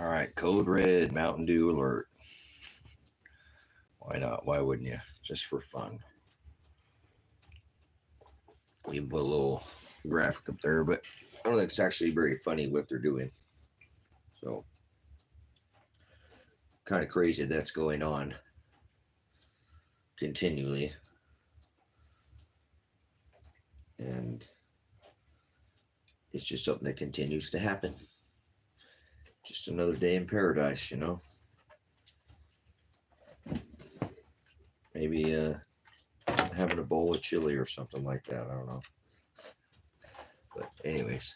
All right, code red, Mountain Dew alert. Why not? Why wouldn't you? Just for fun. We put a little graphic up there, but I don't think it's actually very funny what they're doing. So, kind of crazy that's going on continually. And it's just something that continues to happen. Just another day in paradise, you know. Maybe having a bowl of chili or something like that. I don't know. But anyways,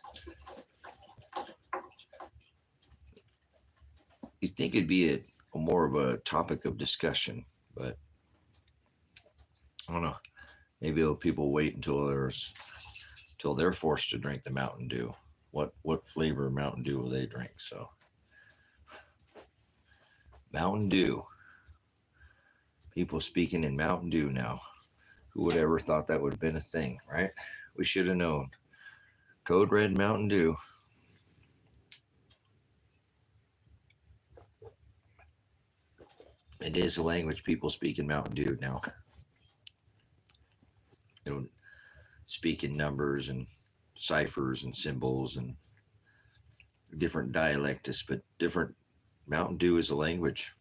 you'd think it'd be a more of a topic of discussion, but I don't know. Maybe people wait until they're forced to drink the Mountain Dew. What flavor of Mountain Dew will they drink? So Mountain Dew. People speaking in Mountain Dew now. Who would ever thought that would have been a thing, right? We should have known. Code Red Mountain Dew. It is a language people speak in Mountain Dew now. They don't speak in numbers and ciphers and symbols and different dialects, but different. Mountain Dew is a language.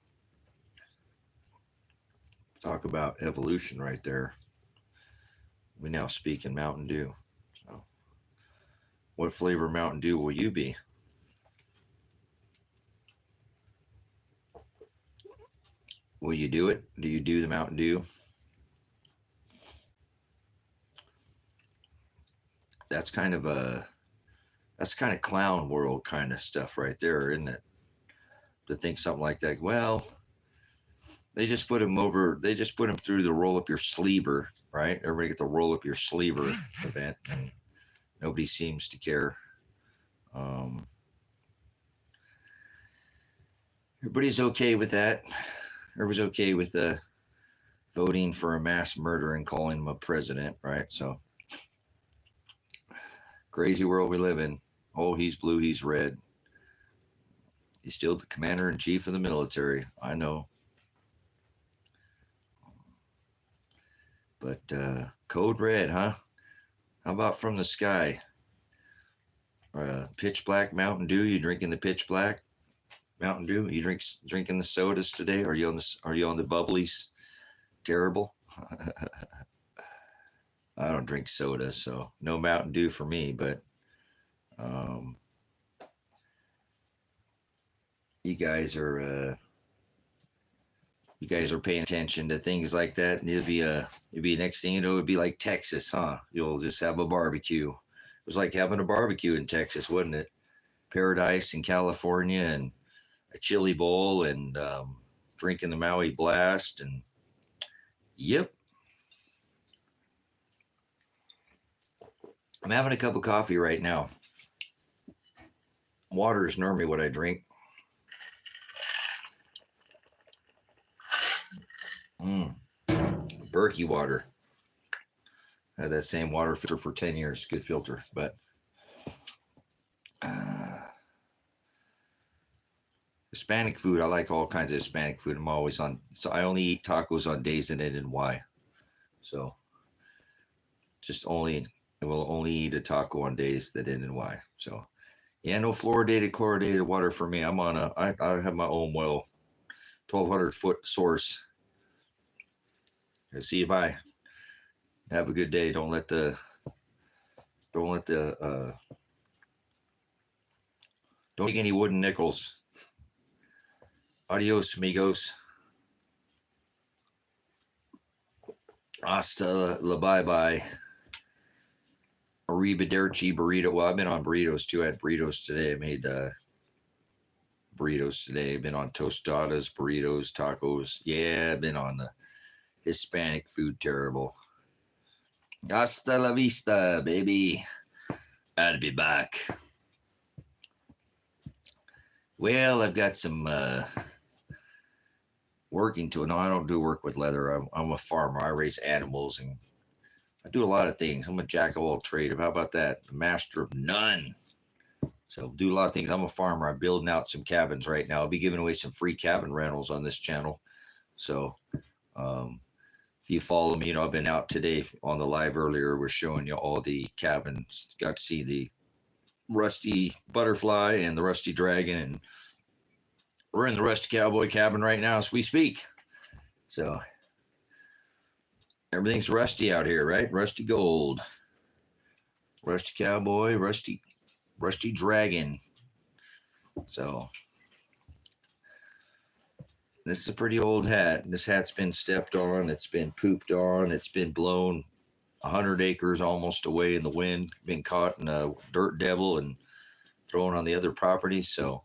Talk about evolution right there. We now speak in Mountain Dew. So, what flavor Mountain Dew will you be? Will you do it? Do you do the Mountain Dew? That's kind of clown world kind of stuff right there, isn't it? To think something like that. Well, they just put him through the roll up your sleever, right? Everybody get the roll up your sleever event, and nobody seems to care. Everybody's okay with that. Everybody's okay with voting for a mass murderer and calling him a president, right? So, crazy world we live in. Oh, he's blue, he's red. He's still the commander-in-chief of the military. I know. But code red, huh? How about from the sky? Pitch black Mountain Dew. You drinking the pitch black Mountain Dew? You drinking the sodas today? Are you on the bubblies? Terrible. I don't drink soda, so no Mountain Dew for me. But you guys are paying attention to things like that. And it'd be next thing you know, it'd be like Texas, huh? You'll just have a barbecue. It was like having a barbecue in Texas, wasn't it? Paradise in California and a chili bowl and drinking the Maui Blast and yep. I'm having a cup of coffee right now. Water is normally what I drink. Berkey water. I had that same water filter for 10 years. Good filter, but Hispanic food. I like all kinds of Hispanic food. I'm always on. So I only eat tacos on days that end in Y. So I will only eat a taco on days that end in Y. So yeah, no chlorinated water for me. I have my own well, 1,200-foot source. See if I have a good day. Don't take any wooden nickels. Adios, amigos. Hasta la bye-bye. Arrivederci burrito. Well, I've been on burritos too. I had burritos today. I made burritos today. I've been on tostadas, burritos, tacos. Yeah, I've been on the Hispanic food. Terrible. Hasta la vista, baby. I'll be back. Well, I've got some working to it. No, I don't do work with leather. I'm a farmer. I raise animals and I do a lot of things. I'm a jack of all trades. How about that? The master of none. So do a lot of things. I'm a farmer. I'm building out some cabins right now. I'll be giving away some free cabin rentals on this channel. So if you follow me, I've been out today on the live earlier. We're showing you all the cabins. Got to see the Rusty Butterfly and the Rusty Dragon, and we're in the Rusty Cowboy cabin right now as we speak. So everything's rusty out here, right? Rusty gold, Rusty Cowboy, Rusty Dragon. So this is a pretty old hat. This hat's been stepped on. It's been pooped on. It's been blown 100 acres almost away in the wind. Been caught in a dirt devil and thrown on the other property. So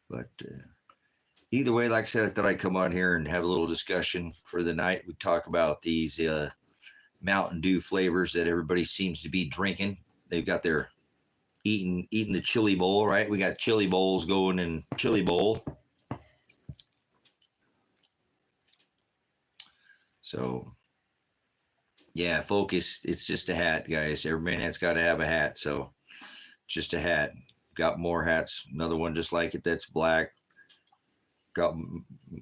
but either way, like I said, I thought I'd come on here and have a little discussion for the night. We talk about these Mountain Dew flavors that everybody seems to be drinking. They've got their eating the chili bowl, right? We got chili bowls going in chili bowl. So yeah, focus. It's just a hat, guys. Every man has got to have a hat. So just a hat. Got more hats. Another one just like it that's black. Got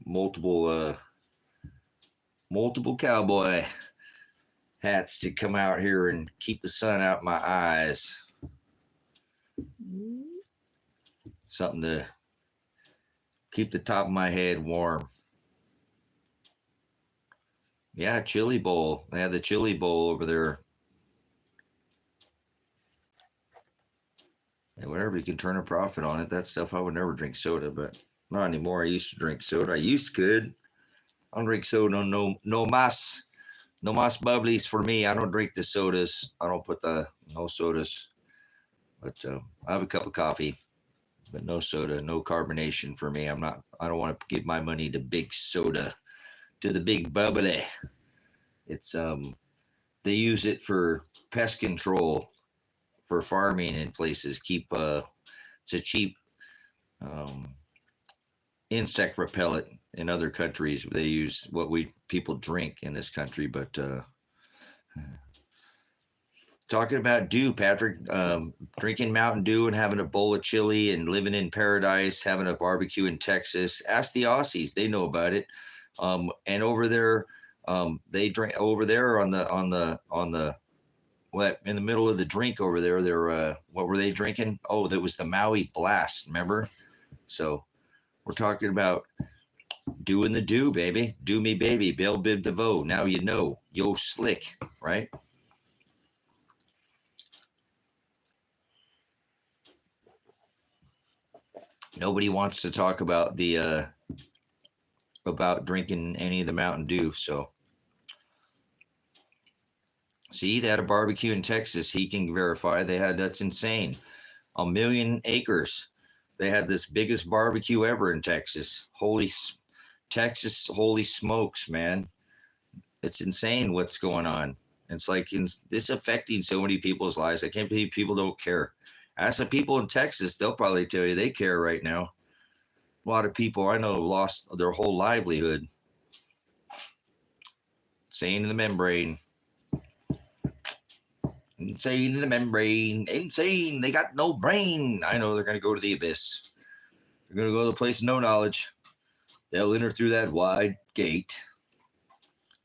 multiple cowboy hats to come out here and keep the sun out my eyes. Something to keep the top of my head warm. Yeah, chili bowl. They have the chili bowl over there. And whatever, you can turn a profit on it. That stuff, I would never drink soda, but not anymore. I used to drink soda. I used to could. I don't drink soda. No mas bubblies for me. I don't drink the sodas. I don't put no sodas. But I have a cup of coffee, but no soda, no carbonation for me. I don't want to give my money to big soda, to the big bubbly. It's they use it for pest control, for farming in places. It's a cheap insect repellent. In other countries, they use what people drink in this country. But talking about dew, Patrick, drinking Mountain Dew and having a bowl of chili and living in paradise, having a barbecue in Texas. Ask the Aussies; they know about it. And over there, they drink over there on the what in the middle of the drink over there. They're what were they drinking? Oh, that was the Maui Blast. Remember? So we're talking about doing the do, baby. Do me, baby. Bell Bib DeVoe. Now you know. Yo, slick, right? Nobody wants to talk about the about drinking any of the Mountain Dew. So see, they had a barbecue in Texas. He can verify that's insane. 1 million acres. They had this biggest barbecue ever in Texas. Texas, holy smokes, man. It's insane what's going on. It's like this affecting so many people's lives. I can't believe people don't care. Ask the people in Texas, they'll probably tell you they care right now. A lot of people I know lost their whole livelihood. Insane in the membrane. Insane in the membrane. Insane. They got no brain. I know they're going to go to the abyss. They're going to go to the place of no knowledge. They'll enter through that wide gate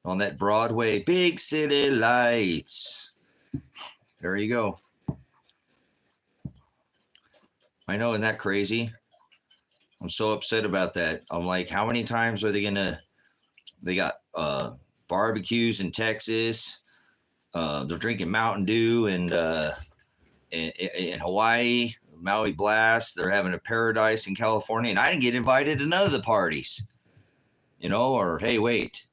on that Broadway. Big city lights. There you go. I know, isn't that crazy? I'm so upset about that. I'm like, how many times are they got barbecues in Texas. They're drinking Mountain Dew and in Hawaii, Maui Blast. They're having a paradise in California, and I didn't get invited to none of the parties. Or hey, wait,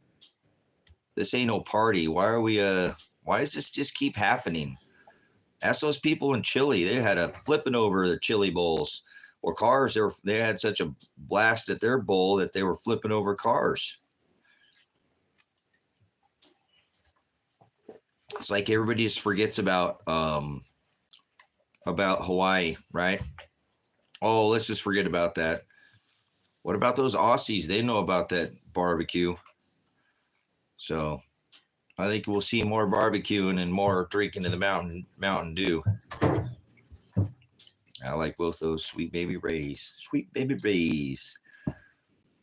this ain't no party. Why are we? Why does this just keep happening? Ask those people in Chile. They had a flipping over the chili bowls or cars. They had such a blast at their bowl that they were flipping over cars. It's like everybody just forgets about Hawaii, right? Oh, let's just forget about that. What about those Aussies? They know about that barbecue. So I think we'll see more barbecuing and more drinking of the Mountain Dew. I like both those Sweet Baby Rays. Sweet Baby Rays.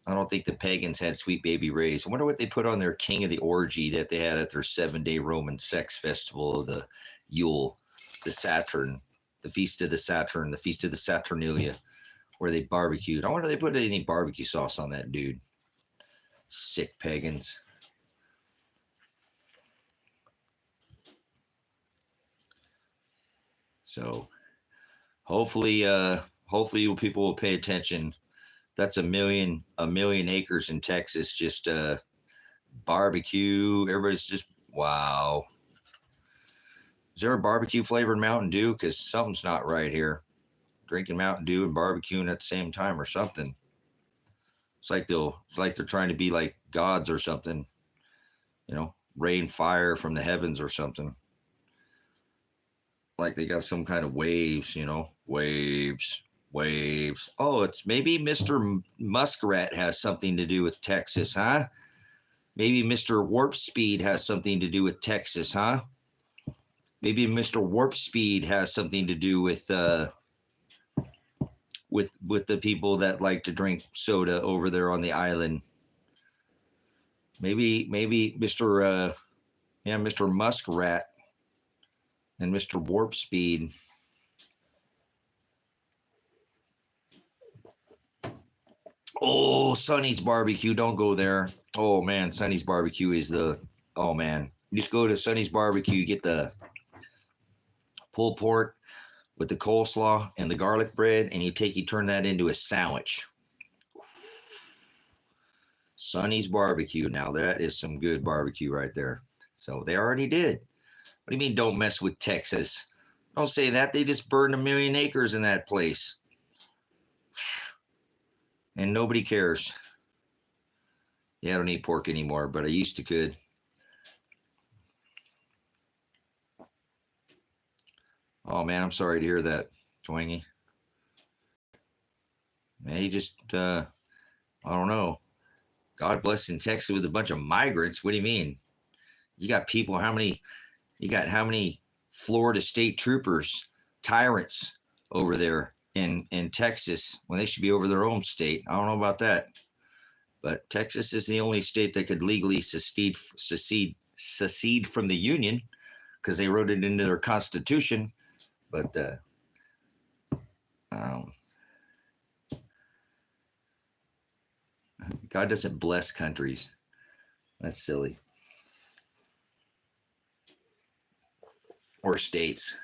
I don't think the pagans had Sweet Baby Rays. I wonder what they put on their King of the Orgy that they had at their 7-day Roman sex festival of the Yule, the Saturn, the Feast of the Saturn, the Feast of the Saturnalia, where they barbecued. I wonder if they put any barbecue sauce on that dude. Sick pagans. So hopefully people will pay attention. That's a million acres in Texas. Just barbecue. Everybody's just, wow. Is there a barbecue flavored Mountain Dew? Because something's not right here. Drinking Mountain Dew and barbecuing at the same time or something. It's like they're trying to be like gods or something. You know, rain fire from the heavens or something. Like they got some kind of waves, you know, waves. Oh, it's maybe Mr. Muskrat has something to do with Texas, huh? Maybe Mr. Warp Speed has something to do with Texas, huh? Maybe Mr. Warp Speed has something to do with the people that like to drink soda over there on the island. Maybe Mr. Mr. Muskrat and Mr. Warp Speed. Oh, Sonny's Barbecue. Don't go there. Oh, man. Sonny's Barbecue is oh, man. You just go to Sonny's Barbecue. You get the pulled pork with the coleslaw and the garlic bread, and you turn that into a sandwich. Sonny's Barbecue. Now, that is some good barbecue right there. So they already did. What do you mean don't mess with Texas? Don't say that. They just burned 1 million acres in that place. And nobody cares. Yeah, I don't eat pork anymore, but I used to could. Oh, man, I'm sorry to hear that, Twangy. Man, you just, I don't know. God bless in Texas with a bunch of migrants. What do you mean? You got people, how many Florida state troopers, tyrants over there in Texas when they should be over their own state? I don't know about that. But Texas is the only state that could legally secede from the Union because they wrote it into their constitution. But God doesn't bless countries. That's silly. Or states.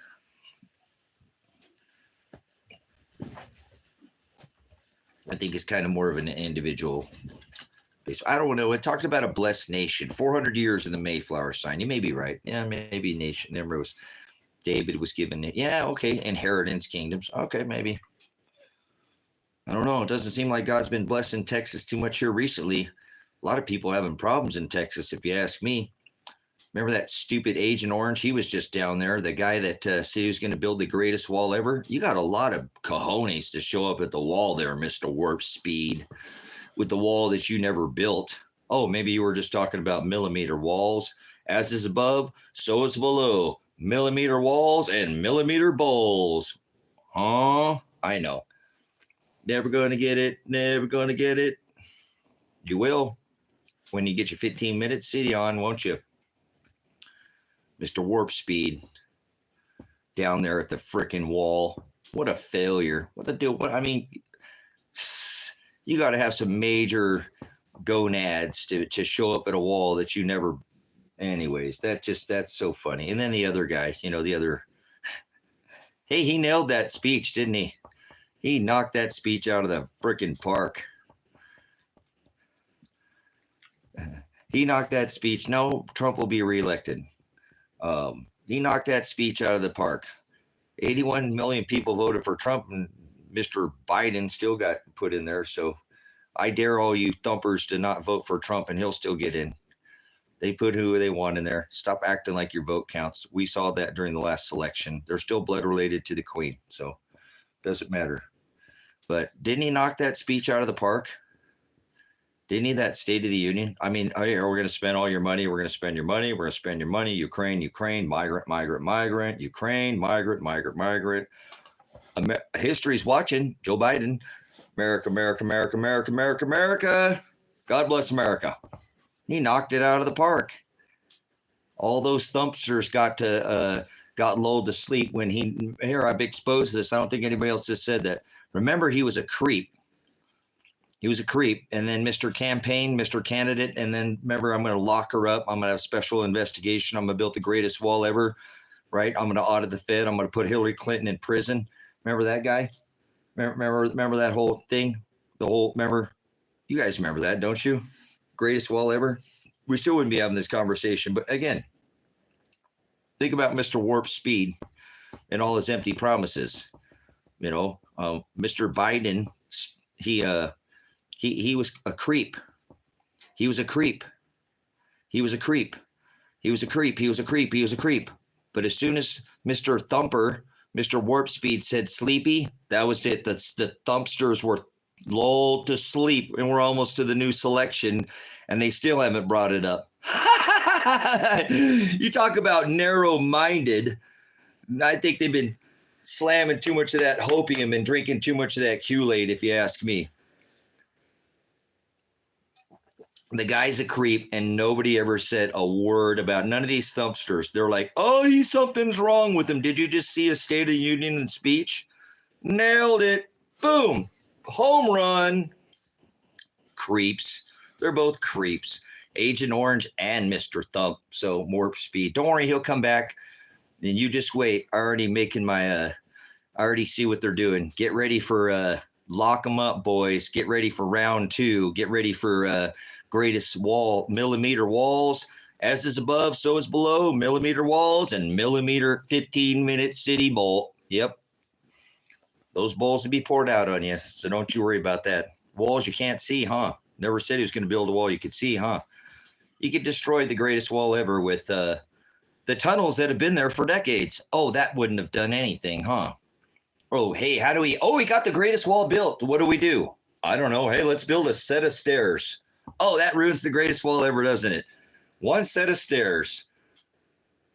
I think it's kind of more of an individual base. I don't know. It talks about a blessed nation. 400 years in the Mayflower sign. You may be right. Yeah, maybe nation. Remember, David was given it. Yeah, okay. Inheritance, kingdoms. Okay, maybe. I don't know. It doesn't seem like God's been blessing Texas too much here recently. A lot of people having problems in Texas, if you ask me. Remember that stupid Agent Orange? He was just down there. The guy that said he was going to build the greatest wall ever. You got a lot of cojones to show up at the wall there, Mr. Warp Speed, with the wall that you never built. Oh, maybe you were just talking about millimeter walls. As is above, so is below. Millimeter walls and millimeter bowls. Huh? I know. Never going to get it. Never going to get it. You will when you get your 15-minute city on, won't you? Mr. Warp Speed down there at the frickin' wall. What a failure. What the deal? What I mean, you got to have some major gonads to show up at a wall that you never. Anyways, that's so funny. And then the other guy, the other. Hey, he nailed that speech, didn't he? He knocked that speech out of the frickin' park. He knocked that speech. No, Trump will be reelected. He knocked that speech out of the park. 81 million people voted for Trump, and Mr. Biden still got put in there. So I dare all you thumpers to not vote for Trump, and he'll still get in. They put who they want in there. Stop acting like your vote counts. We saw that during the last election. They're still blood related to the Queen, so doesn't matter. But didn't he knock that speech out of the park? Didn't he that State of the Union? I mean, oh, yeah, we're going to spend all your money. We're going to spend your money. We're going to spend your money. Ukraine, Ukraine, migrant, migrant, migrant, Ukraine, migrant, migrant, migrant. History's watching. Joe Biden. America, America, America, America, America, America. God bless America. He knocked it out of the park. All those thumpsters got lulled to sleep when I've exposed this. I don't think anybody else has said that. Remember, he was a creep. He was a creep. And then Mr. Campaign, Mr. Candidate. And then remember, I'm going to lock her up. I'm going to have special investigation. I'm going to build the greatest wall ever, right? I'm going to audit the Fed. I'm going to put Hillary Clinton in prison. Remember that guy? Remember that whole thing? Remember? You guys remember that, don't you? Greatest wall ever. We still wouldn't be having this conversation. But again, think about Mr. Warp Speed and all his empty promises. You know, Mr. Biden, he was a creep. He was a creep. He was a creep. He was a creep. He was a creep. He was a creep. But as soon as Mr. Thumper, Mr. Warp Speed said sleepy, that was it. The thumpsters were lulled to sleep, and we're almost to the new selection, and they still haven't brought it up. You talk about narrow-minded. I think they've been slamming too much of that hopium and drinking too much of that Kool-Aid, if you ask me. The guy's a creep, and nobody ever said a word about none of these thumpsters. They're like, oh, something's wrong with him. Did you just see a State of the Union speech? Nailed it. Boom. Home run. Creeps. They're both creeps. Agent Orange and Mr. Thump. So Warp Speed. Don't worry, he'll come back. And you just wait. I already see what they're doing. Get ready for lock them up, boys. Get ready for round 2. Get ready for greatest wall, millimeter walls. As is above, so is below. Millimeter walls and millimeter 15-minute city bowl. Yep. Those bowls will be poured out on you, so don't you worry about that. Walls you can't see, huh? Never said he was going to build a wall you could see, huh? You could destroy the greatest wall ever with the tunnels that have been there for decades. Oh, that wouldn't have done anything, huh? Oh, hey, we got the greatest wall built. What do we do? I don't know. Hey, let's build a set of stairs. Oh, that ruins the greatest wall ever, doesn't it? One set of stairs.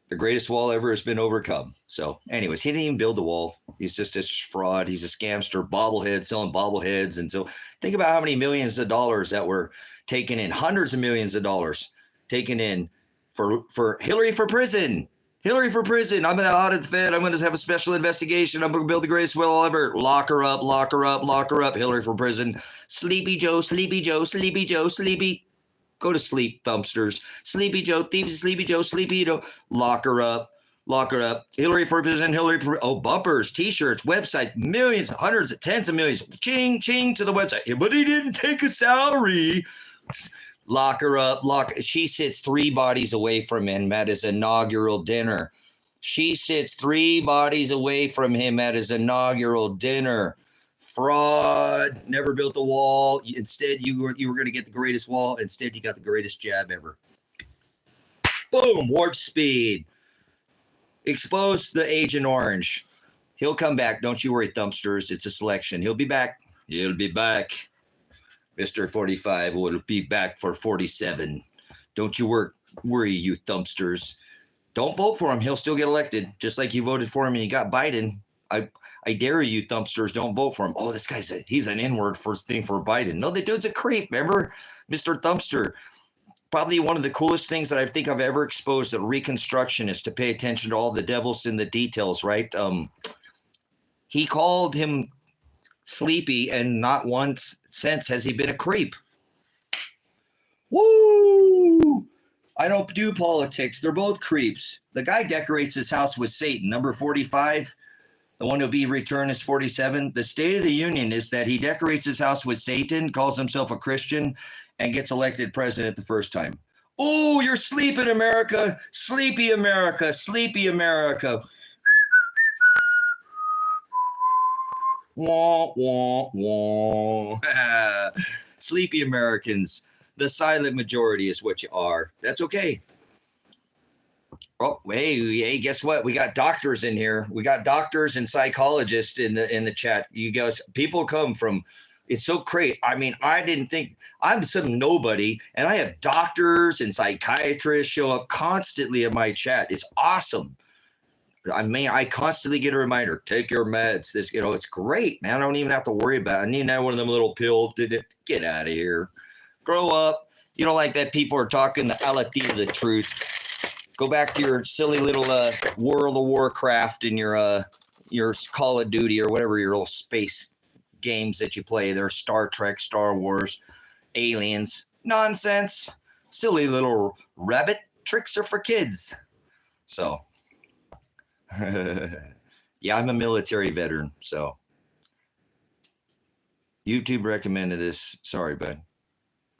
The greatest wall ever has been overcome. So anyways, he didn't even build the wall. He's just a fraud. He's a scamster, bobblehead, selling bobbleheads. And so think about how many millions of dollars that were taken in, hundreds of millions of dollars taken in for Hillary for prison. Hillary for prison. I'm going to audit the Fed. I'm going to have a special investigation. I'm going to build the greatest wall ever. Lock her up, lock her up, lock her up. Hillary for prison. Sleepy Joe, Sleepy Joe, Sleepy Joe, Sleepy. Go to sleep, thumpsters. Sleepy Joe, thieves, Sleepy Joe, Sleepy Joe. Lock her up, lock her up. Hillary for prison, Hillary for, bumpers, T-shirts, website, millions, hundreds, tens of millions. Ching, ching to the website. But he didn't take a salary. Lock her up, she sits 3 bodies away from him at his inaugural dinner. She sits 3 bodies away from him at his inaugural dinner. Fraud. Never built a wall. Instead, you were going to get the greatest wall. Instead, you got the greatest jab ever. Boom. Warp Speed. Expose the Agent Orange. He'll come back. Don't you worry, thumpsters. It's a selection. He'll be back. He'll be back. Mr. 45 will be back for 47. Don't you worry, you thumpsters. Don't vote for him. He'll still get elected, just like you voted for him and you got Biden. I dare you, thumpsters, don't vote for him. Oh, this guy's he's an N-word first thing for Biden. No, the dude's a creep. Remember, Mr. Thumpster? Probably one of the coolest things that I think I've ever exposed at Reconstruction is to pay attention to all the devils in the details, right? He called him sleepy, and not once since has he been a creep. Woo! I don't do politics. They're both creeps. The guy decorates his house with Satan. Number 45, the one who'll be returned is 47. The State of the Union is that he decorates his house with Satan, calls himself a Christian, and gets elected president the first time. Oh, you're sleeping, America. Sleepy America. Sleepy America. Wah, wah, wah. Sleepy Americans. The silent majority is what you are. That's okay. Oh, hey, guess what? We got doctors in here. We got doctors and psychologists in the chat. You guys, people come from It's so great. I mean, I didn't think I'm some nobody, and I have doctors and psychiatrists show up constantly in my chat. It's awesome. I mean, I constantly get a reminder, take your meds. This, it's great, man. I don't even have to worry about it. I need one of them little pills. Get out of here. Grow up. You don't like that people are talking the ality of the truth. Go back to your silly little World of Warcraft and your Call of Duty or whatever your little space games that you play. They're Star Trek, Star Wars, aliens. Nonsense. Silly little rabbit tricks are for kids. So, yeah, I'm a military veteran. So, YouTube recommended this. Sorry, bud.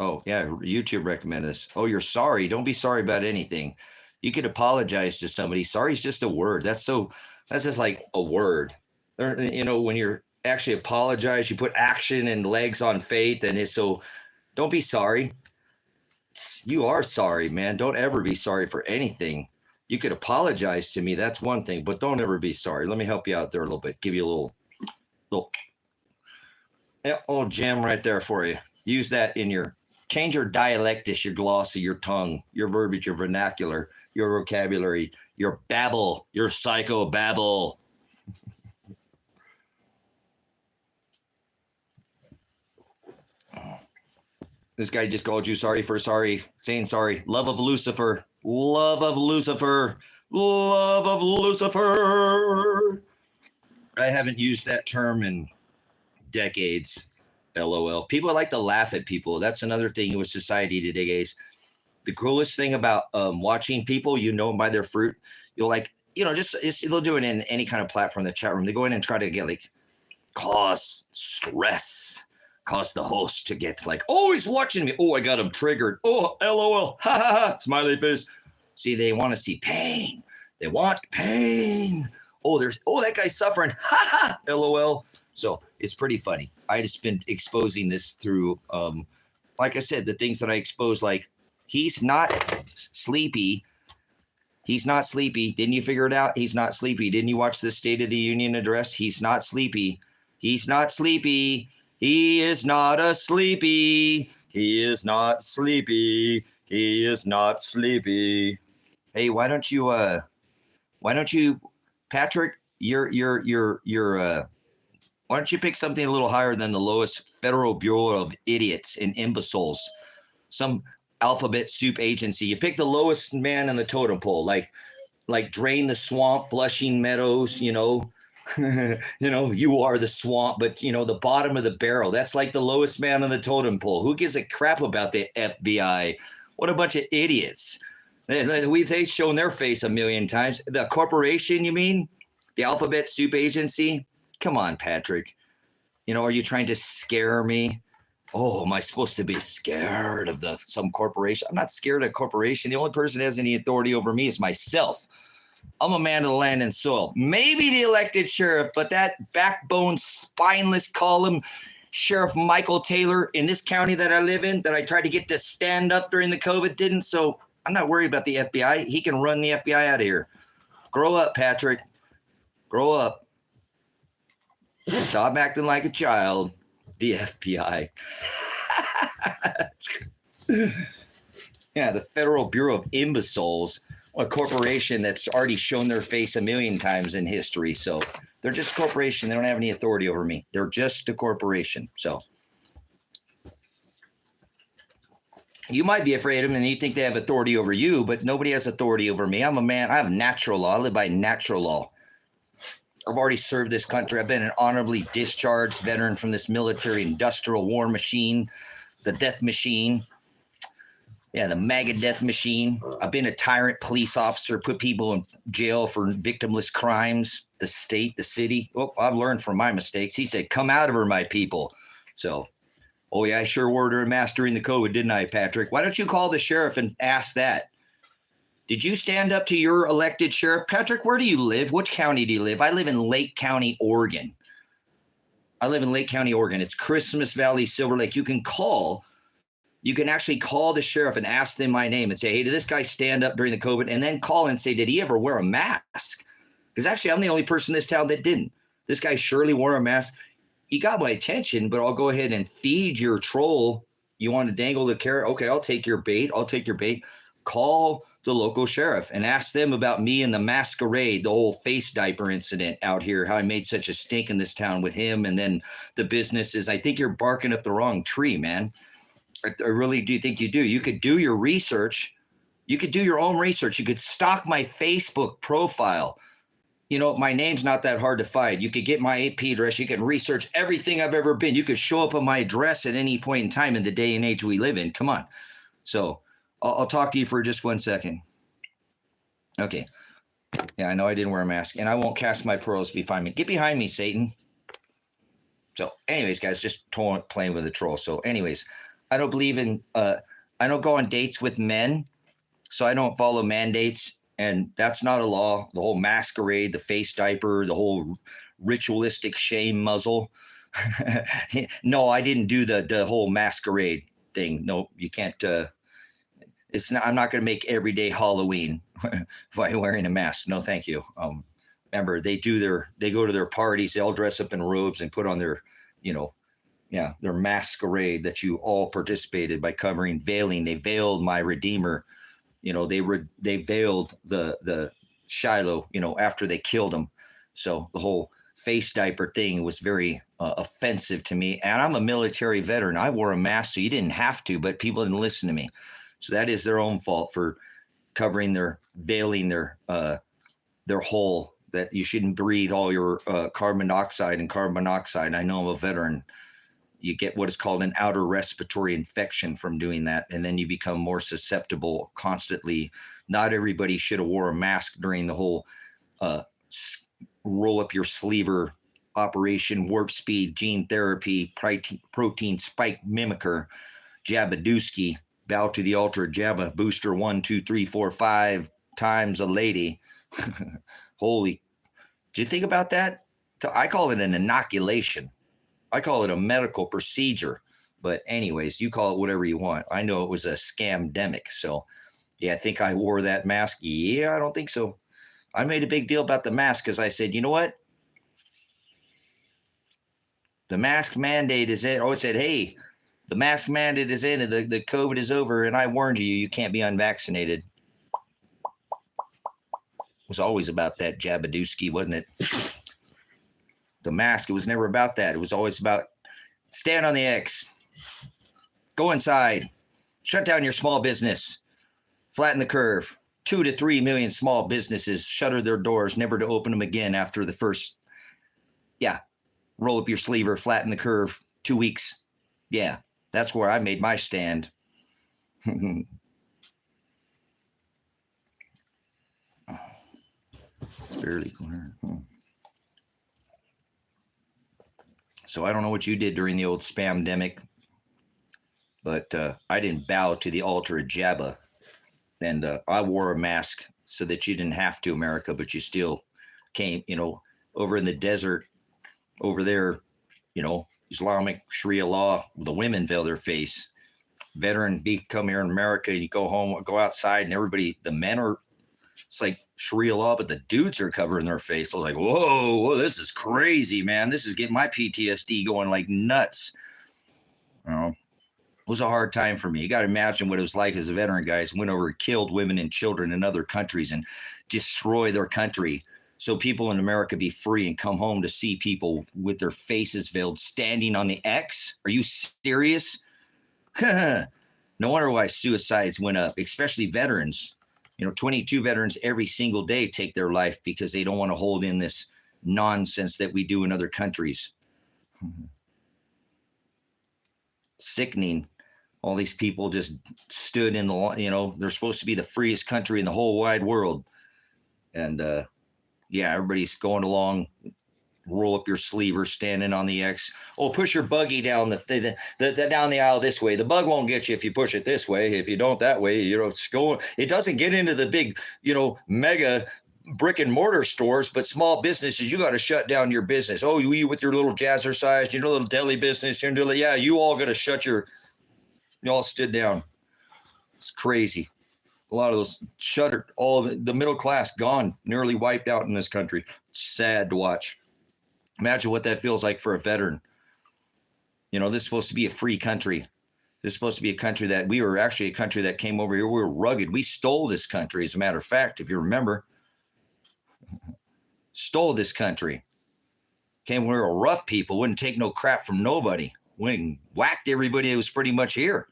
Oh, yeah, YouTube recommended this. Oh, you're sorry. Don't be sorry about anything. You could apologize to somebody. Sorry is just a word. That's just like a word. When you're actually apologize, you put action and legs on faith, and so don't be sorry. You are sorry, man. Don't ever be sorry for anything. You could apologize to me. That's one thing, but don't ever be sorry. Let me help you out there a little bit. Give you a little gem right there for you. Use that change your dialectus, your glossy, your tongue, your verbiage, your vernacular, your vocabulary, your babble, your psycho-babble. This guy just called you sorry for sorry, saying sorry. Love of Lucifer. Love of Lucifer. Love of Lucifer. I haven't used that term in decades. LOL. People like to laugh at people. That's another thing with society today, guys. The coolest thing about watching people, them by their fruit. You'll they'll do it in any kind of platform, the chat room. They go in and try to get cause stress. Cause the host to get he's watching me. Oh, I got him triggered. Oh, LOL. Ha ha ha. Smiley face. See, they want to see pain. They want pain. That guy's suffering. Ha ha. LOL. So it's pretty funny. I just been exposing this through, like I said, the things that I expose, he's not sleepy. He's not sleepy. Didn't you figure it out? He's not sleepy. Didn't you watch the State of the Union address? He's not sleepy. He's not sleepy. He is not a sleepy. He is not sleepy. He is not sleepy. Hey, why don't you, Patrick, why don't you pick something a little higher than the lowest Federal Bureau of Idiots and Imbeciles? Some alphabet soup agency. You pick the lowest man on the totem pole, like Drain the Swamp, Flushing Meadows, you are the swamp, but the bottom of the barrel. That's like the lowest man on the totem pole. Who gives a crap about the FBI? What a bunch of idiots. They've shown their face a million times. The corporation, you mean? The alphabet soup agency? Come on, Patrick. Are you trying to scare me? Oh, am I supposed to be scared of some corporation? I'm not scared of a corporation. The only person that has any authority over me is myself. I'm a man of the land and soil. Maybe the elected sheriff, but that backbone, spineless column Sheriff Michael Taylor in this county that I live in, that I tried to get to stand up during the COVID, didn't. So I'm not worried about the FBI. He can run the FBI out of here. Grow up, Patrick. Grow up. Stop acting like a child. The FBI. Yeah, the Federal Bureau of Imbeciles. A corporation that's already shown their face a million times in history. So they're just a corporation. They don't have any authority over me. They're just a corporation. So you might be afraid of them and you think they have authority over you, but nobody has authority over me. I'm a man. I have natural law. I live by natural law. I've already served this country. I've been an honorably discharged veteran from this military industrial war machine, the death machine. Yeah, the MAGA death machine. I've been a tyrant police officer, put people in jail for victimless crimes. The state, the city. Oh, I've learned from my mistakes. He said, come out of her, my people. So, oh yeah, I sure wore her a mask during the COVID, didn't I, Patrick? Why don't you call the sheriff and ask that? Did you stand up to your elected sheriff? Patrick, where do you live? Which county do you live? I live in Lake County, Oregon. It's Christmas Valley, Silver Lake. You can actually call the sheriff and ask them my name and say, hey, did this guy stand up during the COVID? And then call and say, did he ever wear a mask? Because actually, I'm the only person in this town that didn't. This guy surely wore a mask. you got my attention, but I'll go ahead and feed your troll. You want to dangle the carrot? Okay, I'll take your bait. Call the local sheriff and ask them about me and the masquerade, the whole face diaper incident out here, how I made such a stink in this town with him. And then the businesses. I think you're barking up the wrong tree, man. I really do think you do. You could do your research. You could do your own research. You could stalk my Facebook profile. You know, my name's not that hard to find. You could get my IP address. You can research everything I've ever been. You could show up on my address at any point in time in the day and age we live in. Come on. So I'll talk to you for just 1 second. Okay. Yeah, I know I didn't wear a mask, and I won't cast my pearls behind me. Get behind me, Satan. So anyways, guys, just playing with the troll. So anyways, I don't believe in, I don't go on dates with men, so I don't follow mandates, and that's not a law. The whole masquerade, the face diaper, the whole ritualistic shame muzzle. No, I didn't do the whole masquerade thing. No, you can't. It's not. I'm not going to make everyday Halloween by wearing a mask. No, thank you. Remember, they go to their parties. They all dress up in robes and put on their, their masquerade that you all participated by veiling. They veiled my Redeemer. They veiled the Shiloh. After they killed him. So the whole face diaper thing was very offensive to me. And I'm a military veteran. I wore a mask, so you didn't have to, but people didn't listen to me. So that is their own fault for veiling their hole, that you shouldn't breathe all your carbon dioxide. I know I'm a veteran. You get what is called an outer respiratory infection from doing that, and then you become more susceptible constantly. Not everybody should have wore a mask during the whole roll up your sleever operation, warp speed, gene therapy, protein spike mimicker, Jabadooski. Bow to the altar, Jabba, booster 1, 2, 3, 4, 5 times a lady. Holy, did you think about that? I call it an inoculation. I call it a medical procedure. But anyways, you call it whatever you want. I know it was a scamdemic. So, yeah, I think I wore that mask. Yeah, I don't think so. I made a big deal about the mask because I said, you know what? The mask mandate is it. Oh, it said, hey, the mask mandate is in, and the COVID is over, and I warned you, you can't be unvaccinated. It was always about that Jabadooski, wasn't it? The mask, it was never about that. It was always about stand on the X, go inside, shut down your small business, flatten the curve. 2 to 3 million small businesses shutter their doors, never to open them again after the first, roll up your sleeve, flatten the curve, 2 weeks. Yeah. That's where I made my stand. It's barely clear. So I don't know what you did during the old spamdemic, but I didn't bow to the altar of Jabba. And I wore a mask so that you didn't have to, America, but you still came, over in the desert over there, Islamic Sharia law, the women veil their face. Veteran come here in America, you go home, go outside, and everybody, the men are, it's like Sharia law, but the dudes are covering their face. I was like, whoa, this is crazy, man. This is getting my PTSD going like nuts. It was a hard time for me. You got to imagine what it was like as a veteran, guys. Went over and killed women and children in other countries and destroy their country. So people in America be free and come home to see people with their faces veiled standing on the X. Are you serious? No wonder why suicides went up, especially veterans. 22 veterans every single day take their life because they don't want to hold in this nonsense that we do in other countries. Sickening. All these people just stood in the, they're supposed to be the freest country in the whole wide world. And, everybody's going along, roll up your sleeve or standing on the X. Oh, push your buggy down down the aisle this way. The bug won't get you if you push it this way. If you don't that way, it's going. It doesn't get into the big, mega brick and mortar stores, but small businesses, you got to shut down your business. Oh, you with your little jazzercise, your little deli business, you all got to shut you all stood down. It's crazy. A lot of those shuttered, all the middle class gone, nearly wiped out in this country. Sad to watch. Imagine what that feels like for a veteran. You know, this is supposed to be a free country. This is supposed to be a country that we were actually a country that came over here. We were rugged. We stole this country, as a matter of fact, if you remember. Stole this country. Came when we were rough people, wouldn't take no crap from nobody. Went and whacked everybody that was pretty much here.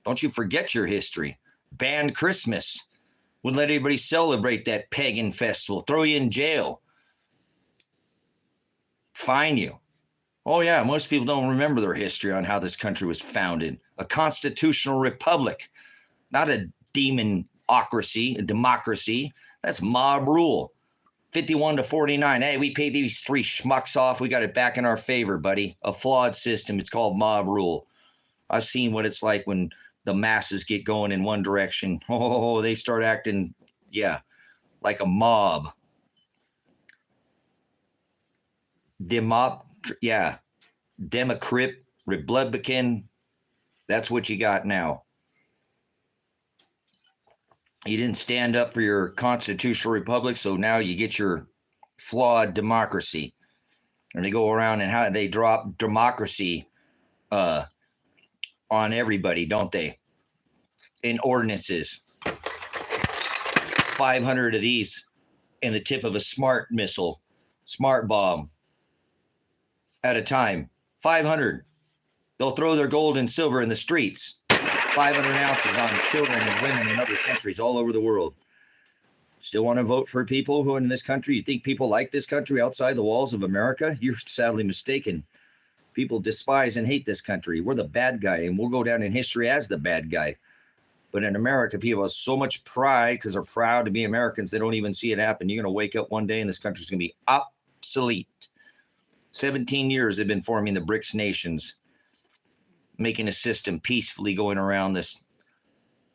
Don't you forget your history. Banned Christmas. Wouldn't let anybody celebrate that pagan festival. Throw you in jail. Fine you. Oh, yeah, most people don't remember their history on how this country was founded. A constitutional republic, not a demonocracy, a democracy. That's mob rule. 51-49. Hey, we paid these three schmucks off. We got it back in our favor, buddy. A flawed system. It's called mob rule. I've seen what it's like when the masses get going in one direction. Oh, they start acting, yeah, like a mob. Democrat, Republican. That's what you got now. You didn't stand up for your constitutional republic, so now you get your flawed democracy. And they go around and how they drop democracy on everybody, don't they? In ordinances. 500 of these in the tip of a smart missile, smart bomb at a time. 500. They'll throw their gold and silver in the streets. 500 ounces on children and women in other countries all over the world. Still want to vote for people who are in this country? You think people like this country outside the walls of America? You're sadly mistaken. People despise and hate this country. We're the bad guy, and we'll go down in history as the bad guy. But in America, people have so much pride because they're proud to be Americans, they don't even see it happen. You're going to wake up one day and this country's going to be obsolete. 17 years they've been forming the BRICS nations, making a system peacefully going around this,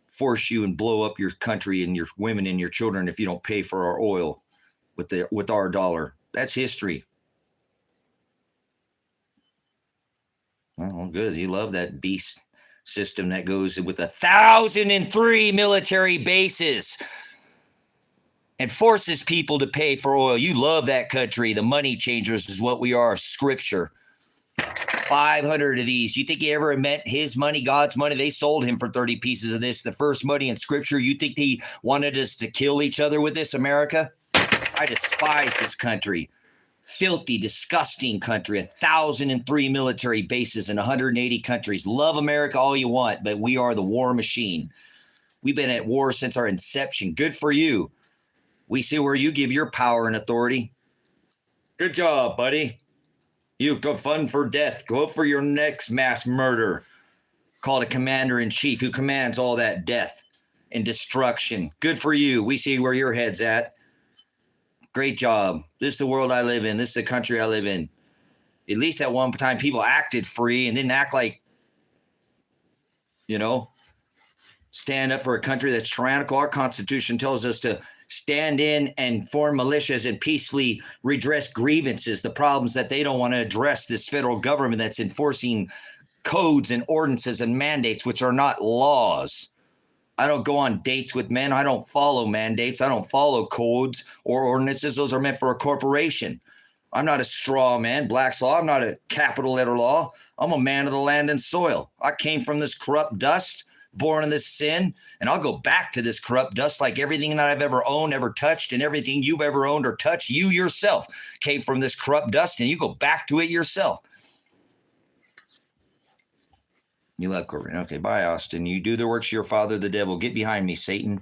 force you and blow up your country and your women and your children if you don't pay for our oil with our dollar. That's history. Well, good. You love that beast system that goes with 1,003 military bases and forces people to pay for oil. You love that country. The money changers is what we are. Scripture. 500 of these. You think he ever meant his money, God's money? They sold him for 30 pieces of this. The first money in Scripture. You think he wanted us to kill each other with this, America? I despise this country. Filthy, disgusting country. 1,003 military bases in 180 countries. Love America all you want, but we are the war machine. We've been at war since our inception. Good for you. We see where you give your power and authority. Good job, buddy. You go fund for death. Go for your next mass murder. Called a commander-in-chief who commands all that death and destruction. Good for you. We see where your head's at. Great job. This is the world I live in. This is the country I live in. At least at one time, people acted free and didn't act like, stand up for a country that's tyrannical. Our Constitution tells us to stand in and form militias and peacefully redress grievances, the problems that they don't want to address, this federal government that's enforcing codes and ordinances and mandates, which are not laws. I don't go on dates with men. I don't follow mandates. I don't follow codes or ordinances. Those are meant for a corporation. I'm not a straw man, Black's Law. I'm not a capital letter law. I'm a man of the land and soil. I came from this corrupt dust, born in this sin, and I'll go back to this corrupt dust like everything that I've ever owned, ever touched, and everything you've ever owned or touched, you yourself came from this corrupt dust, and you go back to it yourself. You love Corbin. Okay, bye, Austin. You do the works of your father, the devil. Get behind me, Satan.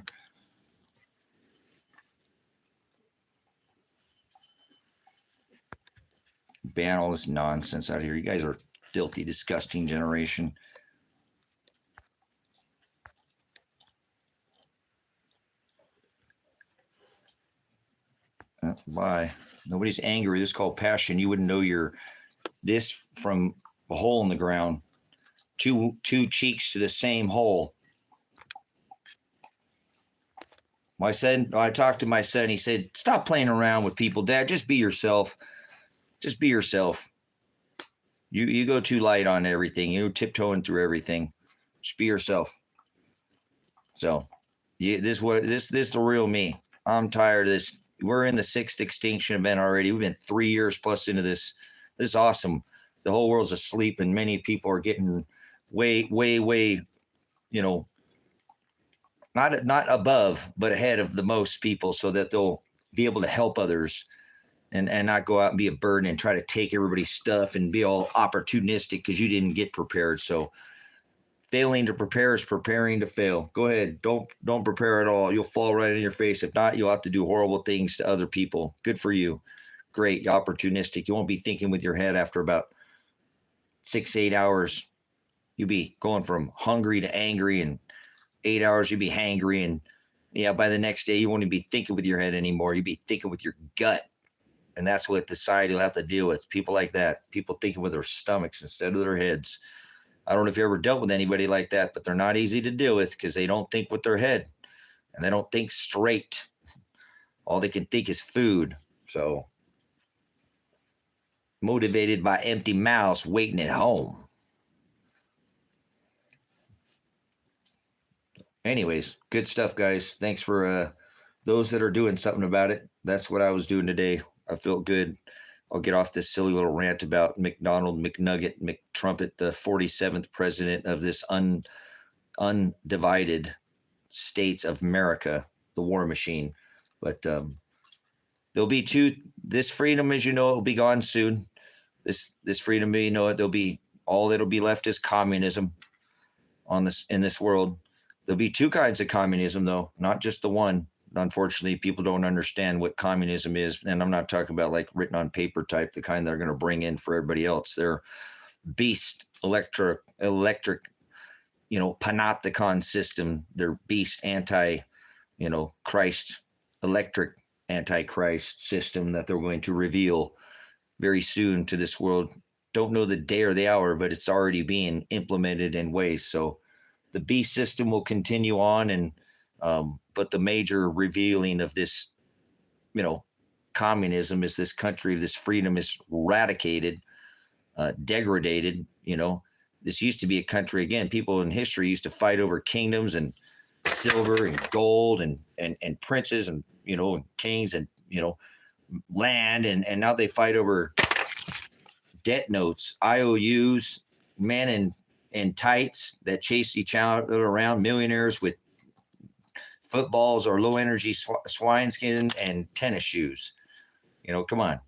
Ban all this nonsense out of here. You guys are a filthy, disgusting generation. Bye. Nobody's angry. This is called passion. You wouldn't know this from a hole in the ground. Two cheeks to the same hole. I talked to my son. He said, stop playing around with people, Dad. Just be yourself. Just be yourself. You go too light on everything. You're tiptoeing through everything. Just be yourself. So, this is the real me. I'm tired of this. We're in the 6th extinction event already. We've been 3 years plus into this. This is awesome. The whole world's asleep, and many people are getting way, way, way, you know, not above, but ahead of the most people, so that they'll be able to help others and not go out and be a burden and try to take everybody's stuff and be all opportunistic because you didn't get prepared. So failing to prepare is preparing to fail. Go ahead. Don't prepare at all. You'll fall right in your face. If not, you'll have to do horrible things to other people. Good for you. Great. You're opportunistic. You won't be thinking with your head after about 6-8 hours. You'll be going from hungry to angry, and 8 hours you'll be hangry, and yeah, by the next day you won't even be thinking with your head anymore. You'll be thinking with your gut. And that's what society will have to deal with. People like that. People thinking with their stomachs instead of their heads. I don't know if you ever dealt with anybody like that, but they're not easy to deal with because they don't think with their head and they don't think straight. All they can think is food. So motivated by empty mouths waiting at home. Anyways, good stuff, guys. Thanks for those that are doing something about it. That's what I was doing today. I felt good. I'll get off this silly little rant about McDonald, McNugget, McTrumpet, the 47th president of this undivided states of America, the war machine. But there'll be this freedom, as you know, it will be gone soon. This freedom, you know, there'll be all that'll be left is communism in this world. There'll be two kinds of communism, though, not just the one. Unfortunately, people don't understand what communism is. And I'm not talking about like written on paper type, the kind they're going to bring in for everybody else. They're beast electric, panopticon system. They're beast Christ, electric antichrist system that they're going to reveal very soon to this world. Don't know the day or the hour, but it's already being implemented in ways. So the beast system will continue on, and but the major revealing of this, communism is this country, this freedom is eradicated, degraded. This used to be a country, again, people in history used to fight over kingdoms and silver and gold and princes and, and kings and, land. And now they fight over debt notes, IOUs, men in tights that chase each other around, millionaires with footballs or low energy swine skin and tennis shoes. Come on.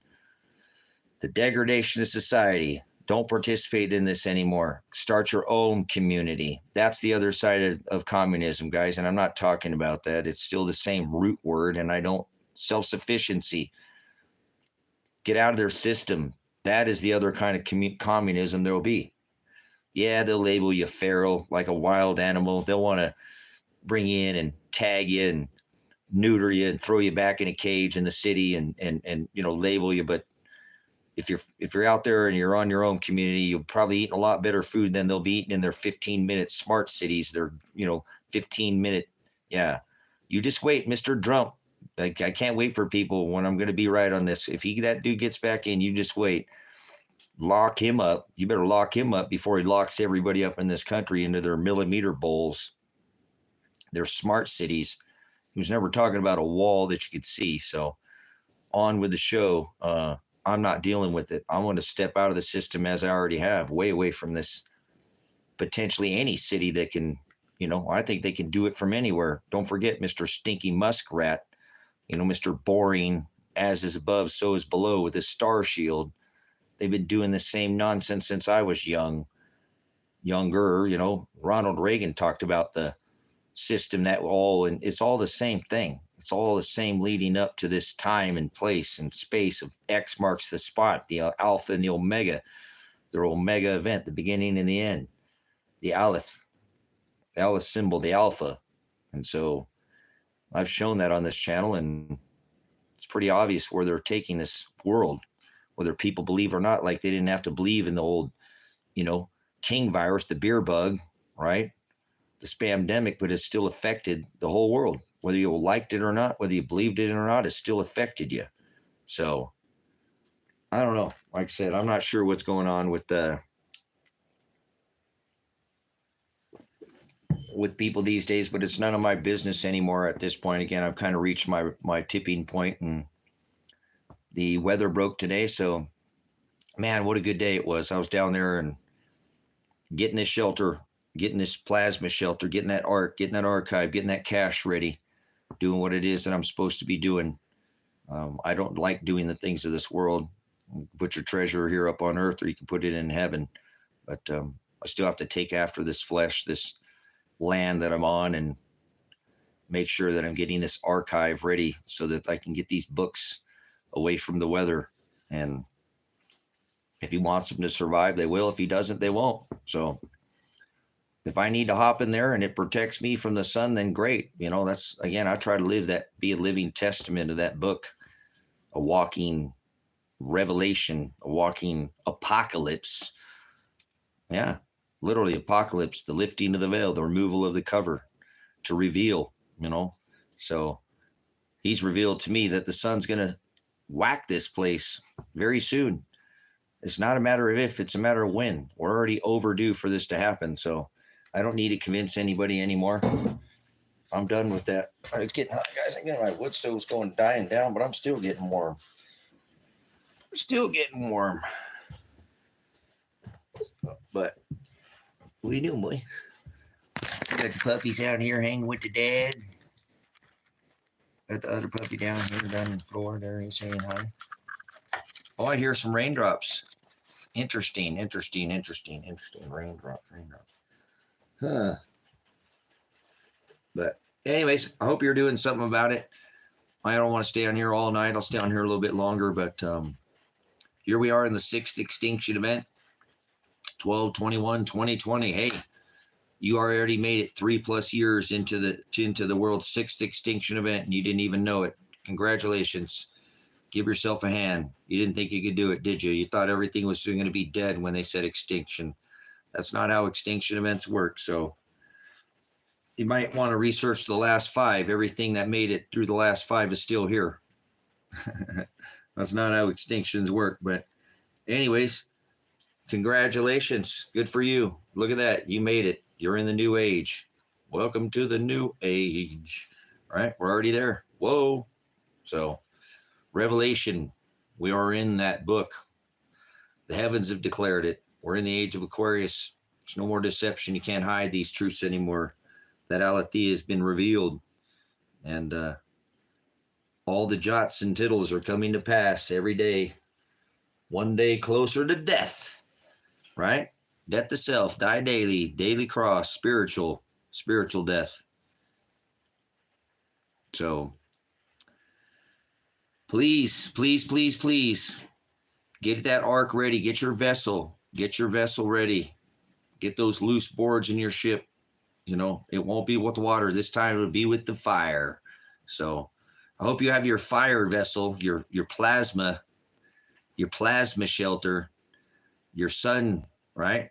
The degradation of society. Don't participate in this anymore. Start your own community. That's the other side of communism, guys. And I'm not talking about that. It's still the same root word. And self-sufficiency. Get out of their system. That is the other kind of communism there will be. Yeah, they'll label you feral, like a wild animal. They'll want to bring you in and tag you and neuter you and throw you back in a cage in the city and label you. But if you're out there and you're on your own community, you'll probably eat a lot better food than they'll be eating in their 15-minute smart cities. They're 15-minute. Yeah, you just wait, Mr. Trump. Like, I can't wait for people when I'm going to be right on this. If that dude gets back in, you just wait. Lock him up. You better lock him up before he locks everybody up in this country into their millimeter bowls. They're smart cities. He was never talking about a wall that you could see. So on with the show. I'm not dealing with it. I want to step out of the system as I already have, way away from this. Potentially any city that can, I think they can do it from anywhere. Don't forget Mr. Stinky Muskrat, Mr. Boring, as is above, so is below, with his star shield. They've been doing the same nonsense since I was younger. Ronald Reagan talked about the system and it's all the same thing. It's all the same leading up to this time and place and space of X marks the spot, the alpha and the omega, their omega event, the beginning and the end, the aleph symbol, the alpha. And so I've shown that on this channel, and it's pretty obvious where they're taking this world, whether people believe or not. Like, they didn't have to believe in the old, king virus, the beer bug, right? The spamdemic, but it's still affected the whole world. Whether you liked it or not, whether you believed it or not, it still affected you. So I don't know. Like I said, I'm not sure what's going on with people these days, but it's none of my business anymore at this point. Again, I've kind of reached my tipping point, and the weather broke today. So man, what a good day it was. I was down there and getting this shelter, getting this plasma shelter, getting that arc, getting that archive, getting that cache ready, doing what it is that I'm supposed to be doing. I don't like doing the things of this world. Put your treasure here up on earth, or you can put it in heaven. But I still have to take after this flesh, this land that I'm on, and make sure that I'm getting this archive ready so that I can get these books away from the weather. And if he wants them to survive, they will. If he doesn't, they won't. So if I need to hop in there and it protects me from the sun, then great. You know, that's, again, I try to live that, be a living testament of that book, a walking revelation, a walking apocalypse. Yeah, literally apocalypse, the lifting of the veil, the removal of the cover to reveal, you know. So he's revealed to me that the sun's going to whack this place very soon. It's not a matter of if, it's a matter of when. We're already overdue for this to happen. So I don't need to convince anybody anymore. I'm done with that. It's getting hot, guys. I get my wood stove's dying down, but I'm still getting warm. Still getting warm. But what are you doing, boy? Got the puppies out here hanging with the dad. Got the other puppy down here down on the floor there. He's saying hi. Oh, I hear some raindrops. Interesting. Raindrops. Huh. But anyways, I hope you're doing something about it. I don't want to stay on here all night. I'll stay on here a little bit longer, but here we are in the 6th extinction event, 12/21/2020. Hey, you already made it 3+ years into the world's 6th extinction event, and you didn't even know it. Congratulations. Give yourself a hand. You didn't think you could do it, did you? You thought everything was going to be dead when they said extinction. That's not how extinction events work. So you might want to research the last 5. Everything that made it through the last 5 is still here. That's not how extinctions work. But anyways, congratulations. Good for you. Look at that. You made it. You're in the new age. Welcome to the new age. All right. We're already there. Whoa. So Revelation, we are in that book. The heavens have declared it. We're in the age of Aquarius. There's no more deception. You can't hide these truths anymore. That Aletheia has been revealed. And all the jots and tittles are coming to pass every day. One day closer to death, right? Death to self, die daily, daily cross, spiritual death. So please, get that ark ready. Get your vessel ready. Get those loose boards in your ship. You know, it won't be with water. This time it'll be with the fire. So I hope you have your fire vessel, your plasma shelter, your sun, right?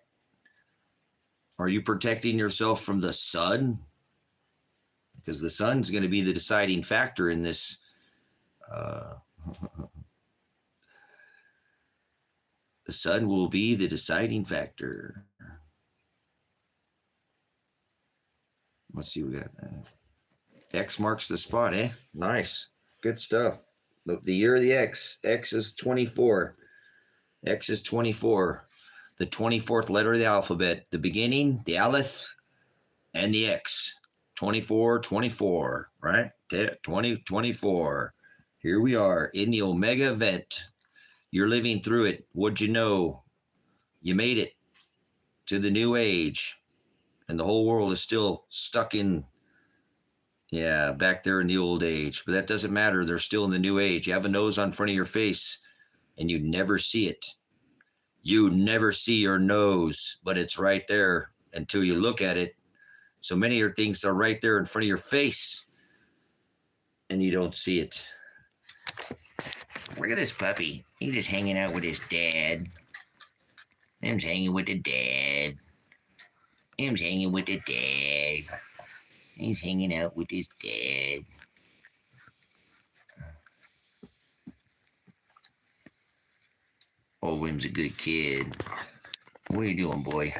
Are you protecting yourself from the sun? Because the sun's going to be the deciding factor in this. The sun will be the deciding factor. Let's see, we got X marks the spot, eh? Nice. Good stuff. The year of the X. X is 24. X is 24. The 24th letter of the alphabet. The beginning, the Aleph, and the X. 24, right? 2024. Here we are in the Omega event. You're living through it. What'd you know? You made it to the new age. And the whole world is still stuck in, back there in the old age. But that doesn't matter. They're still in the new age. You have a nose on front of your face, and you never see it. You never see your nose, but it's right there until you look at it. So many of things are right there in front of your face, and you don't see it. Look at this puppy. He's just hanging out with his dad. Him's hanging with the dad. He's hanging out with his dad. Oh, Wim's a good kid. What are you doing, boy?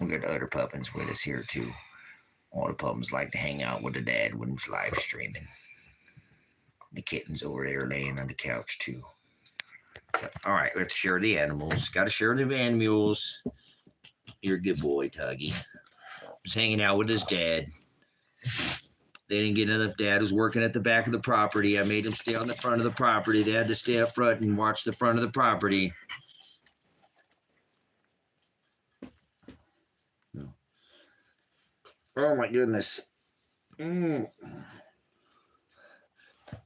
We got the other puppins with us here, too. All the puppins like to hang out with the dad when he's live streaming. The kitten's over there laying on the couch, too. All right, let's share the animals. Got to share the animals. You're a good boy, Tuggy. Was hanging out with his dad. They didn't get enough. Dad was working at the back of the property. I made him stay on the front of the property. They had to stay up front and watch the front of the property. Oh my goodness.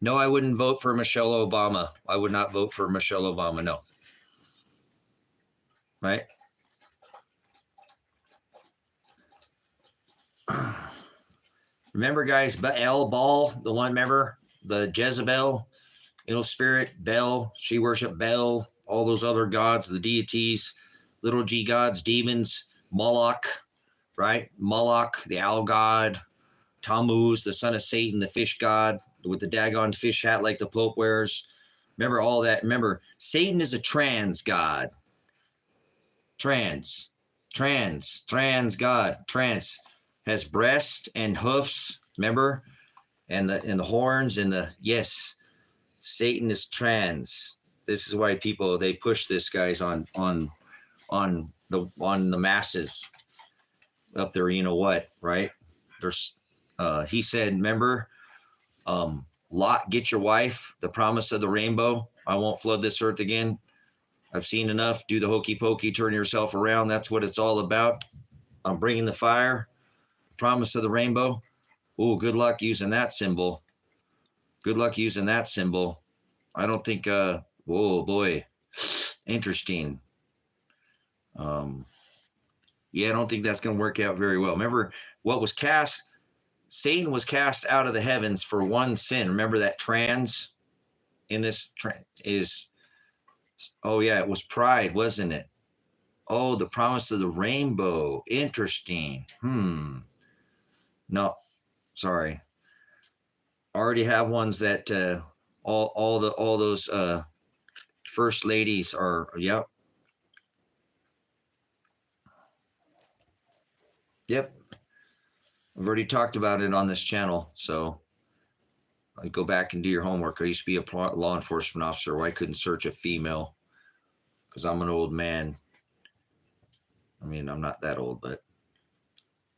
No, I wouldn't vote for Michelle Obama. I would not vote for Michelle Obama. No. Right? Remember, guys, Baal, the one, remember? The Jezebel, spirit, Bel. She worshiped Bel, all those other gods, the deities, little g gods, demons, Moloch, right? Moloch, the owl god, Tammuz, the son of Satan, the fish god, with the daggone fish hat like the Pope wears. Remember all that. Remember, Satan is a trans god. Trans god. Trans has breast and hoofs. Remember, and the horns and the yes. Satan is trans. This is why people they push this guys on the masses up there. You know what, right? There's he said, remember, Lot, get your wife, the promise of the rainbow. I won't flood this earth again. I've seen enough. Do the hokey pokey, turn yourself around. That's what it's all about. I'm bringing the fire, promise of the rainbow. Oh, good luck using that symbol. Good luck using that symbol. I don't think, oh boy, interesting. Yeah, I don't think that's going to work out very well. Remember what was cast? Satan was cast out of the heavens for one sin. Remember that trans in this is, oh yeah, it was pride, wasn't it? Oh, the promise of the rainbow. Interesting. No, sorry. I already have ones that all those first ladies are. Yep. I've already talked about it on this channel, so I go back and do your homework. I used to be a law enforcement officer where I couldn't search a female because I'm an old man. I mean, I'm not that old, but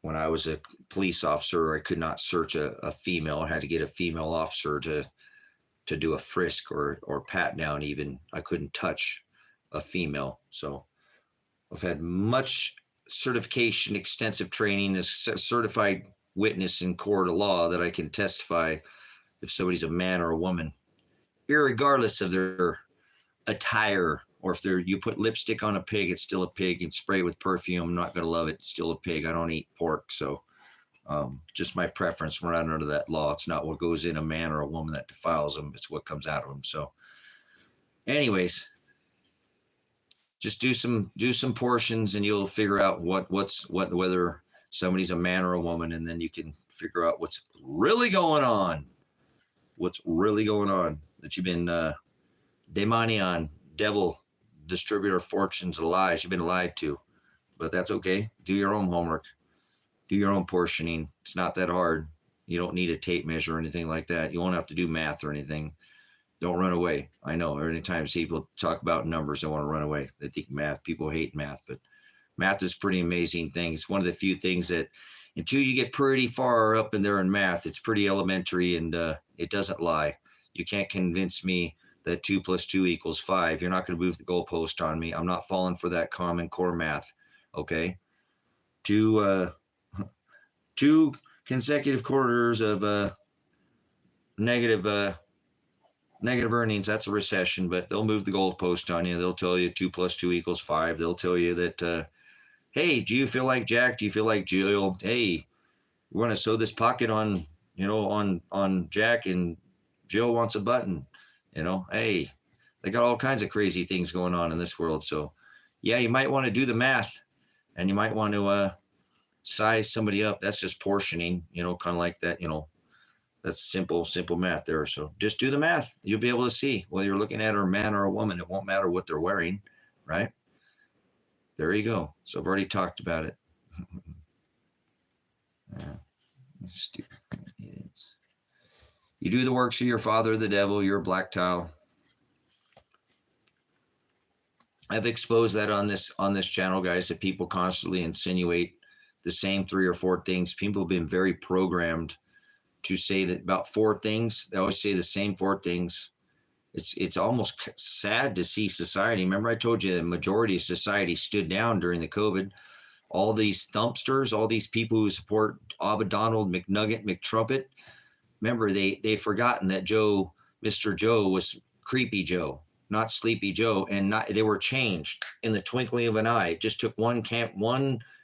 when I was a police officer, I could not search a female. I had to get a female officer to do a frisk or pat down even. I couldn't touch a female. So I've had much certification, extensive training as a certified witness in court of law that I can testify if somebody's a man or a woman, irregardless of their attire, or if you put lipstick on a pig, it's still a pig, and spray with perfume, I'm not going to love it. It's still a pig. I don't eat pork. So just my preference. We're not under that law. It's not what goes in a man or a woman that defiles them. It's what comes out of them. So anyways, just do some portions and you'll figure out whether somebody's a man or a woman, and then you can figure out what's really going on. What's really going on that you've been demonion, devil, distributor of fortunes, lies. You've been lied to, but that's okay. Do your own homework. Do your own portioning. It's not that hard. You don't need a tape measure or anything like that. You won't have to do math or anything. Don't run away. I know every time people talk about numbers, they want to run away. They think math, people hate math, but math is a pretty amazing thing. It's one of the few things that until you get pretty far up in there in math, it's pretty elementary and it doesn't lie. You can't convince me that 2 + 2 = 5. You're not going to move the goalpost on me. I'm not falling for that common core math. Okay. Two consecutive quarters of negative earnings, that's a recession, but they'll move the goalpost on you. They'll tell you 2 + 2 = 5. They'll tell you that, hey, do you feel like Jack? Do you feel like Jill? Hey, we want to sew this pocket on, on Jack, and Jill wants a button. Hey, they got all kinds of crazy things going on in this world. So yeah, you might want to do the math, and you might want to size somebody up. That's just portioning, kind of like that, that's simple math there. So just do the math. You'll be able to see whether you're looking at a man or a woman. It won't matter what they're wearing, right? There you go. So I've already talked about it. Stupid idiots. You do the works of your father, the devil. You're a black tile. I've exposed that on this channel, guys, that people constantly insinuate the same 3 or 4 things. People have been very programmed to say that about 4 things. They always say the same 4 things. It's almost sad to see society. Remember, I told you the majority of society stood down during the COVID. All these thumpsters, all these people who support Abba Donald, McNugget, McTrumpet. Remember, they've forgotten that Mr. Joe was Creepy Joe, not Sleepy Joe, and they were changed in the twinkling of an eye. It just took one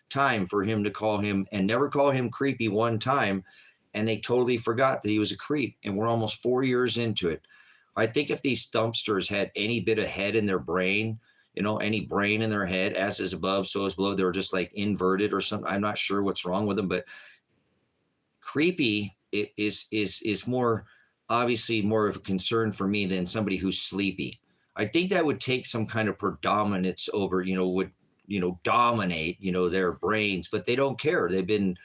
time for him to call him, and never call him creepy one time, and they totally forgot that he was a creep. And we're almost 4 years into it. I think if these thumpsters had any bit of head in their brain, any brain in their head, as is above, so is below, they were just like inverted or something. I'm not sure what's wrong with them, but creepy is more, obviously more of a concern for me than somebody who's sleepy. I think that would take some kind of predominance over, would, dominate, their brains, but they don't care. They've been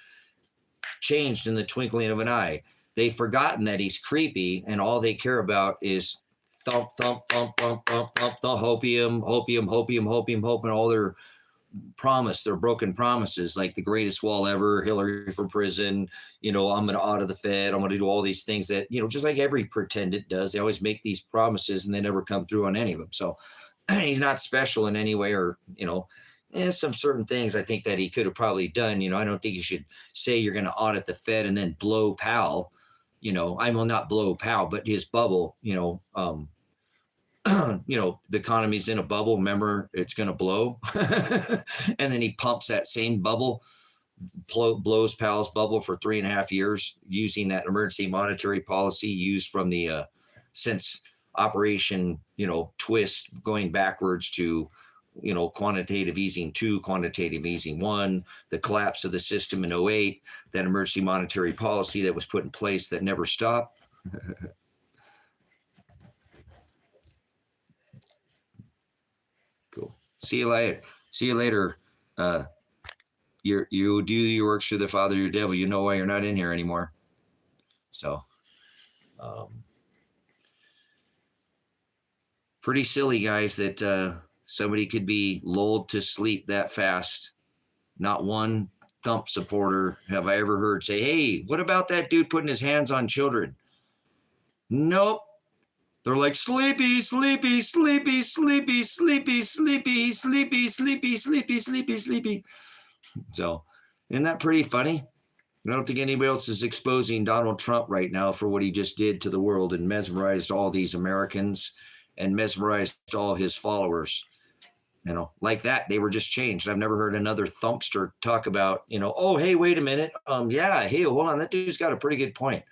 changed in the twinkling of an eye. They've forgotten that he's creepy, and all they care about is thump, thump, thump, thump, thump, thump, thump, hopium, hopium, hopium, hopium, hopium, and all their their broken promises, like the greatest wall ever, Hillary for prison, I'm going to audit the Fed, I'm going to do all these things that, just like every pretendant does. They always make these promises and they never come through on any of them. So he's not special in any way, or, there's some certain things I think that he could have probably done. I don't think you should say you're going to audit the Fed and then blow Powell. I will not blow Powell, but his bubble, the economy's in a bubble. Remember, it's going to blow. And then he pumps that same bubble, blows Powell's bubble for 3.5 years using that emergency monetary policy used from the since Operation, twist, going backwards to, quantitative easing 2, quantitative easing 1, the collapse of the system in 2008, that emergency monetary policy that was put in place that never stopped. Cool. See you later. See you later. You do your works to the father, your devil. You know why you're not in here anymore. So, pretty silly, guys, that somebody could be lulled to sleep that fast. Not one thump supporter have I ever heard say, hey, what about that dude putting his hands on children? Nope. They're like, sleepy, sleepy, sleepy, sleepy, sleepy, sleepy, sleepy, sleepy, sleepy, sleepy, sleepy. So, isn't that pretty funny? I don't think anybody else is exposing Donald Trump right now for what he just did to the world and mesmerized all these Americans and mesmerized all his followers. Like that, they were just changed. I've never heard another thumpster talk about, oh, hey, wait a minute. Yeah, hey, hold on. That dude's got a pretty good point.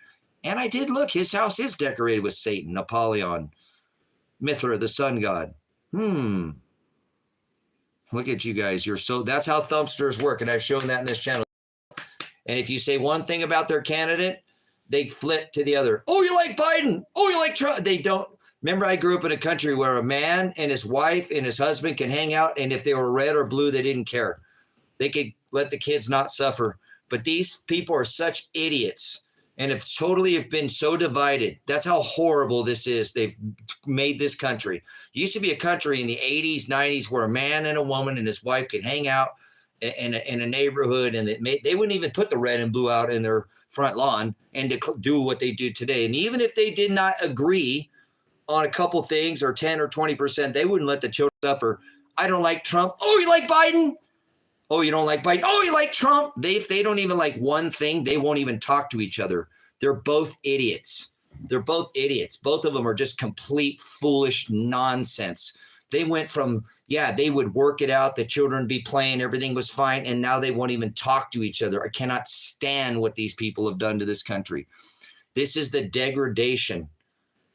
And I did look, his house is decorated with Satan, Apollyon, Mithra, the sun god. Look at you guys. That's how thumpsters work. And I've shown that in this channel. And if you say one thing about their candidate, they flip to the other. Oh, you like Biden? Oh, you like Trump? They don't. Remember, I grew up in a country where a man and his wife and his husband can hang out, and if they were red or blue, they didn't care. They could let the kids not suffer. But these people are such idiots and have been so divided. That's how horrible this is. They've made this country. It used to be a country in the 80s, 90s where a man and a woman and his wife could hang out in a neighborhood, and they wouldn't even put the red and blue out in their front lawn and to do what they do today. And even if they did not agree on a couple things or 10 or 20%, they wouldn't let the children suffer. I don't like Trump. Oh, you like Biden? Oh, you don't like Biden? Oh, you like Trump? If they don't even like one thing, they won't even talk to each other. They're both idiots. They're both idiots. Both of them are just complete foolish nonsense. They went from, they would work it out, the children be playing, everything was fine, and now they won't even talk to each other. I cannot stand what these people have done to this country. This is the degradation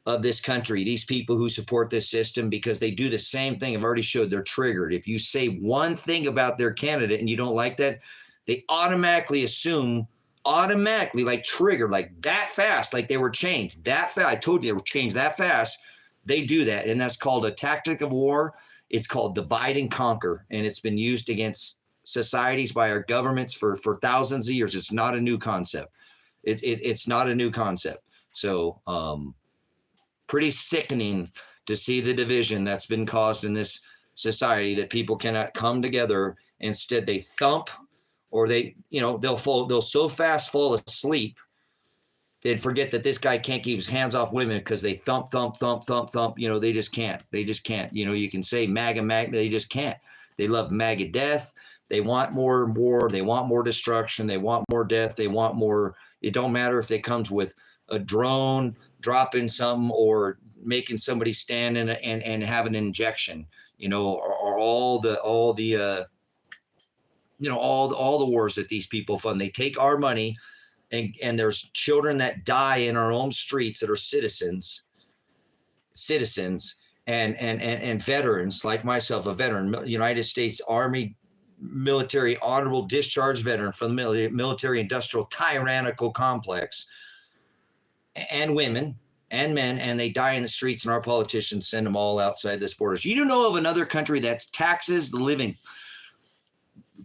of this country, these people who support this system, because they do the same thing. I've already showed they're triggered. If you say one thing about their candidate and you don't like that, they automatically assume, like triggered, like that fast, like they were changed that fast. I told you they were changed that fast. They do that. And that's called a tactic of war. It's called divide and conquer. And it's been used against societies by our governments for thousands of years. It's not a new concept. It's not a new concept. So, pretty sickening to see the division that's been caused in this society that people cannot come together. Instead, they thump, or they'll so fast fall asleep they'd forget that this guy can't keep his hands off women because they thump. They just can't. You can say MAGA, they just can't. They love MAGA death. They want more war. They want more destruction. They want more death. They want more. It don't matter if it comes with a drone dropping something or making somebody stand and have an injection, or all the wars that these people fund. They take our money. And there's children that die in our own streets that are citizens and veterans like myself, a veteran, United States Army military honorable discharge veteran from the military industrial tyrannical complex, and women and men, and they die in the streets, and our politicians send them all outside this borders. You don't know of another country that taxes the living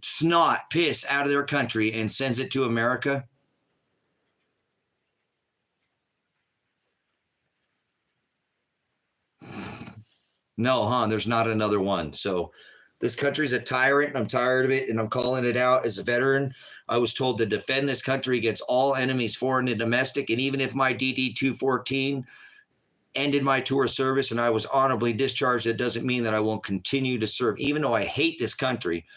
snot piss out of their country and sends it to America? No, there's not another one. So this country's a tyrant, and I'm tired of it, and I'm calling it out. As a veteran, I was told to defend this country against all enemies, foreign and domestic. And even if my DD-214 ended my tour of service and I was honorably discharged, that doesn't mean that I won't continue to serve. Even though I hate this country,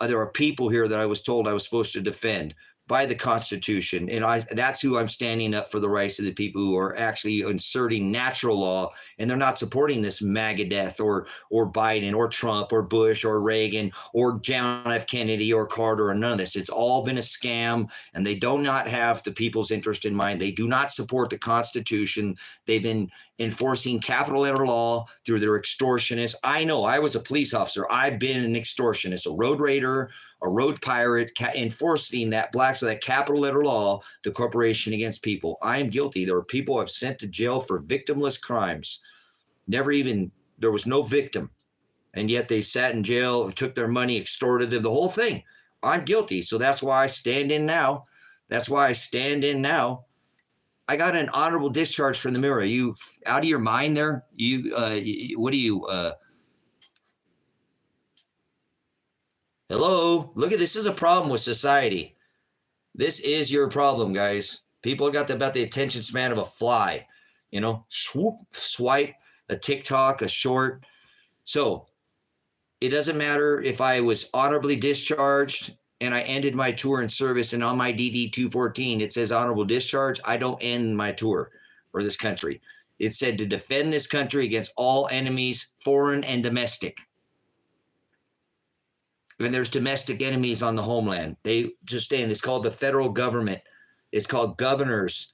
there are people here that I was told I was supposed to defend by the Constitution. And that's who I'm standing up for, the rights of the people who are actually inserting natural law, and they're not supporting this MAGA death or Biden or Trump or Bush or Reagan or John F. Kennedy or Carter or none of this. It's all been a scam, and they do not have the people's interest in mind. They do not support the Constitution. They've been enforcing capital letter law through their extortionists. I know, I was a police officer. I've been an extortionist, a road raider, a road pirate, enforcing that capital letter law, the corporation against people. I am guilty. There were people I've sent to jail for victimless crimes. There was no victim. And yet they sat in jail, took their money, extorted them, the whole thing. I'm guilty. So that's why I stand in now. I got an honorable discharge from the mirror. Are you out of your mind there? Hello? Look at this. Is a problem with society. This is your problem, guys. People got about the attention span of a fly. Swoop, swipe, a TikTok, a short. So it doesn't matter if I was honorably discharged and I ended my tour in service, and on my DD-214, it says honorable discharge. I don't end my tour for this country. It said to defend this country against all enemies, foreign and domestic. And there's domestic enemies on the homeland. They just stand. It's called the federal government. It's called governors,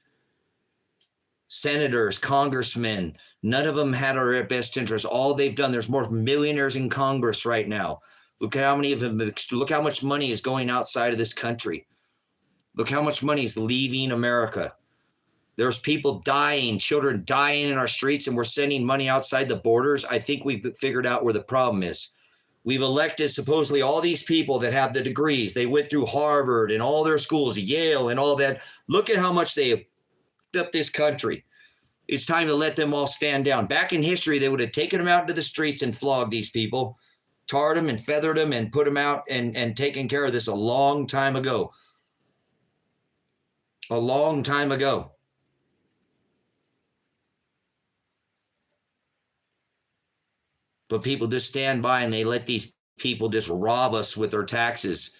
senators, congressmen. None of them had our best interests. All they've done, there's more millionaires in Congress right now. Look at how many of them, look how much money is going outside of this country. Look how much money is leaving America. There's people dying, children dying in our streets, and we're sending money outside the borders. I think we've figured out where the problem is. We've elected supposedly all these people that have the degrees. They went through Harvard and all their schools, Yale and all that. Look at how much they have up this country. It's time to let them all stand down. Back in history, they would have taken them out into the streets and flogged these people, tarred them and feathered them and put them out and taken care of this a long time ago. A long time ago. But people just stand by and they let these people just rob us with their taxes,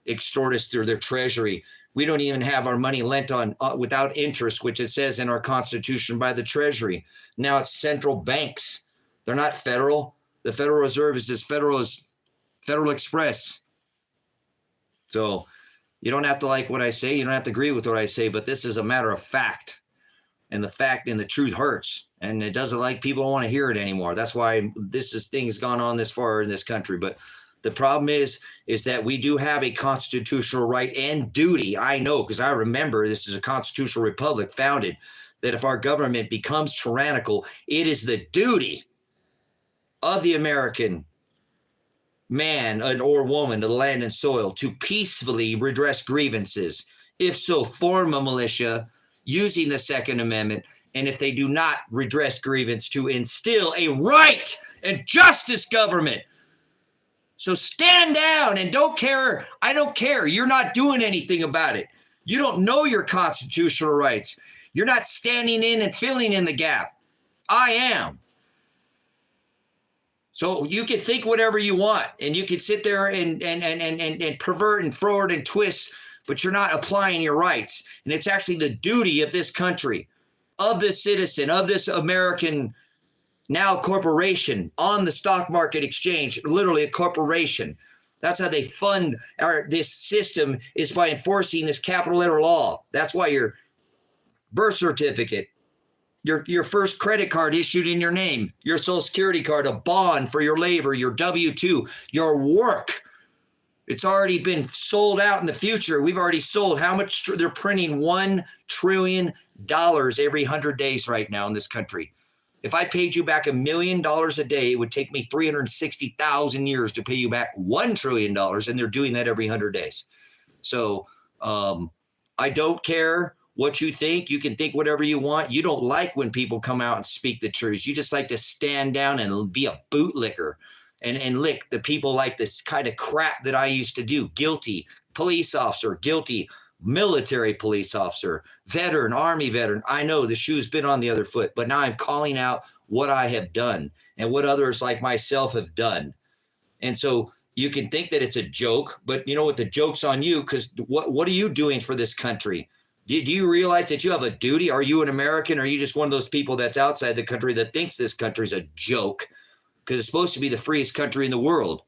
extort us through their treasury. We don't even have our money lent on without interest, which it says in our Constitution by the Treasury. Now it's central banks. They're not federal. The Federal Reserve is as federal as Federal Express. So you don't have to like what I say. You don't have to agree with what I say, but this is a matter of fact. And the fact and the truth hurts. And it doesn't like people don't want to hear it anymore. That's why things gone on this far in this country. But the problem is that we do have a constitutional right and duty. I know, because I remember this is a constitutional republic founded, that if our government becomes tyrannical, it is the duty of the American man or woman to the land and soil to peacefully redress grievances. If so, form a militia using the Second Amendment. And if they do not redress grievance, to instill a right and justice government. So stand down and don't care. I don't care. You're not doing anything about it. You don't know your constitutional rights. You're not standing in and filling in the gap. I am. So you can think whatever you want, and you can sit there and pervert and forward and twist, but you're not applying your rights. And it's actually the duty of this country, of this citizen, of this American now corporation on the stock market exchange, literally a corporation. That's how they fund this system, is by enforcing this capital letter law. That's why your birth certificate, your first credit card issued in your name, your social security card, a bond for your labor, your W-2, your work. It's already been sold out in the future. We've already sold how much? They're printing $1 trillion every 100 days right now in this country. If I paid you back $1 million a day, it would take me 360,000 years to pay you back $1 trillion, and they're doing that every 100 days. So I don't care what you think. You can think whatever you want. You don't like when people come out and speak the truth. You just like to stand down and be a bootlicker and lick the people like this kind of crap that I used to do. Guilty police officer, guilty military police officer, veteran, Army veteran. I know the shoe's been on the other foot, but now I'm calling out what I have done and what others like myself have done. And so you can think that it's a joke, but you know what? The joke's on you, because what are you doing for this country? Do you realize that you have a duty? Are you an American, or are you just one of those people that's outside the country that thinks this country's a joke? Because it's supposed to be the freest country in the world.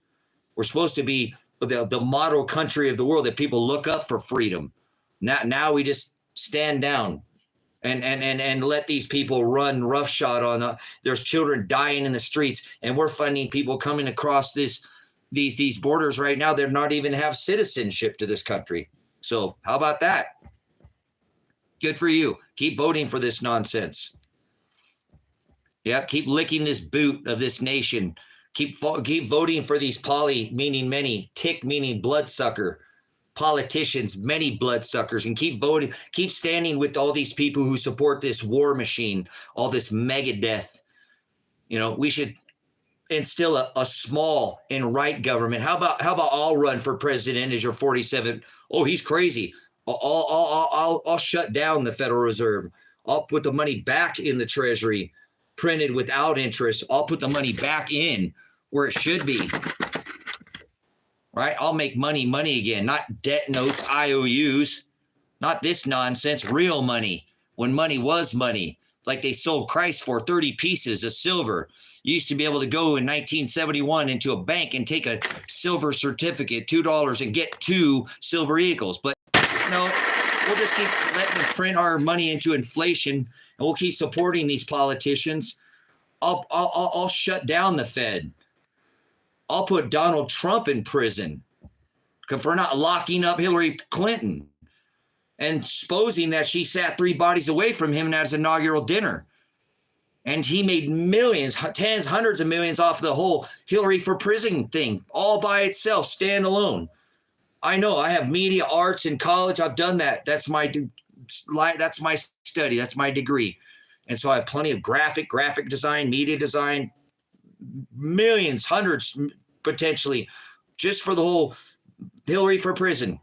We're supposed to be the model country of the world that people look up for freedom. Now we just stand down and let these people run roughshod on. There's children dying in the streets, and we're funding people coming across these borders right now. They're not even have citizenship to this country. So how about that? Good for you. Keep voting for this nonsense. Yeah, keep licking this boot of this nation. Keep voting for these poly, meaning many, tick, meaning bloodsucker, politicians, many bloodsuckers, and keep voting, keep standing with all these people who support this war machine, all this mega death. You know, we should instill a small and right government. How about I'll run for president as your 47? Oh, he's crazy. I'll shut down the Federal Reserve. I'll put the money back in the Treasury, printed without interest. I'll put the money back in where it should be. Right? I'll make money again, not debt notes, IOUs, not this nonsense, real money, when money was money, like they sold Christ for 30 pieces of silver. You used to be able to go in 1971 into a bank and take a silver certificate, $2, and get 2 silver eagles. But no, we'll just keep letting them print our money into inflation, and we'll keep supporting these politicians. I'll shut down the Fed. I'll put Donald Trump in prison for not locking up Hillary Clinton and exposing that she sat 3 bodies away from him at his inaugural dinner. And he made millions, tens, hundreds of millions off the whole Hillary for prison thing, all by itself, standalone. I know, I have media arts in college. I've done that. That's my study. That's my degree. And so I have plenty of graphic design, media design, millions, hundreds, potentially, just for the whole Hillary for prison.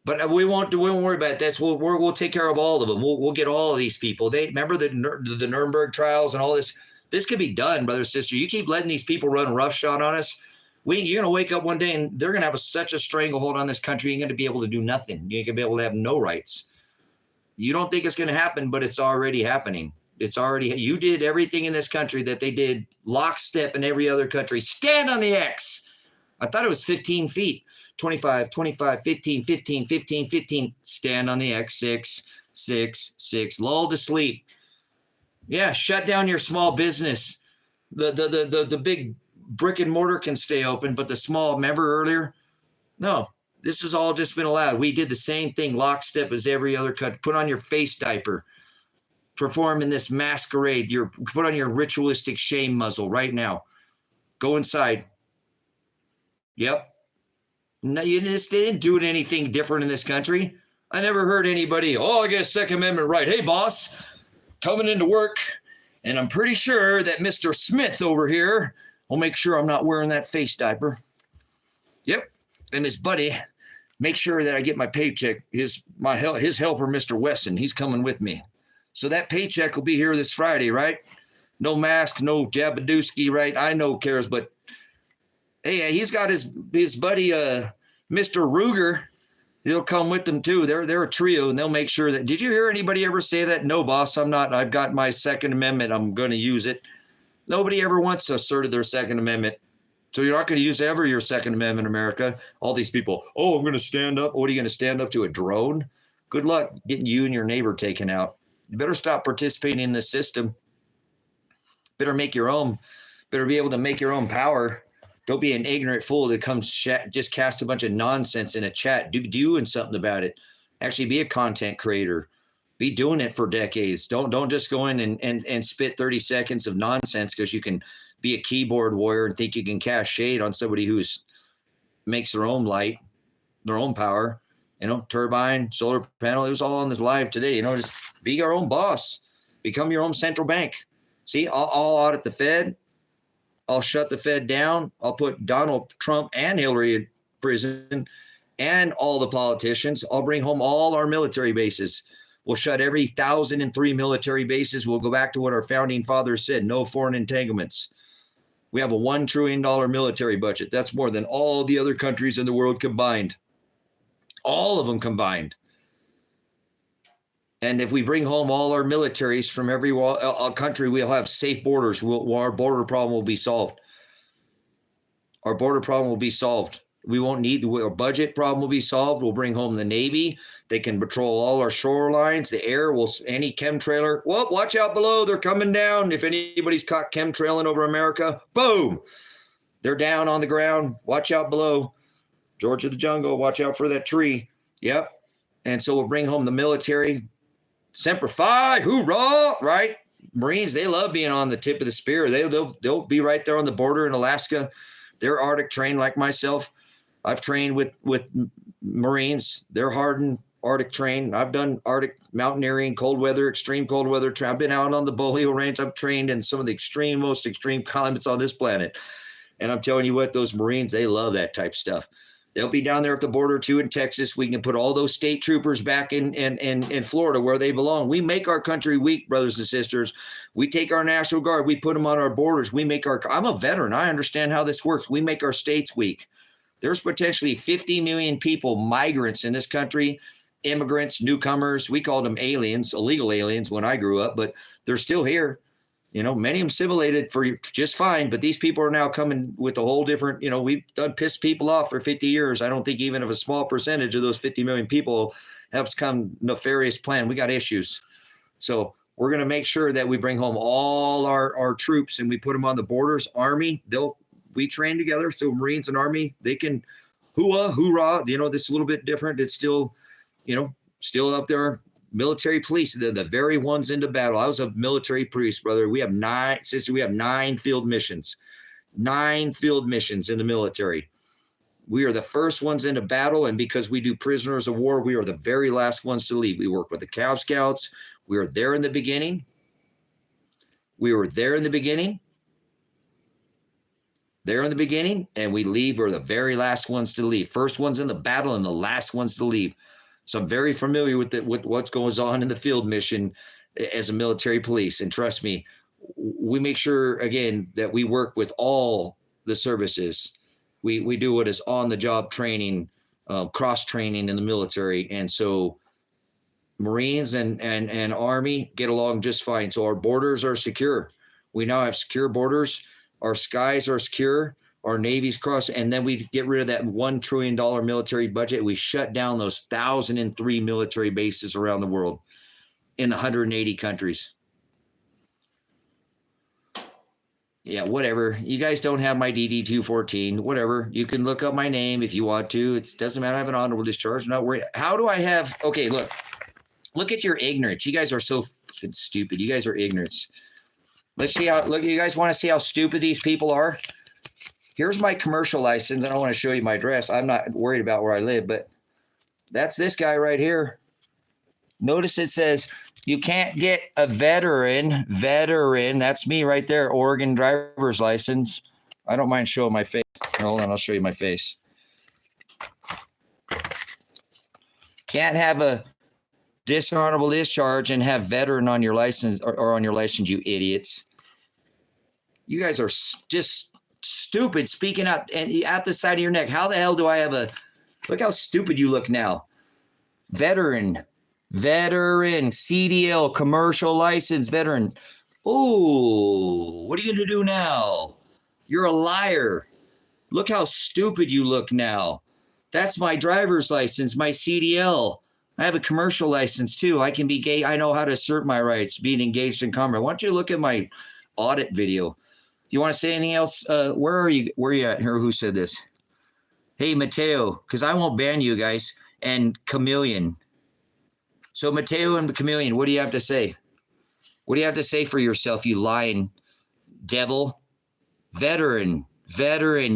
But we won't worry about that. We'll take care of all of them. We'll get all of these people. They remember the Nuremberg trials and all this. This could be done, brother, sister. You keep letting these people run roughshod on us. You're gonna wake up one day and they're gonna have such a stranglehold on this country. You're gonna be able to do nothing. You're gonna be able to have no rights. You don't think it's gonna happen, but it's already happening. You did everything in this country that they did lockstep in every other country. Stand on the X. I thought it was 15 feet. 25, 15, 15, 15, 15. Stand on the X. 6, 6, 6. Lull to sleep. Yeah, shut down your small business. The big brick and mortar can stay open, but the small, remember earlier? No, this has all just been allowed. We did the same thing, lockstep as every other country. Put on your face diaper. Perform in this masquerade. Put on your ritualistic shame muzzle right now. Go inside. Yep. No, you just didn't do anything different in this country. I never heard anybody, I get a Second Amendment right. Hey, boss, coming into work, And I'm pretty sure that Mr. Smith over here will make sure I'm not wearing that face diaper. Yep. And his buddy, make sure that I get my paycheck. His helper, Mr. Wesson, he's coming with me. So that paycheck will be here this Friday, right? No mask, no Jabadooski, right? I know cares, but hey, he's got his buddy, Mr. Ruger. He'll come with them too. They're a trio, and they'll make sure that. Did you hear anybody ever say that? No, boss, I'm not. I've got my Second Amendment. I'm going to use it. Nobody ever once asserted their Second Amendment. So you're not going to use ever your Second Amendment, America. All these people, I'm going to stand up. What are you going to stand up to, a drone? Good luck getting you and your neighbor taken out. You better stop participating in this system. Better make your own. Better be able to make your own power. Don't be an ignorant fool that comes just cast a bunch of nonsense in a chat. Do doing something about it. Actually be a content creator. Be doing it for decades. Don't just go in and spit 30 seconds of nonsense because you can be a keyboard warrior and think you can cast shade on somebody who's makes their own light, their own power, turbine, solar panel. It was all on this live today. Just be your own boss. Become your own central bank. See, I'll audit the Fed. I'll shut the Fed down. I'll put Donald Trump and Hillary in prison and all the politicians. I'll bring home all our military bases. We'll shut every 1,003 military bases. We'll go back to what our founding fathers said, no foreign entanglements. We have a $1 trillion military budget. That's more than all the other countries in the world combined. All of them combined. And if we bring home all our militaries from every country, we'll have safe borders. Our border problem will be solved. Our border problem will be solved. We won't need our budget problem will be solved. We'll bring home the Navy. They can patrol all our shorelines. The air will, any chemtrailer. Well, watch out below. They're coming down. If anybody's caught chemtrailing over America, boom. They're down on the ground. Watch out below. George of the Jungle, watch out for that tree. Yep. And so we'll bring home the military. Semper Fi, hoorah, right? Marines, they love being on the tip of the spear. They'll be right there on the border in Alaska. They're Arctic trained like myself. I've trained with Marines. They're hardened, Arctic trained. I've done Arctic mountaineering, cold weather, extreme cold weather. I've been out on the Boreal Range. I've trained in some of the most extreme climates on this planet. And I'm telling you what, those Marines, they love that type of stuff. They'll be down there at the border too in Texas. We can put all those state troopers back in Florida where they belong. We make our country weak, brothers and sisters. We take our National Guard. We put them on our borders. I'm a veteran. I understand how this works. We make our states weak. There's potentially 50 million people, migrants in this country, immigrants, newcomers. We called them aliens, illegal aliens when I grew up, but they're still here. Many of them assimilated for just fine, but these people are now coming with a whole different, we've done pissed people off for 50 years. I don't think even if a small percentage of those 50 million people have some nefarious plan. We got issues. So we're going to make sure that we bring home all our troops and we put them on the borders. Army, we train together. So Marines and Army, they can hoorah. This is a little bit different. It's still, still up there. Military police, they're the very ones into battle. I was a military priest, brother. We have 9 field missions. 9 field missions in the military. We are the first ones into battle, and because we do prisoners of war, we are the very last ones to leave. We work with the Cub Scouts. We were there in the beginning. And we leave. We're the very last ones to leave. First ones in the battle and the last ones to leave. So I'm very familiar with what's going on in the field mission as a military police. And trust me, we make sure, again, that we work with all the services. We do what is on-the-job training, cross-training in the military. And so Marines and Army get along just fine. So our borders are secure. We now have secure borders. Our skies are secure. Our Navy's cross, and then we get rid of that $1 trillion military budget. We shut down those 1,003 military bases around the world in 180 countries. Yeah, whatever. You guys don't have my DD-214. Whatever. You can look up my name if you want to. It doesn't matter. I have an honorable discharge. I'm not worried. How do I have? Okay, look at your ignorance. You guys are so fucking stupid. You guys are ignorance. Let's see how. Look, you guys want to see how stupid these people are? Here's my commercial license, and I want to show you my address. I'm not worried about where I live, but that's this guy right here. Notice it says You can't get a veteran. That's me right there. Oregon driver's license. I don't mind showing my face. Hold on, I'll show you my face. Can't have a dishonorable discharge and have veteran on your license or on your license, you idiots. You guys are just stupid speaking out and at the side of your neck. How the hell do I have a, look how stupid you look now. Veteran, CDL, commercial license, veteran. Oh, what are you going to do now? You're a liar. Look how stupid you look now. That's my driver's license, my CDL. I have a commercial license too. I can be gay. I know how to assert my rights, being engaged in commerce. Why don't you look at my audit video? You want to say anything else? Where are you? Where are you at here? Who said this? Hey, Mateo, because I won't ban you guys. And Chameleon. So Mateo and Chameleon, what do you have to say? What do you have to say for yourself, you lying devil? Veteran.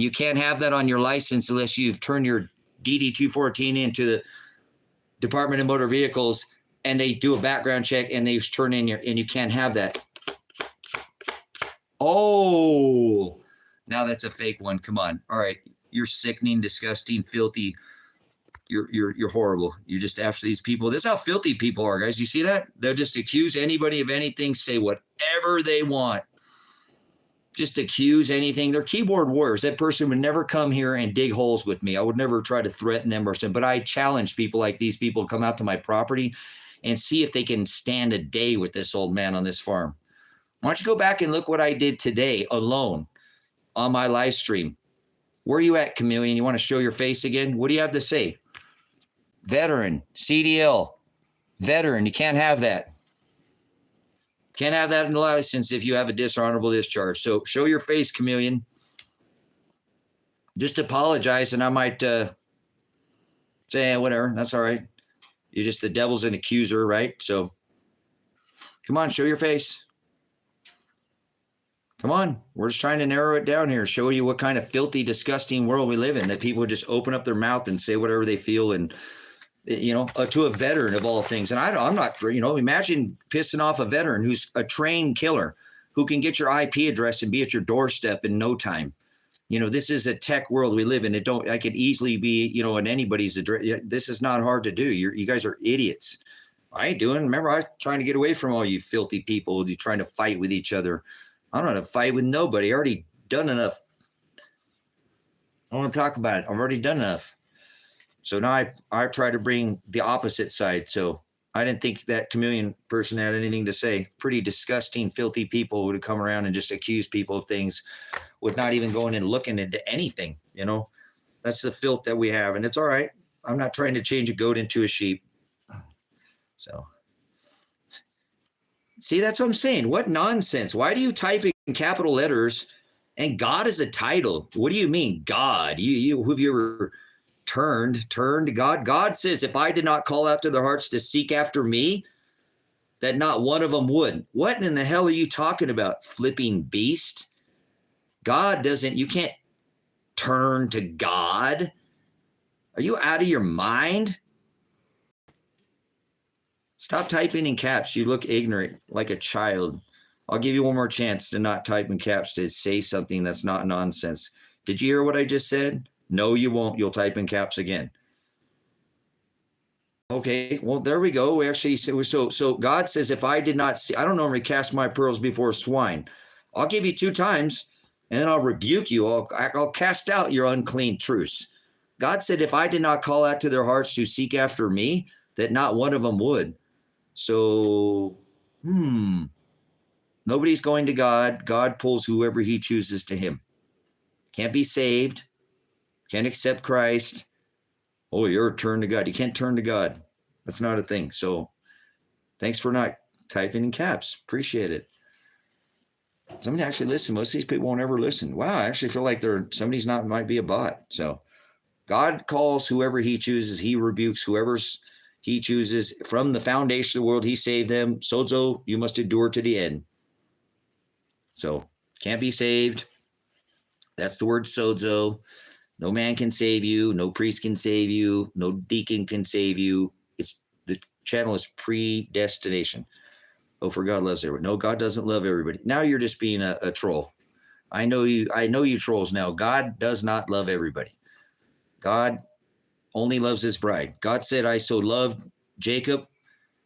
You can't have that on your license unless you've turned your DD-214 into the Department of Motor Vehicles and they do a background check and they turn in your, and you can't have that. Oh, now that's a fake one. Come on. All right. You're sickening, disgusting, filthy. You're horrible. You just after these people. This is how filthy people are, guys. You see that? They'll just accuse anybody of anything, say whatever they want. Just accuse anything. They're keyboard warriors. That person would never come here and dig holes with me. I would never try to threaten them or something. But I challenge people like these people to come out to my property and see if they can stand a day with this old man on this farm. Why don't you go back and look what I did today alone on my live stream? Where are you at, Chameleon? You want to show your face again? What do you have to say? Veteran, CDL, veteran. You can't have that. Can't have that in the license if you have a dishonorable discharge. So show your face, Chameleon. Just apologize, and I might say, whatever. That's all right. You're just the devil's an accuser, right? So come on, show your face. Come on. We're just trying to narrow it down here, show you what kind of filthy, disgusting world we live in, that people just open up their mouth and say whatever they feel and, you know, to a veteran of all things. And I'm not, you know, imagine pissing off a veteran who's a trained killer who can get your IP address and be at your doorstep in no time. You know, this is a tech world we live in. I could easily be, you know, in anybody's address. This is not hard to do. You guys are idiots. I ain't doing. Remember, I was trying to get away from all you filthy people. You trying to fight with each other. I don't want to fight with nobody. I already done enough. I don't want to talk about it. I've already done enough. So now I try to bring the opposite side. So I didn't think that Chameleon person had anything to say. Pretty disgusting, filthy people would come around and just accuse people of things with not even going and looking into anything. You know, that's the filth that we have. And it's all right. I'm not trying to change a goat into a sheep. So see, that's what I'm saying. What nonsense. Why do you type in capital letters and God is a title? What do you mean, God? You have you ever turned to God? God says, if I did not call out to their hearts to seek after me, that not one of them would. What in the hell are you talking about, flipping beast? God doesn't, you can't turn to God. Are you out of your mind? Stop typing in caps. You look ignorant, like a child. I'll give you one more chance to not type in caps, to say something that's not nonsense. Did you hear what I just said? No, you won't. You'll type in caps again. Okay, well, there we go. We actually, so God says, if I did not see, I don't normally cast my pearls before swine. I'll give you 2 times, and then I'll rebuke you. I'll cast out your unclean truths. God said, if I did not call out to their hearts to seek after me, that not one of them would. So, nobody's going to God. God pulls whoever he chooses to him. Can't be saved. Can't accept Christ. Oh, you're a turn to God. You can't turn to God. That's not a thing. So thanks for not typing in caps. Appreciate it. Somebody actually listen. Most of these people won't ever listen. Wow, I actually feel like somebody's not, might be a bot. So God calls whoever he chooses. He rebukes whoever he chooses. From the foundation of the world, he saved them. Sozo, you must endure to the end. So can't be saved. That's the word sozo. No man can save you. No priest can save you. No deacon can save you. The channel is predestination. Oh, for God loves everybody. No, God doesn't love everybody. Now you're just being a troll. I know you trolls now. God does not love everybody. God only loves his bride. God said, I so loved Jacob,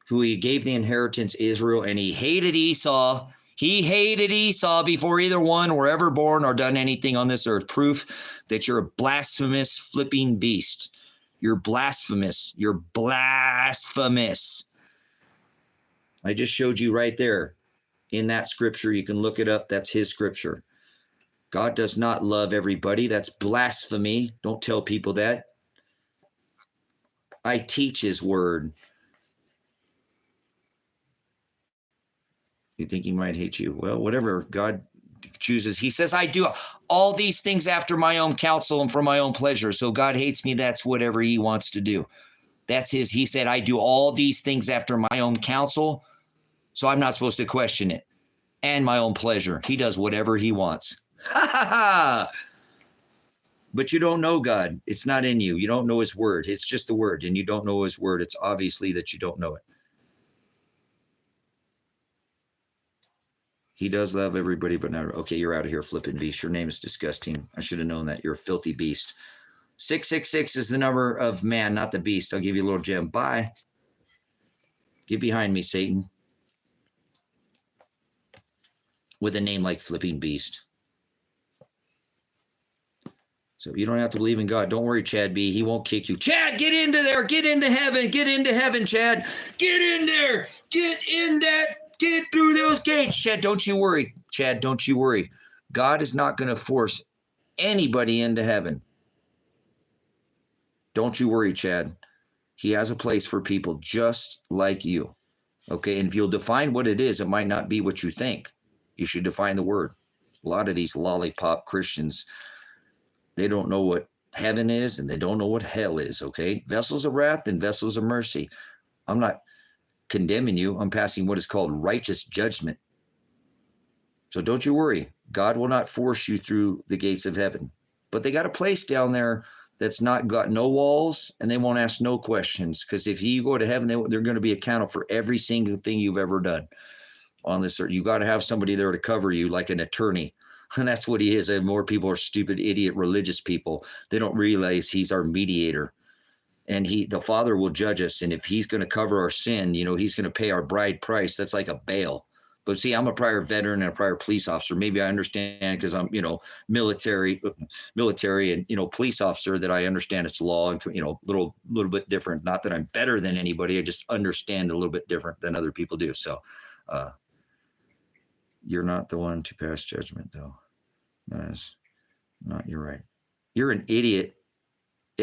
who he gave the inheritance Israel, and he hated Esau. He hated Esau before either one were ever born or done anything on this earth. Proof that you're a blasphemous flipping beast. You're blasphemous. You're blasphemous. I just showed you right there in that scripture. You can look it up. That's his scripture. God does not love everybody. That's blasphemy. Don't tell people that. I teach his word. You think he might hate you? Well, whatever God chooses. He says, I do all these things after my own counsel and for my own pleasure. So God hates me. That's whatever he wants to do. That's his. He said, I do all these things after my own counsel. So I'm not supposed to question it. And my own pleasure. He does whatever he wants. Ha ha ha. But you don't know God. It's not in you. You don't know his word. It's just the word. And you don't know his word. It's obviously that you don't know it. He does love everybody, but not. Okay, you're out of here, flipping beast. Your name is disgusting. I should have known that. You're a filthy beast. 666 is the number of man, not the beast. I'll give you a little gem. Bye. Get behind me, Satan. With a name like flipping beast. So you don't have to believe in God. Don't worry, Chad B. He won't kick you. Chad, get into there. Get into heaven. Get into heaven, Chad. Get in there. Get in that. Get through those gates. Chad, don't you worry. Chad, don't you worry. God is not going to force anybody into heaven. Don't you worry, Chad. He has a place for people just like you. Okay, and if you'll define what it is, it might not be what you think. You should define the word. A lot of these lollipop Christians, they don't know what heaven is and they don't know what hell is, okay? Vessels of wrath and vessels of mercy. I'm not condemning you. I'm passing what is called righteous judgment. So don't you worry. God will not force you through the gates of heaven. But they got a place down there that's not got no walls, and they won't ask no questions. Because if you go to heaven, they're going to be accountable for every single thing you've ever done on this earth. You got to have somebody there to cover you, like an attorney. And that's what he is. And more people are stupid, idiot, religious people. They don't realize he's our mediator. And the Father will judge us. And if he's going to cover our sin, he's going to pay our bride price. That's like a bail. But see, I'm a prior veteran and a prior police officer. Maybe I understand because I'm, military and, police officer, that I understand it's law and, little bit different. Not that I'm better than anybody. I just understand a little bit different than other people do. So you're not the one to pass judgment, though. That is not, you're right. You're an idiot,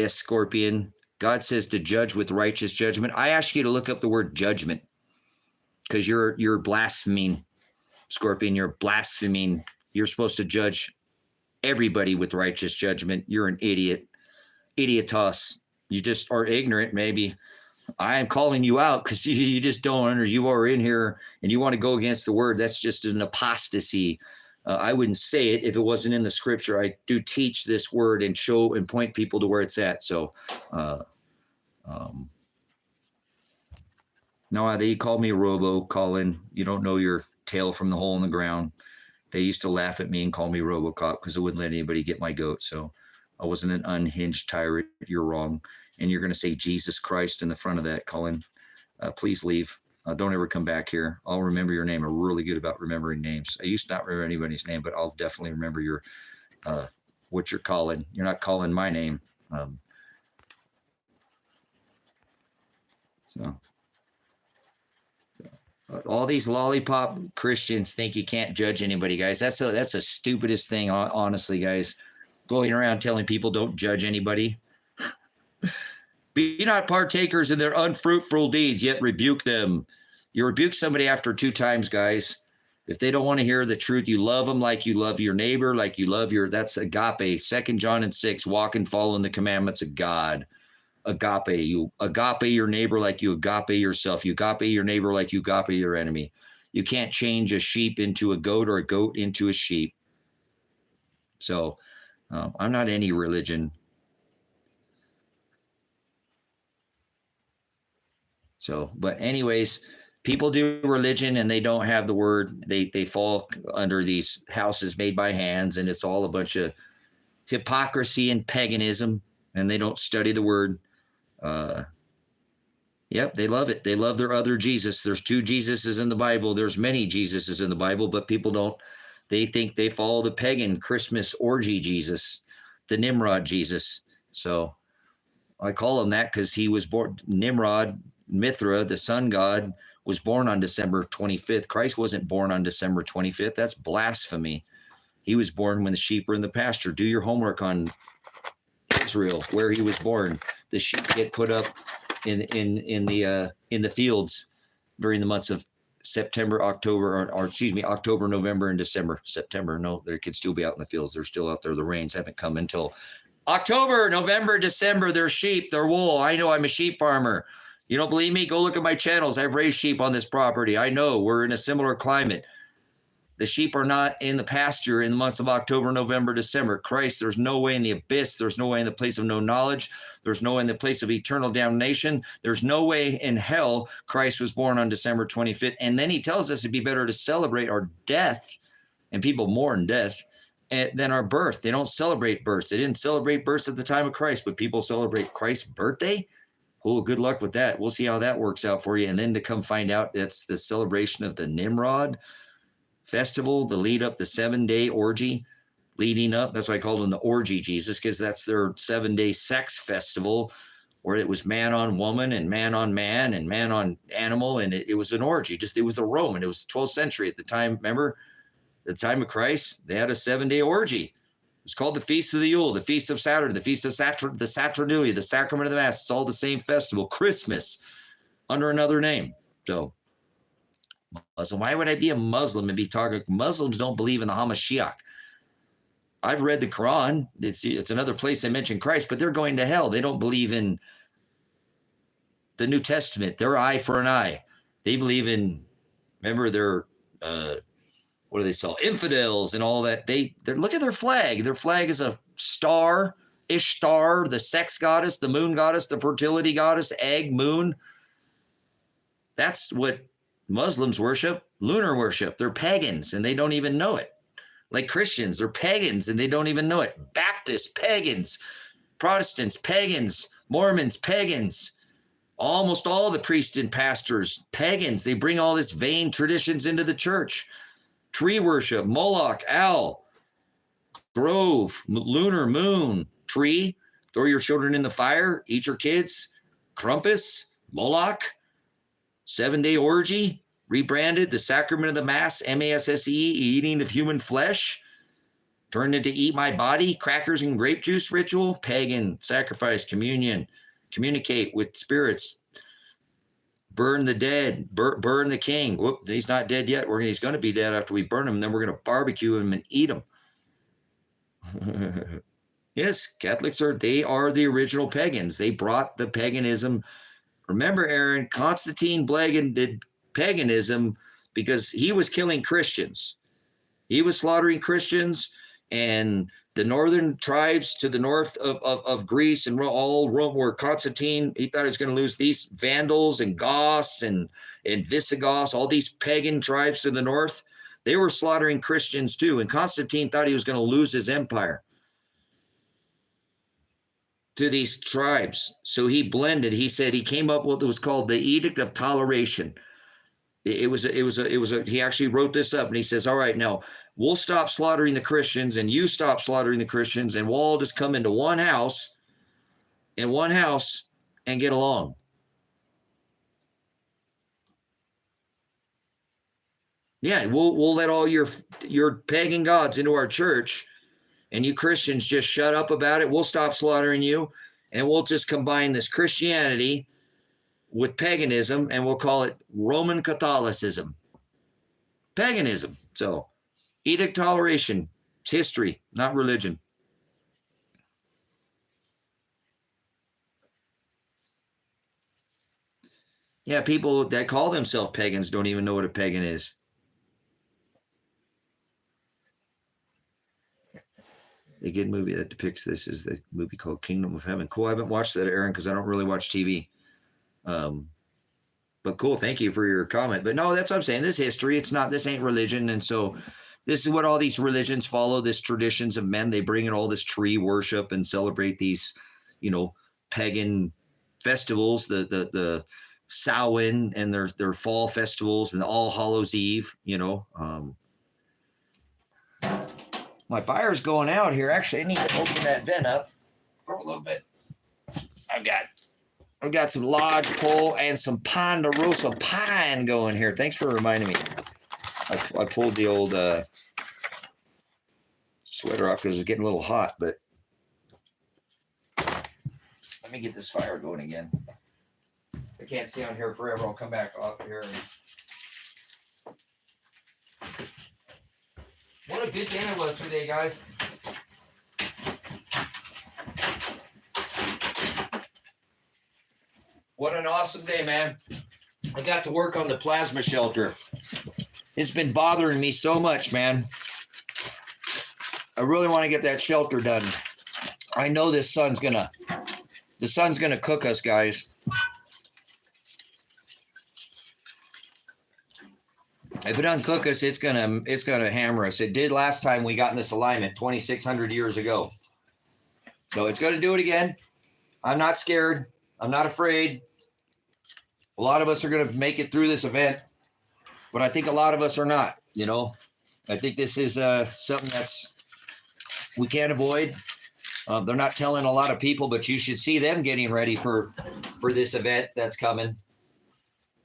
Scorpion. God says to judge with righteous judgment. I ask you to look up the word judgment. Because you're blaspheming, Scorpion. You're blaspheming. You're supposed to judge everybody with righteous judgment. You're an idiot. Idiotos. You just are ignorant, maybe. I am calling you out because you just don't you are in here and you want to go against the word. That's just an apostasy. I wouldn't say it if it wasn't in the scripture. I do teach this word and show and point people to where it's at. So, no, they called me Robo, Colin. You don't know your tail from the hole in the ground. They used to laugh at me and call me RoboCop because I wouldn't let anybody get my goat. So I wasn't an unhinged tyrant. You're wrong. And you're going to say Jesus Christ in the front of that, Colin. Please leave. Don't ever come back here. I'll remember your name. I'm really good about remembering names. I used to not remember anybody's name, but I'll definitely remember your what you're calling. You're not calling my name. All these lollipop Christians think you can't judge anybody, guys. That's the stupidest thing, honestly, guys. Going around telling people don't judge anybody. Be not partakers in their unfruitful deeds, yet rebuke them. You rebuke somebody after 2 times, guys. If they don't want to hear the truth, you love them like you love your neighbor, like you love that's agape. 2 John 6, walk and follow in the commandments of God. Agape, you agape your neighbor like you agape yourself. You agape your neighbor like you agape your enemy. You can't change a sheep into a goat or a goat into a sheep. So I'm not any religion. So, but anyways, people do religion and they don't have the word. They fall under these houses made by hands, and it's all a bunch of hypocrisy and paganism, and they don't study the word. Yep, they love it. They love their other Jesus. There's 2 Jesuses in the Bible. There's many Jesuses in the Bible, but people don't. They think they follow the pagan Christmas orgy Jesus, the Nimrod Jesus. So I call him that because he was born. Nimrod, Mithra, the sun god, was born on December 25th. Christ wasn't born on December 25th. That's blasphemy. He was born when the sheep were in the pasture. Do your homework on Israel, where he was born. The sheep get put up in the fields during the months of September, October, or excuse me, October, November, and December. September, no, they could still be out in the fields. They're still out there. The rains haven't come until October, November, December. They're sheep, they're wool. I know, I'm a sheep farmer. You don't believe me? Go look at my channels. I've raised sheep on this property. I know we're in a similar climate. The sheep are not in the pasture in the months of October, November, December. Christ, there's no way in the abyss. There's no way in the place of no knowledge. There's no way in the place of eternal damnation. There's no way in hell Christ was born on December 25th. And then he tells us it'd be better to celebrate our death, and people mourn death, than our birth. They don't celebrate births. They didn't celebrate births at the time of Christ, but people celebrate Christ's birthday. Oh, good luck with that. We'll see how that works out for you. And then to come find out that's the celebration of the Nimrod festival, the lead up, the 7-day orgy leading up. That's why I called them the orgy Jesus, because that's their 7-day sex festival where it was man on woman and man on man and man on animal. And it was an orgy. Just, it was a Roman. It was 12th century at the time. Remember, at the time of Christ, they had a 7-day orgy. It's called the Feast of the Yule, the Feast of Saturn, the Feast of the Saturnalia, the Sacrament of the Mass. It's all the same festival. Christmas under another name. So Muslim. Why would I be a Muslim and be talking? Muslims don't believe in the Hamashiach. I've read the Quran. It's another place they mention Christ, but they're going to hell. They don't believe in the New Testament. They're eye for an eye. They believe in, remember, they're what do they sell? Infidels and all that. They look at their flag. Their flag is a star, Ishtar, the sex goddess, the moon goddess, the fertility goddess, egg, moon. That's what Muslims worship. Lunar worship. They're pagans and they don't even know it. Like Christians, they're pagans and they don't even know it. Baptists, pagans. Protestants, pagans. Mormons, pagans. Almost all the priests and pastors, pagans. They bring all this vain traditions into the church. Tree worship, Moloch, owl, grove, lunar, moon, tree, throw your children in the fire, eat your kids, Krampus, Moloch, 7-day orgy, rebranded, the sacrament of the Mass, MASSE, eating of human flesh, turned into eat my body, crackers and grape juice ritual, pagan, sacrifice, communion, communicate with spirits, burn the dead, burn the king. Whoop, he's not dead yet. He's going to be dead after we burn him. And then we're going to barbecue him and eat him. Yes, Catholics they are the original pagans. They brought the paganism. Remember, Aaron, Constantine Blegan did paganism because he was killing Christians. He was slaughtering Christians, and the northern tribes to the north of Greece and all Rome, where Constantine, he thought he was going to lose these Vandals and Goths and Visigoths, all these pagan tribes to the north. They were slaughtering Christians too. And Constantine thought he was going to lose his empire to these tribes. So he blended. He said he came up with what was called the Edict of Toleration. He actually wrote this up and he says, all right, now we'll stop slaughtering the Christians and you stop slaughtering the Christians and we'll all just come into one house and get along. Yeah, we'll let all your pagan gods into our church and you Christians just shut up about it. We'll stop slaughtering you and we'll just combine this Christianity with paganism, and we'll call it Roman Catholicism. Paganism. So, edict toleration. It's history, not religion. Yeah, people that call themselves pagans don't even know what a pagan is. A good movie that depicts this is the movie called Kingdom of Heaven. Cool. I haven't watched that, Aaron, because I don't really watch TV. But cool. Thank you for your comment. But no, that's what I'm saying. This history. This ain't religion. And so this is what all these religions follow, this traditions of men. They bring in all this tree worship and celebrate these, pagan festivals, the Samhain and their fall festivals and the All Hallows Eve, My fire's going out here. Actually, I need to open that vent up for a little bit. I've got some lodgepole and some ponderosa pine going here. Thanks for reminding me. I pulled the old sweater off because it's getting a little hot, but let me get this fire going again. I can't stay on here forever. I'll come back off here. What a good day it was today, guys. What an awesome day, man. I got to work on the plasma shelter. It's been bothering me so much, man. I really want to get that shelter done. I know the sun's gonna cook us, guys. If it doesn't cook us, it's gonna hammer us. It did last time we got in this alignment 2,600 years ago. So it's gonna do it again. I'm not scared. I'm not afraid. A lot of us are gonna make it through this event, but I think a lot of us are not. I think this is something we can't avoid. They're not telling a lot of people, but you should see them getting ready for this event that's coming.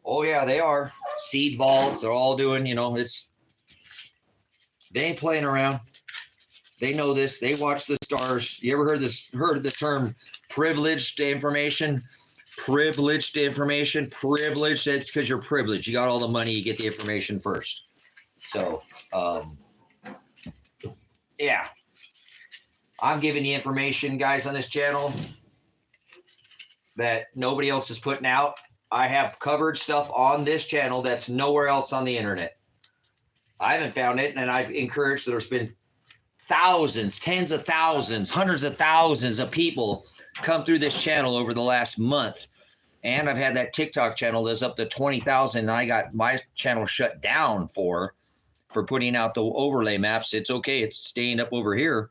Oh yeah, they are. Seed vaults, they're all doing, they ain't playing around. They know this. They watch the stars. You ever heard the term privileged information? Privileged information. Privileged. That's because you're privileged. You got all the money. You get the information first. So, yeah. I'm giving you information, guys, on this channel that nobody else is putting out. I have covered stuff on this channel that's nowhere else on the internet. I haven't found it, and I've encouraged that there's been thousands, tens of thousands, hundreds of thousands of people come through this channel over the last month. And I've had that TikTok channel that's up to 20,000, and I got my channel shut down for putting out the overlay maps. It's okay. It's staying up over here.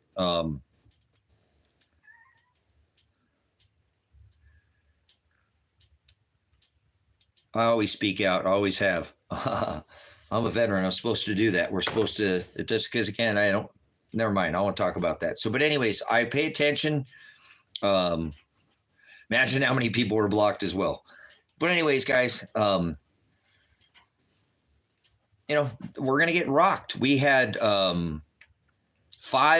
I always speak out. I always have. I'm a veteran. I'm supposed to do that. We're supposed to, just because again, never mind. I won't talk about that. So, but anyways, I pay attention. Imagine how many people were blocked as well. But anyways, guys, we're going to get rocked. We had 5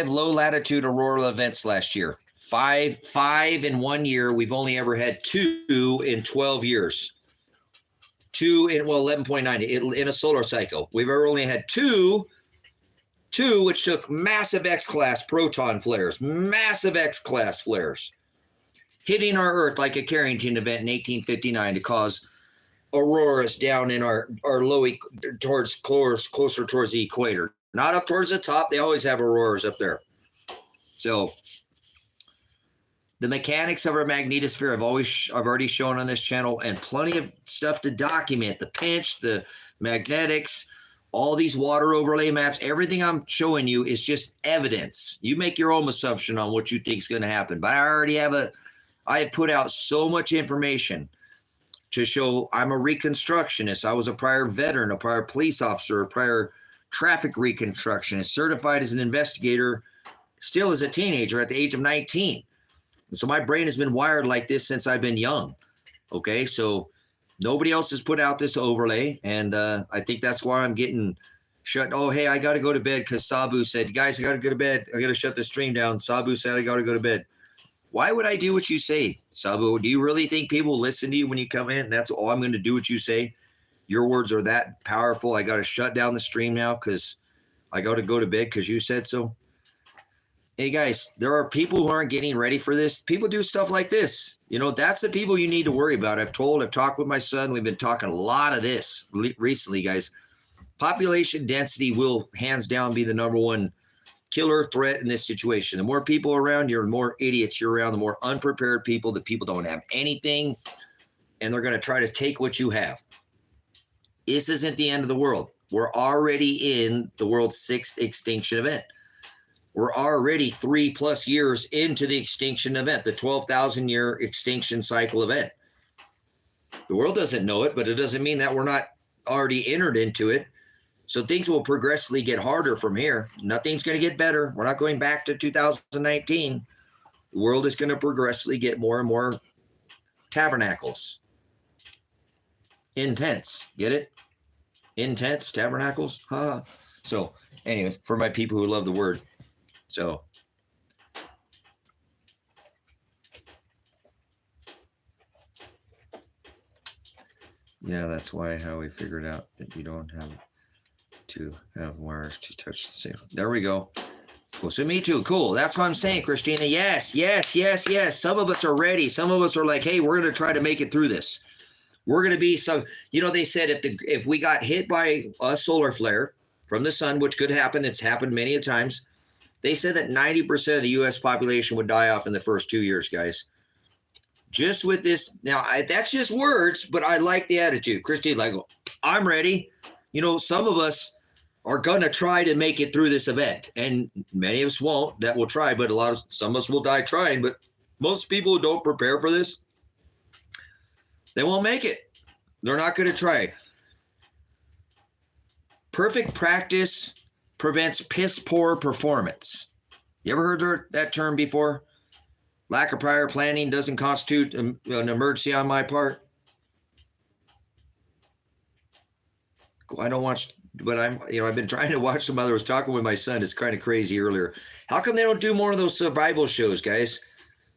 low latitude auroral events last year. Five in 1 year. We've only ever had 2 in 12 years. 2 in 11.9 in a solar cycle. We've ever only had two which took massive X-class proton flares, hitting our Earth like a Carrington event in 1859 to cause auroras down in our low closer towards the equator, not up towards the top. They always have auroras up there. So the mechanics of our magnetosphere I've already shown on this channel, and plenty of stuff to document the pinch, the magnetics, all these water overlay maps. Everything I'm showing you is just evidence. You make your own assumption on what you think is going to happen. But I have put out so much information to show I'm a reconstructionist. I was a prior veteran, a prior police officer, a prior traffic reconstructionist, certified as an investigator, still as a teenager at the age of 19. So my brain has been wired like this since I've been young. Okay, so nobody else has put out this overlay, and I think that's why I'm getting shut. Oh, hey, I got to go to bed because Sabu said, guys, I got to go to bed. I got to shut the stream down. Sabu said I got to go to bed. Why would I do what you say, Sabu? Do you really think people listen to you when you come in? That's all I'm going to do what you say? Your words are that powerful. I got to shut down the stream now because I got to go to bed because you said so. Hey guys, there are people who aren't getting ready for this. People do stuff like this. That's the people you need to worry about. I've talked with my son. We've been talking a lot of this recently, guys. Population density will hands down be the number one killer threat in this situation. The more people around, the more idiots you're around, the more unprepared people, the people don't have anything and they're going to try to take what you have. This isn't the end of the world. We're already in the world's 6th extinction event. We're already 3+ years into the extinction event, the 12,000 year extinction cycle event. The world doesn't know it, but it doesn't mean that we're not already entered into it. So things will progressively get harder from here. Nothing's going to get better. We're not going back to 2019. The world is going to progressively get more and more tabernacles. Intense. Get it? Intense tabernacles. Huh. So anyways, for my people who love the word. So yeah, that's why how we figured out that you don't have to have wires to touch the same. There we go. Cool. So me too. Cool. That's what I'm saying, Christina. Yes, yes, yes, yes. Some of us are ready. Some of us are like, hey, we're going to try to make it through this. We're going to be some, you know, they said if we got hit by a solar flare from the sun, which could happen, it's happened many a times. They said that 90% of the U.S. population would die off in the first 2 years, guys. Just with this. Now, that's just words, but I like the attitude. Christine, like, I'm ready. You know, some of us are going to try to make it through this event, and many of us won't. That will try, but some of us will die trying. But most people who don't prepare for this, they won't make it. They're not going to try. Perfect practice prevents piss poor performance. You ever heard that term before? Lack of prior planning doesn't constitute an emergency on my part. I don't watch, but I've been trying to watch some other. I was talking with my son. It's kind of crazy earlier. How come they don't do more of those survival shows, guys?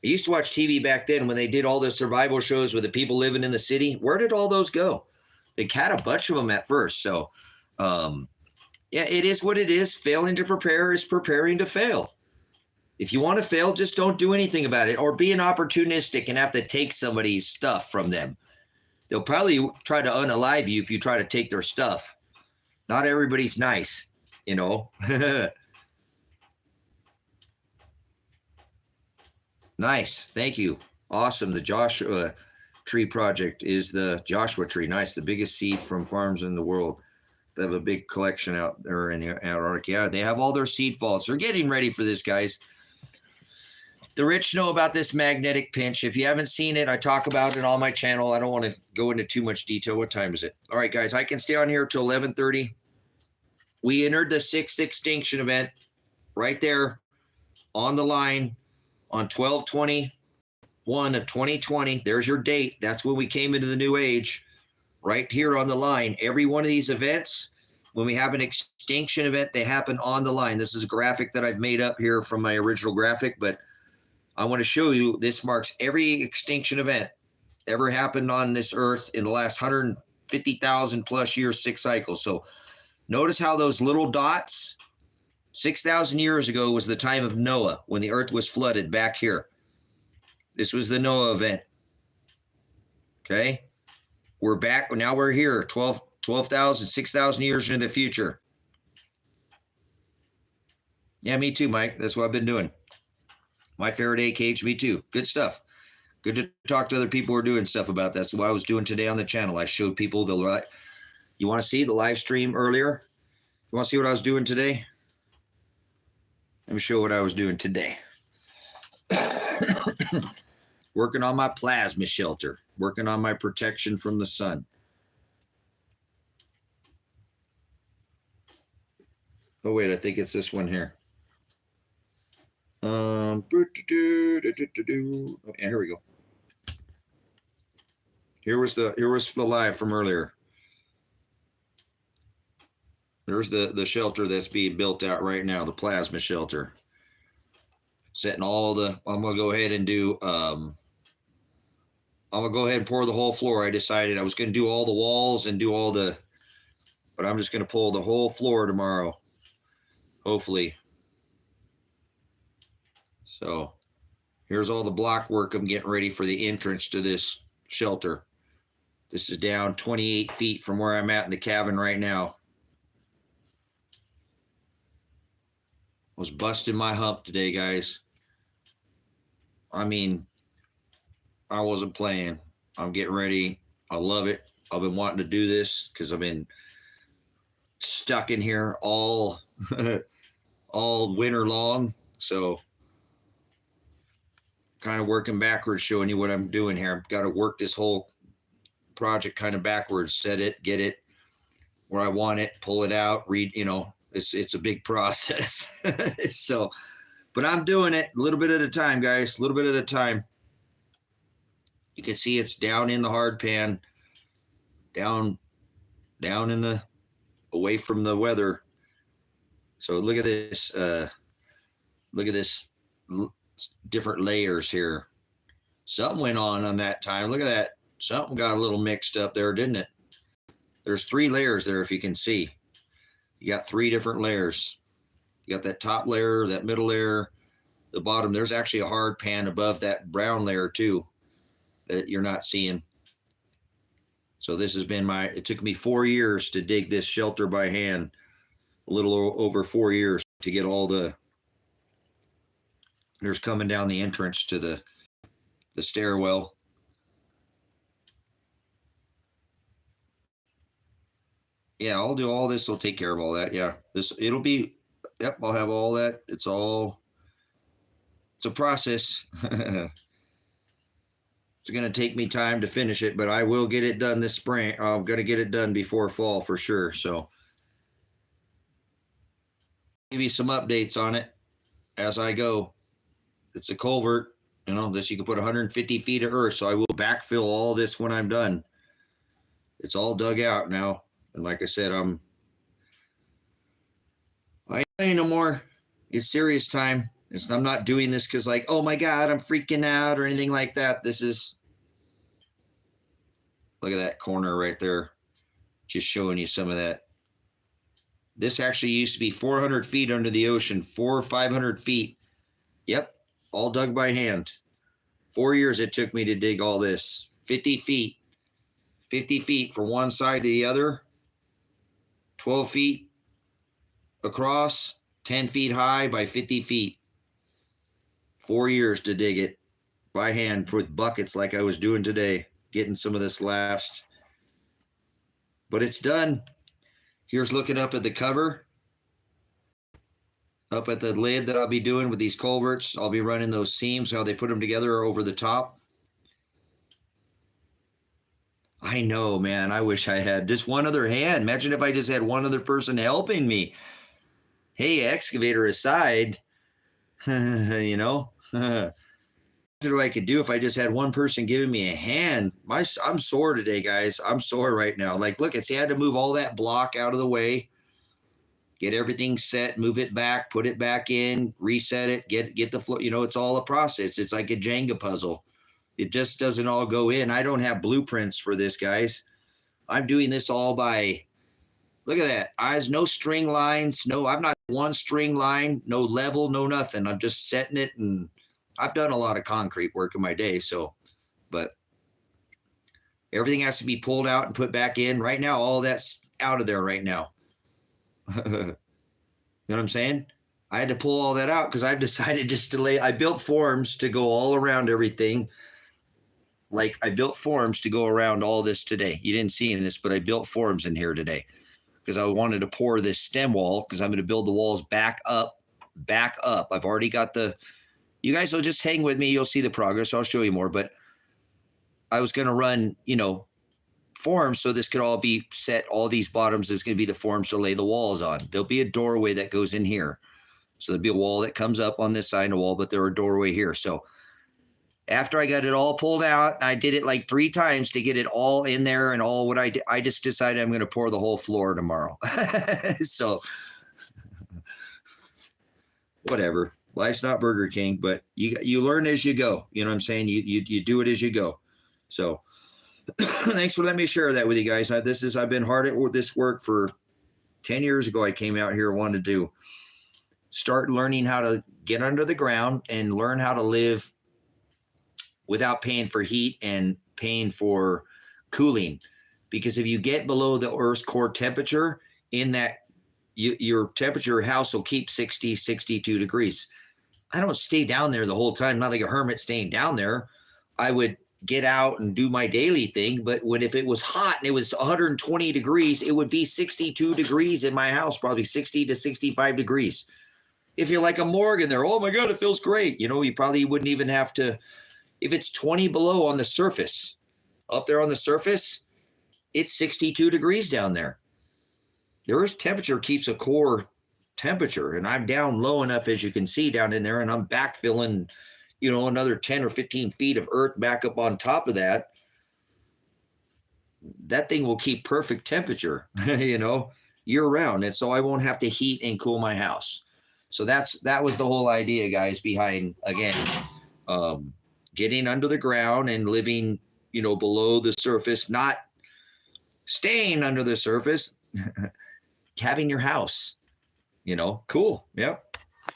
I used to watch TV back then when they did all the survival shows with the people living in the city. Where did all those go? They had a bunch of them at first. So, yeah, it is what it is. Failing to prepare is preparing to fail. If you want to fail, just don't do anything about it, or be an opportunistic and have to take somebody's stuff from them. They'll probably try to unalive you if you try to take their stuff. Not everybody's nice, you know. Nice. Thank you. Awesome. The Joshua Tree Project is the Joshua Tree. Nice. The biggest seed from farms in the world. They have a big collection out there in the Antarctica. Yeah, they have all their seed vaults. They're getting ready for this, guys. The rich know about this magnetic pinch. If you haven't seen it, I talk about it on my channel. I don't want to go into too much detail. What time is it? All right, guys, I can stay on here till 11:30. We entered the 6th extinction event right there on the line on 12/21 of 2020. There's your date. That's when we came into the new age. Right here on the line. Every one of these events, when we have an extinction event, they happen on the line. This is a graphic that I've made up here from my original graphic, but I want to show you this marks every extinction event ever happened on this earth in the last 150,000 plus years, 6 cycles. So notice how those little dots, 6,000 years ago was the time of Noah when the earth was flooded back here. This was the Noah event. Okay. We're back. Now we're here 12,000, 6,000 years into the future. Yeah, me too, Mike. That's what I've been doing. My Faraday cage, me too. Good stuff. Good to talk to other people who are doing stuff about that. That's what I was doing today on the channel. I showed people you want to see the live stream earlier? You want to see what I was doing today? Let me show what I was doing today. Working on my plasma shelter. Working on my protection from the sun. Oh, wait, I think it's this one here. Yeah, here we go. Here was the live from earlier. There's the shelter that's being built out right now, the plasma shelter. Setting all the, I'm gonna go ahead and do I'm gonna go ahead and pour the whole floor. I decided I was gonna do all the walls and do all the, but I'm just gonna pull the whole floor tomorrow, hopefully. So here's all the block work I'm getting ready for the entrance to this shelter. This is down 28 feet from where I'm at in the cabin right now. Was busting my hump today, guys. I mean, I wasn't playing. I'm getting ready. I love it. I've been wanting to do this because I've been stuck in here all all winter long. So kind of working backwards, showing you what I'm doing here. I've got to work this whole project kind of backwards, set it, get it where I want it, pull it out, read, it's a big process. So, but I'm doing it a little bit at a time, guys, a little bit at a time. You can see it's down in the hard pan, down in the, away from the weather. So look at this, different layers here. Something went on that time. Look at that. Something got a little mixed up there, didn't it? There's 3 layers there, if you can see. You got 3 different layers. You got that top layer, that middle layer, the bottom. There's actually a hard pan above that brown layer too that you're not seeing. So this has been it took me 4 years to dig this shelter by hand, a little over 4 years to get all there's coming down the entrance to the stairwell. Yeah, I'll do all this. I'll take care of all that. Yeah, it'll be, yep, I'll have all that. It's a process. It's going to take me time to finish it, but I will get it done this spring. I'm going to get it done before fall for sure. So give you some updates on it as I go. It's a culvert, this you can put 150 feet of earth. So I will backfill all this when I'm done. It's all dug out now. And like I said, I ain't playing no more. It's serious time. I'm not doing this because like, oh my God, I'm freaking out or anything like that. This is, look at that corner right there. Just showing you some of that. This actually used to be 400 feet under the ocean, 400 or 500 feet. Yep, all dug by hand. 4 years it took me to dig all this. 50 feet from one side to the other. 12 feet across, 10 feet high by 50 feet. 4 years to dig it by hand with buckets like I was doing today, getting some of this last. But it's done. Here's looking up at the cover, up at the lid that I'll be doing with these culverts. I'll be running those seams, how they put them together over the top. I know, man. I wish I had just one other hand. Imagine if I just had one other person helping me. Hey, excavator aside, what I could do if I just had one person giving me a hand. I'm sore today, guys. I'm sore right now. Like, look, I had to move all that block out of the way, get everything set, move it back, put it back in, reset it, get the floor. It's all a process. It's like a Jenga puzzle. It just doesn't all go in. I don't have blueprints for this, guys. I'm doing this all by, look at that. Eyes, no string lines. No, I'm not one string line, no level, no nothing. I'm just setting it, and I've done a lot of concrete work in my day. So, but everything has to be pulled out and put back in. Right now, all that's out of there right now. You know what I'm saying? I had to pull all that out because I've decided just to I built forms to go all around everything. Like I built forms to go around all this today. You didn't see in this, but I built forms in here today because I wanted to pour this stem wall because I'm going to build the walls back up. I've already got you guys will just hang with me. You'll see the progress. I'll show you more, but I was going to run, forms so this could all be set. All these bottoms is going to be the forms to lay the walls on. There'll be a doorway that goes in here. So there'll be a wall that comes up on this side of the wall, but there's a doorway here. So after I got it all pulled out, I did it like 3 times to get it all in there and all what I did. I just decided I'm going to pour the whole floor tomorrow. So whatever. Life's not Burger King, but you learn as you go. You know what I'm saying? You do it as you go. So thanks for letting me share that with you guys. I've been hard at this work for 10 years ago. I came out here and wanted to start learning how to get under the ground and learn how to live without paying for heat and paying for cooling. Because if you get below the Earth's core temperature, in that your temperature, your house will keep 60, 62 degrees. I don't stay down there the whole time, not like a hermit staying down there. I would get out and do my daily thing. But if it was hot and it was 120 degrees, it would be 62 degrees in my house, probably 60 to 65 degrees. If you're like a Morgan there, oh my God, it feels great. You probably wouldn't even have to, if it's 20 below on the surface, up there on the surface, it's 62 degrees down there. The Earth's temperature keeps a core temperature, and I'm down low enough, as you can see down in there, and I'm backfilling, another 10 or 15 feet of earth back up on top of that. That thing will keep perfect temperature, year round. And so I won't have to heat and cool my house. So that was the whole idea, guys, behind, again, getting under the ground and living, below the surface, not staying under the surface, having your house, cool. Yep.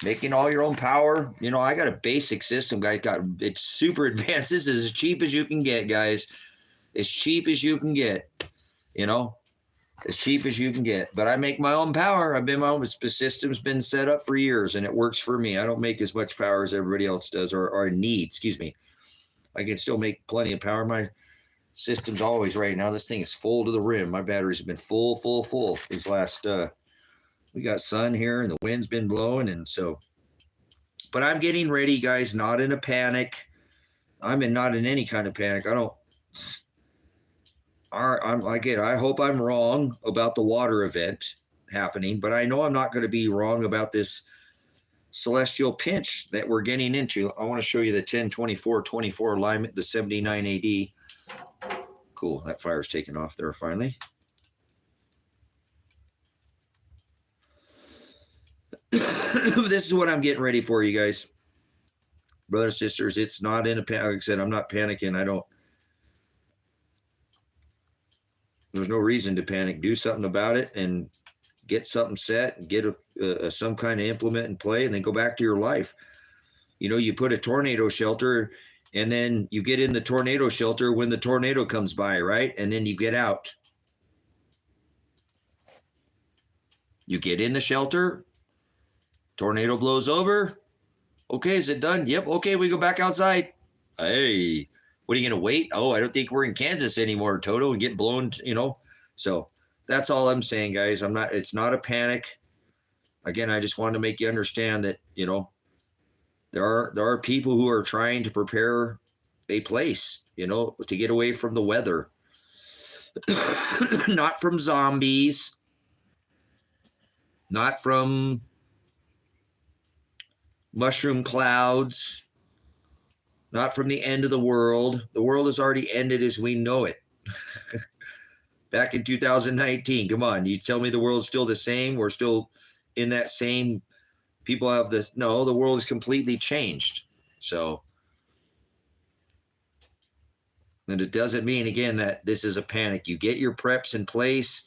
Making all your own power. I got a basic system, guys. It's super advanced. This is as cheap as you can get, guys. As cheap as you can get, as cheap as you can get. But I make my own power. The system's been set up for years, and it works for me. I don't make as much power as everybody else does, or need, excuse me. I can still make plenty of power. My system's always right now. This thing is full to the rim. My batteries have been full these last, we got sun here and the wind's been blowing. And so, but I'm getting ready, guys, not in a panic. Not in any kind of panic. I hope I'm wrong about the water event happening, but I know I'm not going to be wrong about this celestial pinch that we're getting into. I want to show you the 10-24-24 alignment, the 79 AD. Cool. That fire's taken off there finally. This is what I'm getting ready for, you guys. Brothers and sisters, it's not in a panic. Like I said, I'm not panicking. There's no reason to panic. Do something about it and get something set and get some kind of implement in play, and then go back to your life. You put a tornado shelter, and then you get in the tornado shelter when the tornado comes by, right? And then you get out. You get in the shelter, tornado blows over. Okay, is it done? Yep. Okay, we go back outside. Hey, what are you going to wait? Oh, I don't think we're in Kansas anymore, Toto, and get blown, So that's all I'm saying, guys. It's not a panic. Again, I just wanted to make you understand that, there are people who are trying to prepare a place, to get away from the weather. Not from zombies. Not from mushroom clouds. Not from the end of the world. The world has already ended as we know it. Back in 2019, come on. You tell me the world's still the same? We're still in that same, people have this. No, the world is completely changed. So, and it doesn't mean, again, that this is a panic. You get your preps in place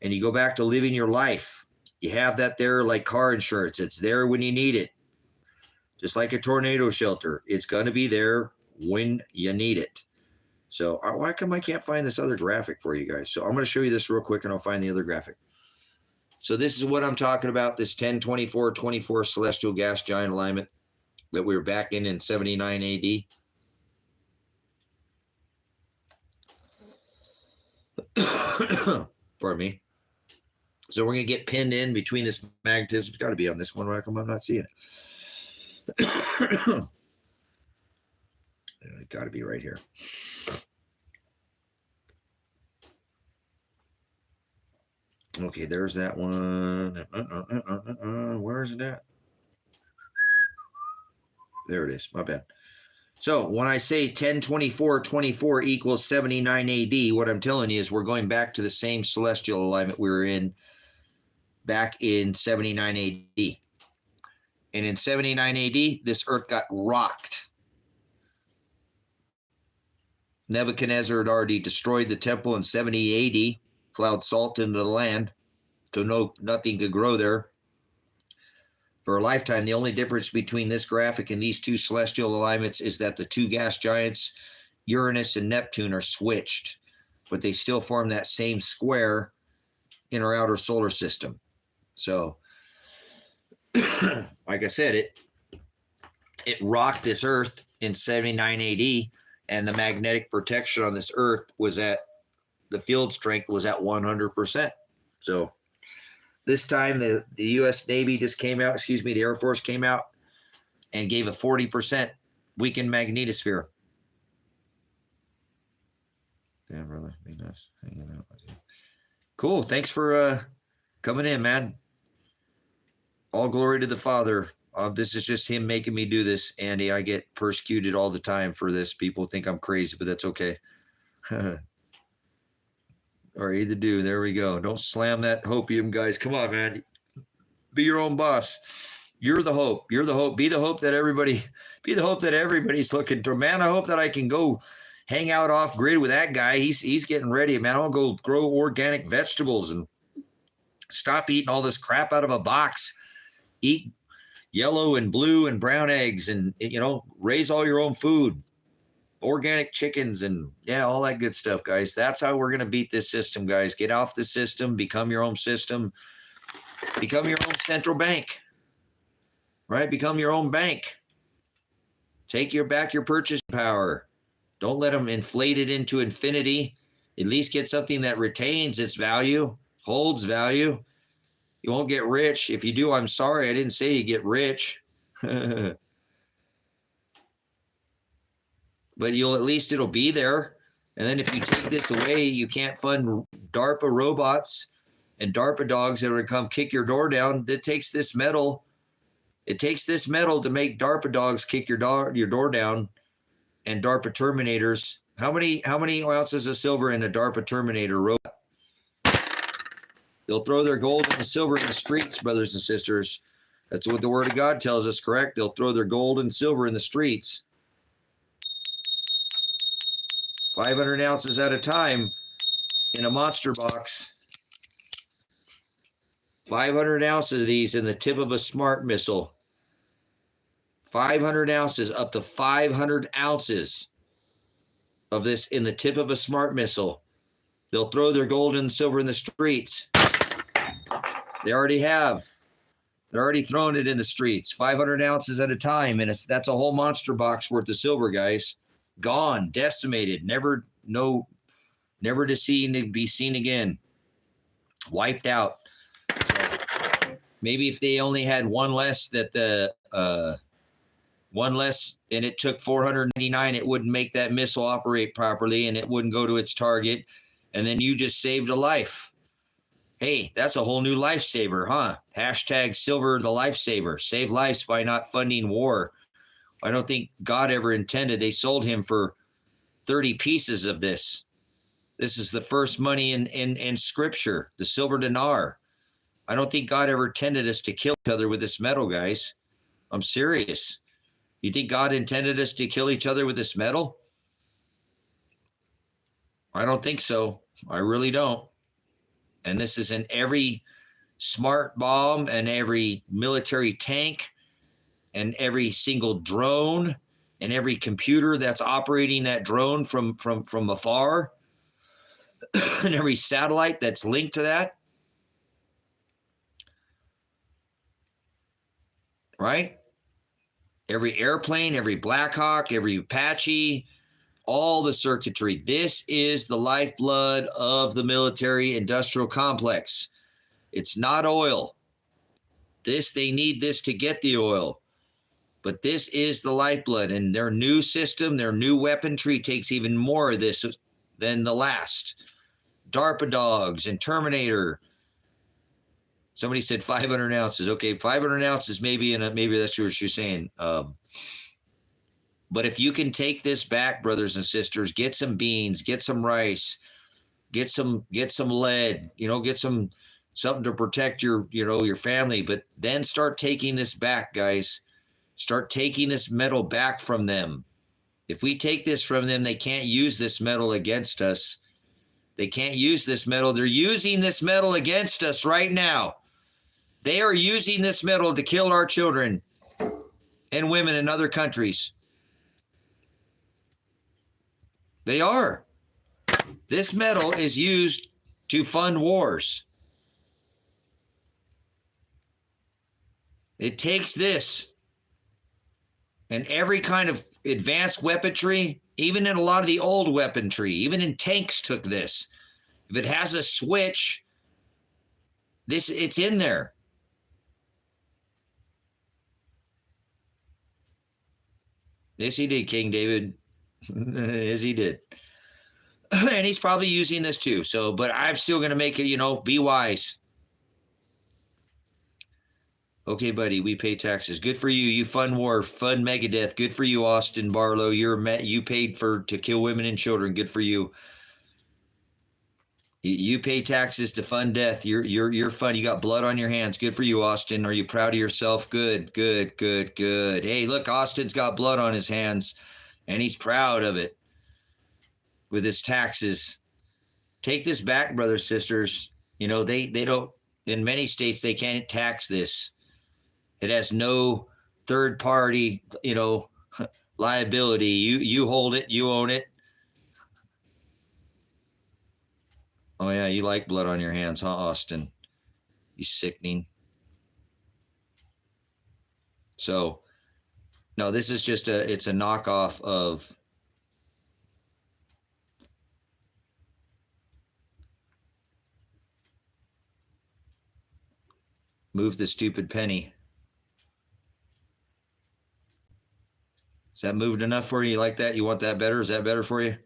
and you go back to living your life. You have that there like car insurance. It's there when you need it. Just like a tornado shelter, it's going to be there when you need it. So why come I can't find this other graphic for you guys? So I'm going to show you this real quick, and I'll find the other graphic. So this is what I'm talking about, this 10-24-24 celestial gas giant alignment that we were back in 79 AD. Pardon me. So we're going to get pinned in between this magnetism. It's got to be on this one. Why come I'm not seeing it? It got to be right here. Okay, there's that one. Where is it at? There it is. My bad. So when I say 10-24-24 equals 79 AD, what I'm telling you is we're going back to the same celestial alignment we were in back in 79 AD. And in 79 AD, this earth got rocked. Nebuchadnezzar had already destroyed the temple in 70 AD, plowed salt into the land, so nothing could grow there. For a lifetime, the only difference between this graphic and these two celestial alignments is that the two gas giants, Uranus and Neptune, are switched, but they still form that same square in our outer solar system. So, like I said, it rocked this earth in 79 AD, and the magnetic protection on this earth was at, the field strength was at 100%. So this time the U.S. Navy just came out, the Air Force came out and gave a 40% weakened magnetosphere. Yeah, brother, be nice hanging out with you. Cool. Thanks for coming in, man. All glory to the Father. This is just him making me do this, Andy. I get persecuted all the time for this. People think I'm crazy, but that's okay. Or either do. There we go. Don't slam that hopium, guys. Come on, man. Be your own boss. You're the hope. You're the hope. Be the hope that everybody's looking to. Man, I hope that I can go hang out off grid with that guy. He's getting ready, man. I'll go grow organic vegetables and stop eating all this crap out of a box. Eat yellow and blue and brown eggs and, raise all your own food. Organic chickens and all that good stuff, guys. That's how we're going to beat this system, guys. Get off the system, become your own system, become your own central bank, right? Become your own bank. Take back your purchasing power. Don't let them inflate it into infinity. At least get something that retains its value, holds value. You won't get rich. If you do, I'm sorry. I didn't say you get rich. But at least it'll be there. And then if you take this away, you can't fund DARPA robots and DARPA dogs that are going to come kick your door down. It takes this metal. It takes this metal to make DARPA dogs kick your door down, and DARPA Terminators. How many ounces of silver in a DARPA Terminator robot? They'll throw their gold and the silver in the streets, brothers and sisters. That's what the Word of God tells us, correct? They'll throw their gold and silver in the streets. 500 ounces at a time in a monster box. 500 ounces of these in the tip of a smart missile. 500 ounces, up to 500 ounces of this in the tip of a smart missile. They'll throw their gold and silver in the streets. They already have. They're already throwing it in the streets. 500 ounces at a time, and that's a whole monster box worth of silver, guys. Gone, decimated, never to be seen again. Wiped out. So maybe if they only had one less and it took 499, it wouldn't make that missile operate properly and it wouldn't go to its target. And then you just saved a life. Hey, that's a whole new lifesaver, huh? Hashtag Silver the Lifesaver. Save lives by not funding war. I don't think God ever intended. They sold him for 30 pieces of this. This is the first money in Scripture, the silver dinar. I don't think God ever intended us to kill each other with this metal, guys. I'm serious. You think God intended us to kill each other with this metal? I don't think so. I really don't. And this is in every smart bomb and every military tank and every single drone and every computer that's operating that drone from afar and every satellite that's linked to that. Right? Every airplane, every Black Hawk, every Apache, all the circuitry. This is the lifeblood of the military industrial complex. It's not oil. They need this to get the oil. But this is the lifeblood, and their new system, their new weaponry takes even more of this than the last. DARPA dogs and Terminator. Somebody said 500 ounces. Okay, 500 ounces maybe that's what you're saying. But if you can take this back, brothers and sisters, get some beans, get some rice, get some lead, get something to protect your family, but then start taking this back, guys. Start taking this metal back from them. If we take this from them, they can't use this metal against us. They can't use this metal. They're using this metal against us right now. They are using this metal to kill our children and women in other countries. They are. This metal is used to fund wars. It takes this and every kind of advanced weaponry Even in a lot of the old weaponry, even in tanks took this. If it has a switch, it's in there. Yes, he did, King David. Yes, he did. And he's probably using this too. So, but I'm still going to make it, be wise. Okay, buddy, we pay taxes. Good for you. You fund war, fund Megadeth. Good for you, Austin Barlow. You paid to kill women and children. Good for you. You pay taxes to fund death. You're fun. You got blood on your hands. Good for you, Austin. Are you proud of yourself? Good. Hey, look, Austin's got blood on his hands, and he's proud of it with his taxes. Take this back, brothers, sisters. They don't, in many states, they can't tax this. It has no third party, liability. You hold it, you own it. Oh yeah, you like blood on your hands, huh, Austin? You sickening. So, no, this is just it's a knockoff of move the stupid penny. Is that moved enough for you? You like that? You want that better? Is that better for you?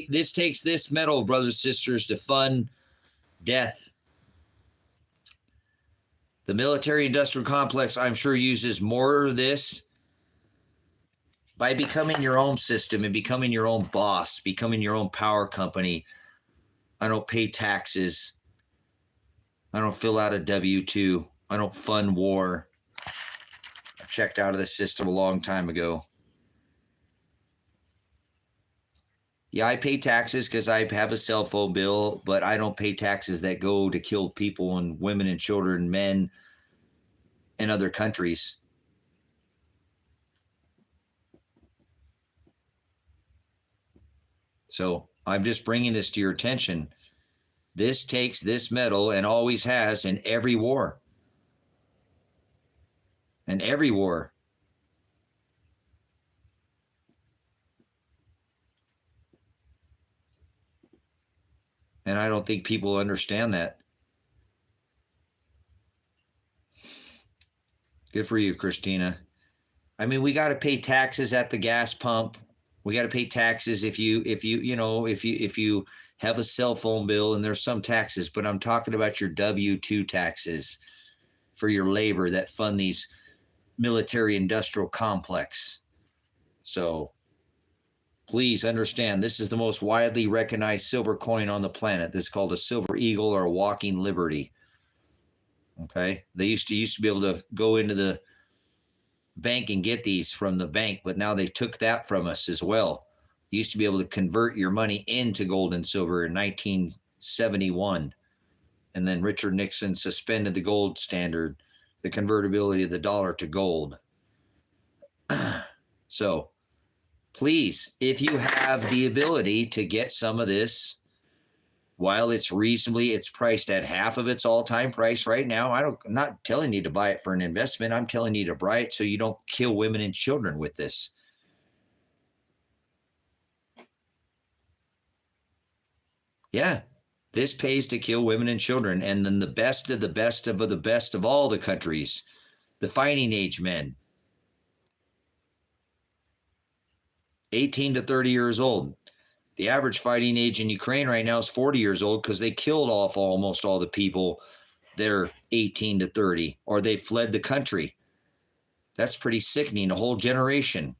This takes this metal, brothers, sisters, to fund death. The military-industrial complex, I'm sure, uses more of this by becoming your own system and becoming your own boss, becoming your own power company. I don't pay taxes. I don't fill out a W-2. I don't fund war. I checked out of the system a long time ago. Yeah, I pay taxes because I have a cell phone bill, but I don't pay taxes that go to kill people and women and children, men in other countries. So I'm just bringing this to your attention. This takes this metal and always has in every war. In every war. And I don't think people understand that. Good for you, Christina. I mean, we got to pay taxes at the gas pump. We got to pay taxes if you have a cell phone bill, and there's some taxes, but I'm talking about your W-2 taxes for your labor that fund these military industrial complex. So please understand, this is the most widely recognized silver coin on the planet. This is called a silver eagle or a walking liberty. Okay. They used to be able to go into the bank and get these from the bank, but now they took that from us as well. You used to be able to convert your money into gold and silver in 1971. And then Richard Nixon suspended the gold standard, the convertibility of the dollar to gold. So please, if you have the ability to get some of this, while it's priced at half of its all-time price right now. I'm not telling you to buy it for an investment. I'm telling you to buy it so you don't kill women and children with this. Yeah, this pays to kill women and children. And then the best of the best of the best of all the countries, the fighting age men, 18 to 30 years old. The average fighting age in Ukraine right now is 40 years old because they killed off almost all the people that are 18 to 30, or they fled the country. That's pretty sickening, a whole generation.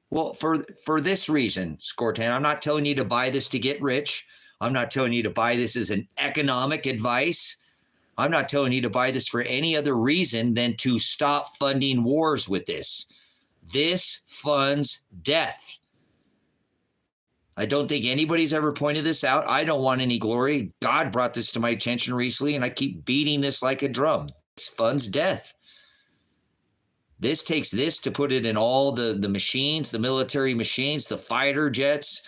Well, for this reason, Scortan, I'm not telling you to buy this to get rich. I'm not telling you to buy this as an economic advice. I'm not telling you to buy this for any other reason than to stop funding wars with this. This funds death. I don't think anybody's ever pointed this out. I don't want any glory. God brought this to my attention recently, and I keep beating this like a drum. This funds death. This takes this to put it in all the machines, the military machines, the fighter jets,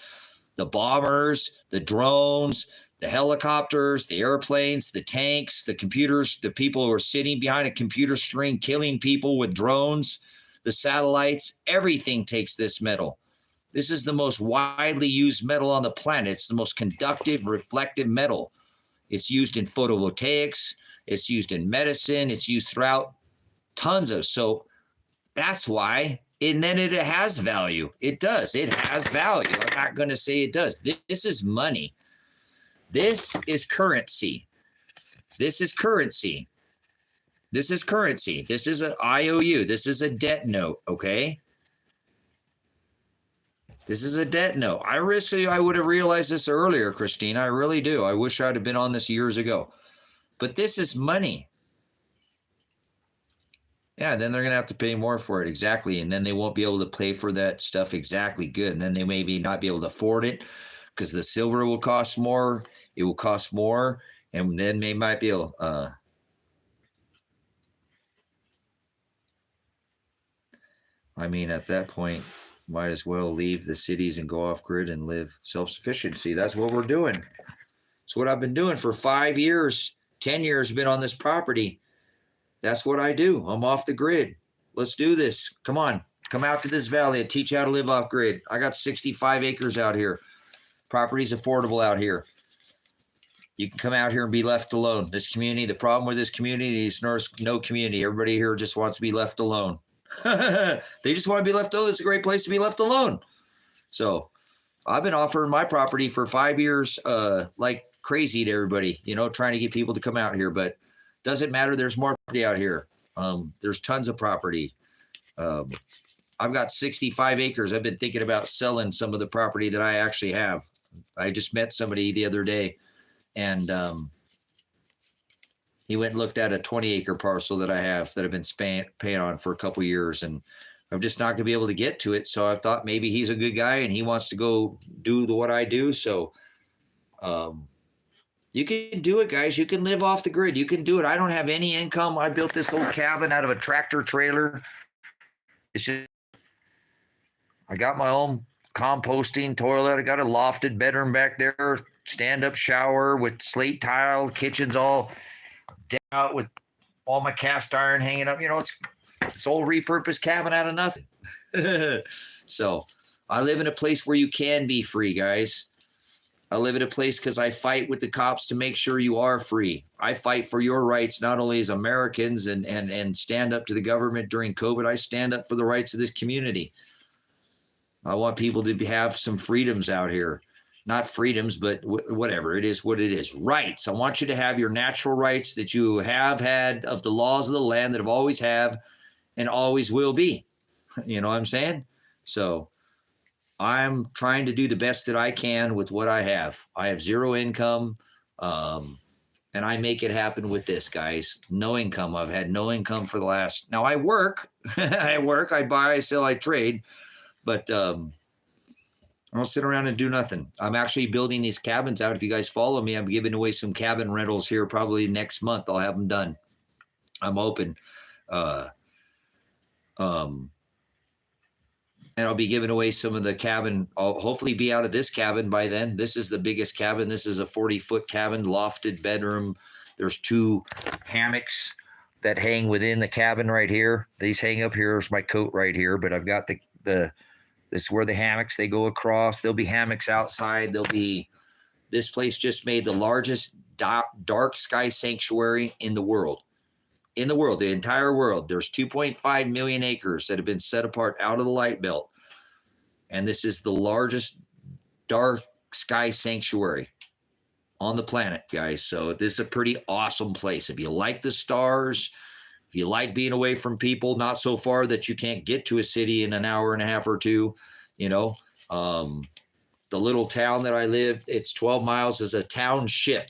the bombers, the drones, the helicopters, the airplanes, the tanks, the computers, the people who are sitting behind a computer screen killing people with drones, the satellites, everything takes this metal. This is the most widely used metal on the planet. It's the most conductive, reflective metal. It's used in photovoltaics. It's used in medicine. It's used throughout tons of. So that's why. And then it has value. It does. It has value. I'm not going to say it does. This is money. This is currency. This is currency. This is currency. This is an IOU. This is a debt note, okay? This is a debt note. I wish I would have realized this earlier, Christina. I really do. I wish I'd have been on this years ago. But this is money. Yeah, then they're going to have to pay more for it. Exactly. And then they won't be able to pay for that stuff exactly good. And then they maybe not be able to afford it because the silver will cost more. It will cost more. And then they might be able, I mean, at that point, might as well leave the cities and go off grid and live self-sufficiency. That's what we're doing. It's what I've been doing for 5 years, 10 years, been on this property. That's what I do. I'm off the grid. Let's do this. Come on. Come out to this valley and teach you how to live off grid. I got 65 acres out here. Property's affordable out here. You can come out here and be left alone. This community, the problem with this community is no community. Everybody here just wants to be left alone. They just want to be left alone. It's a great place to be left alone. So I've been offering my property for 5 years like crazy to everybody, you know, trying to get people to come out here. But doesn't matter. There's more property out here. There's tons of property. I've got 65 acres. I've been thinking about selling some of the property that I actually have. I just met somebody the other day, and he went and looked at a 20-acre parcel that I have that I've been paying on for a couple of years, and I'm just not going to be able to get to it. So I thought maybe he's a good guy and he wants to go do what I do. So you can do it, guys. You can live off the grid. You can do it. I don't have any income. I built this whole cabin out of a tractor trailer. It's just, I got my own composting toilet. I got a lofted bedroom back there, stand-up shower with slate tile, kitchen's all decked out with all my cast iron hanging up. You know, it's old repurposed cabin out of nothing. So I live in a place where you can be free, guys. I live in a place because I fight with the cops to make sure you are free. I fight for your rights, not only as Americans and stand up to the government during COVID. I stand up for the rights of this community. I want people to have some freedoms out here. Not freedoms, but whatever. It is what it is. Rights. I want you to have your natural rights that you have had of the laws of the land that have always have and always will be. You know what I'm saying? So I'm trying to do the best that I can with what I have. I have zero income, and I make it happen with this, guys. No income. I've had no income for the last. Now I work. I buy, I sell, I trade, but I don't sit around and do nothing. I'm actually building these cabins out. If you guys follow me, I'm giving away some cabin rentals here probably next month. I'll have them done. I'm open. And I'll be giving away some of the cabin. I'll hopefully be out of this cabin by then. This is the biggest cabin. This is a 40-foot cabin, lofted bedroom. There's 2 hammocks that hang within the cabin right here. These hang up here. There's my coat right here, but I've got this is where the hammocks, they go across. There'll be hammocks outside. This place just made the largest dark sky sanctuary in the world. In the world, the entire world. There's 2.5 million acres that have been set apart out of the light belt. And this is the largest dark sky sanctuary on the planet, guys. So this is a pretty awesome place. If you like the stars, if you like being away from people, not so far that you can't get to a city in an hour and a half or two, you know, the little town that I live, it's 12 miles as a township.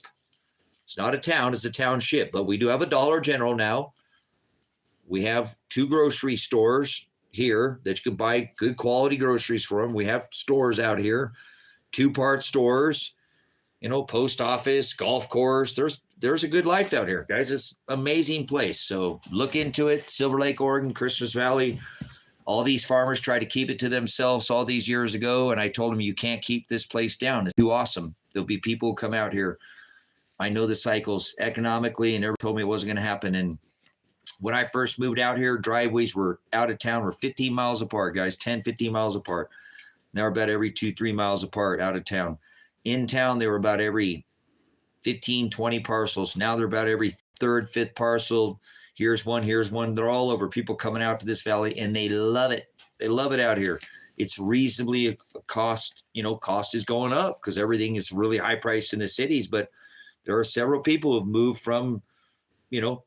It's not a town, it's a township, but we do have a Dollar General now. We have 2 grocery stores here that you can buy good quality groceries from. We have stores out here, 2-part stores, you know, post office, golf course. There's a good life out here, guys. It's an amazing place. So look into it. Silver Lake, Oregon, Christmas Valley. All these farmers tried to keep it to themselves all these years ago, and I told them you can't keep this place down. It's too awesome. There'll be people who come out here. I know the cycles economically, and never told me it wasn't going to happen. And when I first moved out here, driveways were out of town were 15 miles apart, guys, 10, 15 miles apart. Now we're about every 2-3 miles apart out of town. In town, they were about every 15, 20 parcels. Now they're about every third, fifth parcel. Here's one, here's one. They're all over. People coming out to this valley, and they love it. They love it out here. It's reasonably a cost, cost is going up because everything is really high priced in the cities. But there are several people who've moved from,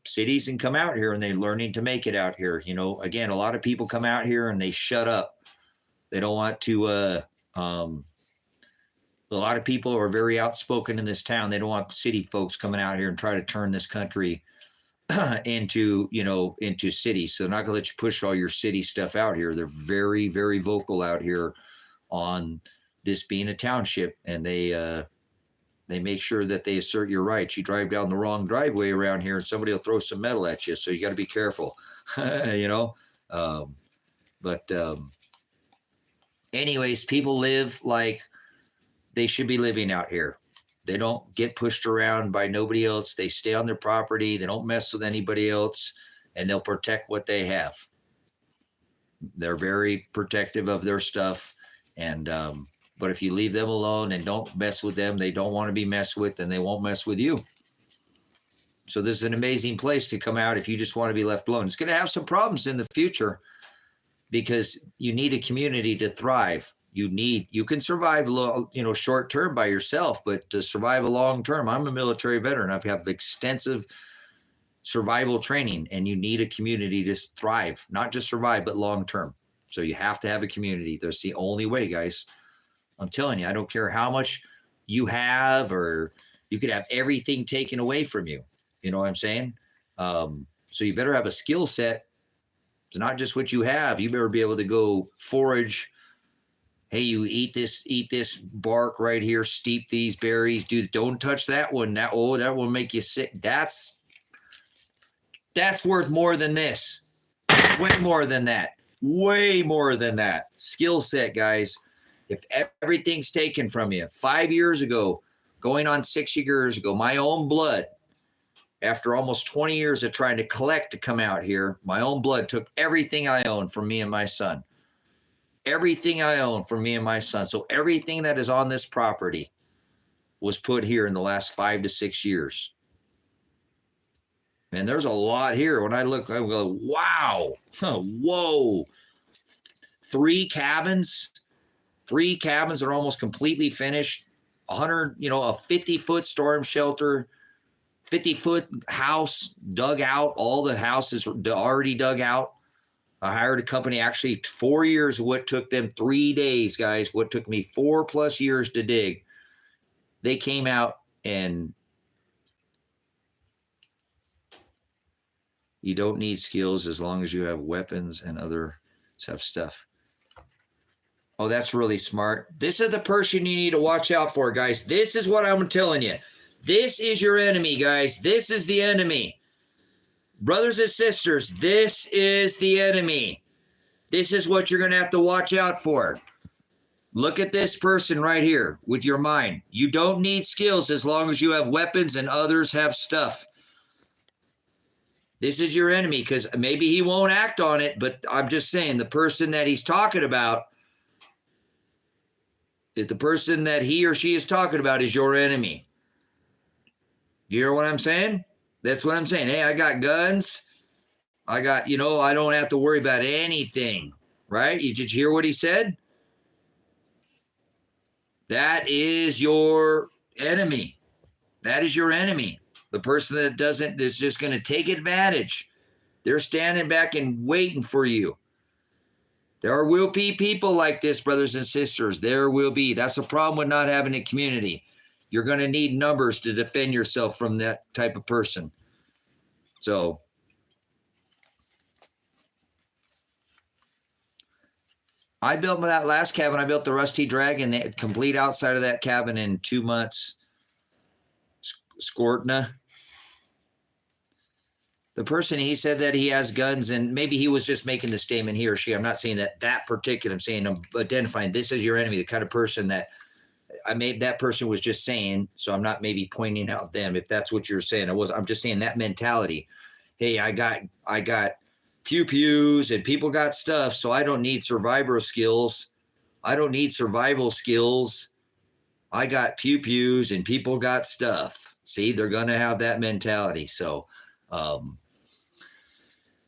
cities and come out here, and they're learning to make it out here. Again, a lot of people come out here and they shut up. They don't want to, a lot of people are very outspoken in this town. They don't want city folks coming out here and try to turn this country into cities. So they're not going to let you push all your city stuff out here. They're very, very vocal out here on this being a township, and they make sure that they assert your rights. You drive down the wrong driveway around here and somebody will throw some metal at you. So you got to be careful, anyways, people live like they should be living out here. They don't get pushed around by nobody else. They stay on their property. They don't mess with anybody else, and they'll protect what they have. They're very protective of their stuff. And, but if you leave them alone and don't mess with them, they don't want to be messed with, and they won't mess with you. So this is an amazing place to come out if you just want to be left alone. It's going to have some problems in the future because you need a community to thrive. You can survive, short term by yourself, but to survive a long term, I'm a military veteran. I have extensive survival training, and you need a community to thrive, not just survive, but long term. So you have to have a community. That's the only way, guys. I'm telling you, I don't care how much you have, or you could have everything taken away from you. You know what I'm saying? So you better have a skill set. It's not just what you have. You better be able to go forage. Hey, you eat this bark right here, steep these berries. Don't touch that one. That will make you sick. That's worth more than this. Way more than that. Way more than that. Skill set, guys. If everything's taken from you, 5 years ago, going on 6 years ago, my own blood, after almost 20 years of trying to collect to come out here, my own blood took everything I own from me and my son. Everything I own from me and my son. So everything that is on this property was put here in the last 5 to 6 years. And there's a lot here. When I look, I go, wow, whoa. 3 cabins are almost completely finished. A 50-foot storm shelter, 50-foot house dug out. All the houses are already dug out. I hired a company, actually 4 years, what took them 3 days, guys, what took me 4+ years to dig. They came out, and you don't need skills as long as you have weapons and other stuff. Oh, that's really smart. This is the person you need to watch out for, guys. This is what I'm telling you. This is your enemy, guys. This is the enemy. Brothers and sisters, this is the enemy. This is what you're going to have to watch out for. Look at this person right here with your mind. You don't need skills as long as you have weapons and others have stuff. This is your enemy, because maybe he won't act on it, but I'm just saying the person that he's talking about, if the person that he or she is talking about is your enemy. You hear what I'm saying? That's what I'm saying. Hey, I got guns. I got, I don't have to worry about anything, right? Did you hear what he said? That is your enemy. That is your enemy. The person that's just going to take advantage. They're standing back and waiting for you. There will be people like this, brothers and sisters. There will be. That's the problem with not having a community. You're going to need numbers to defend yourself from that type of person. So, I built that last cabin. I built the Rusty Dragon, the complete outside of that cabin in 2 months. Skortna. The person, he said that he has guns, and maybe he was just making the statement, he or she. I'm not saying that particular. I'm saying I'm identifying this as your enemy, the kind of person that that person was just saying, so I'm not maybe pointing out them if that's what you're saying. I'm just saying that mentality. Hey, I got pew pews and people got stuff, so I don't need survival skills. I don't need survival skills. I got pew pews and people got stuff. See, they're going to have that mentality. So,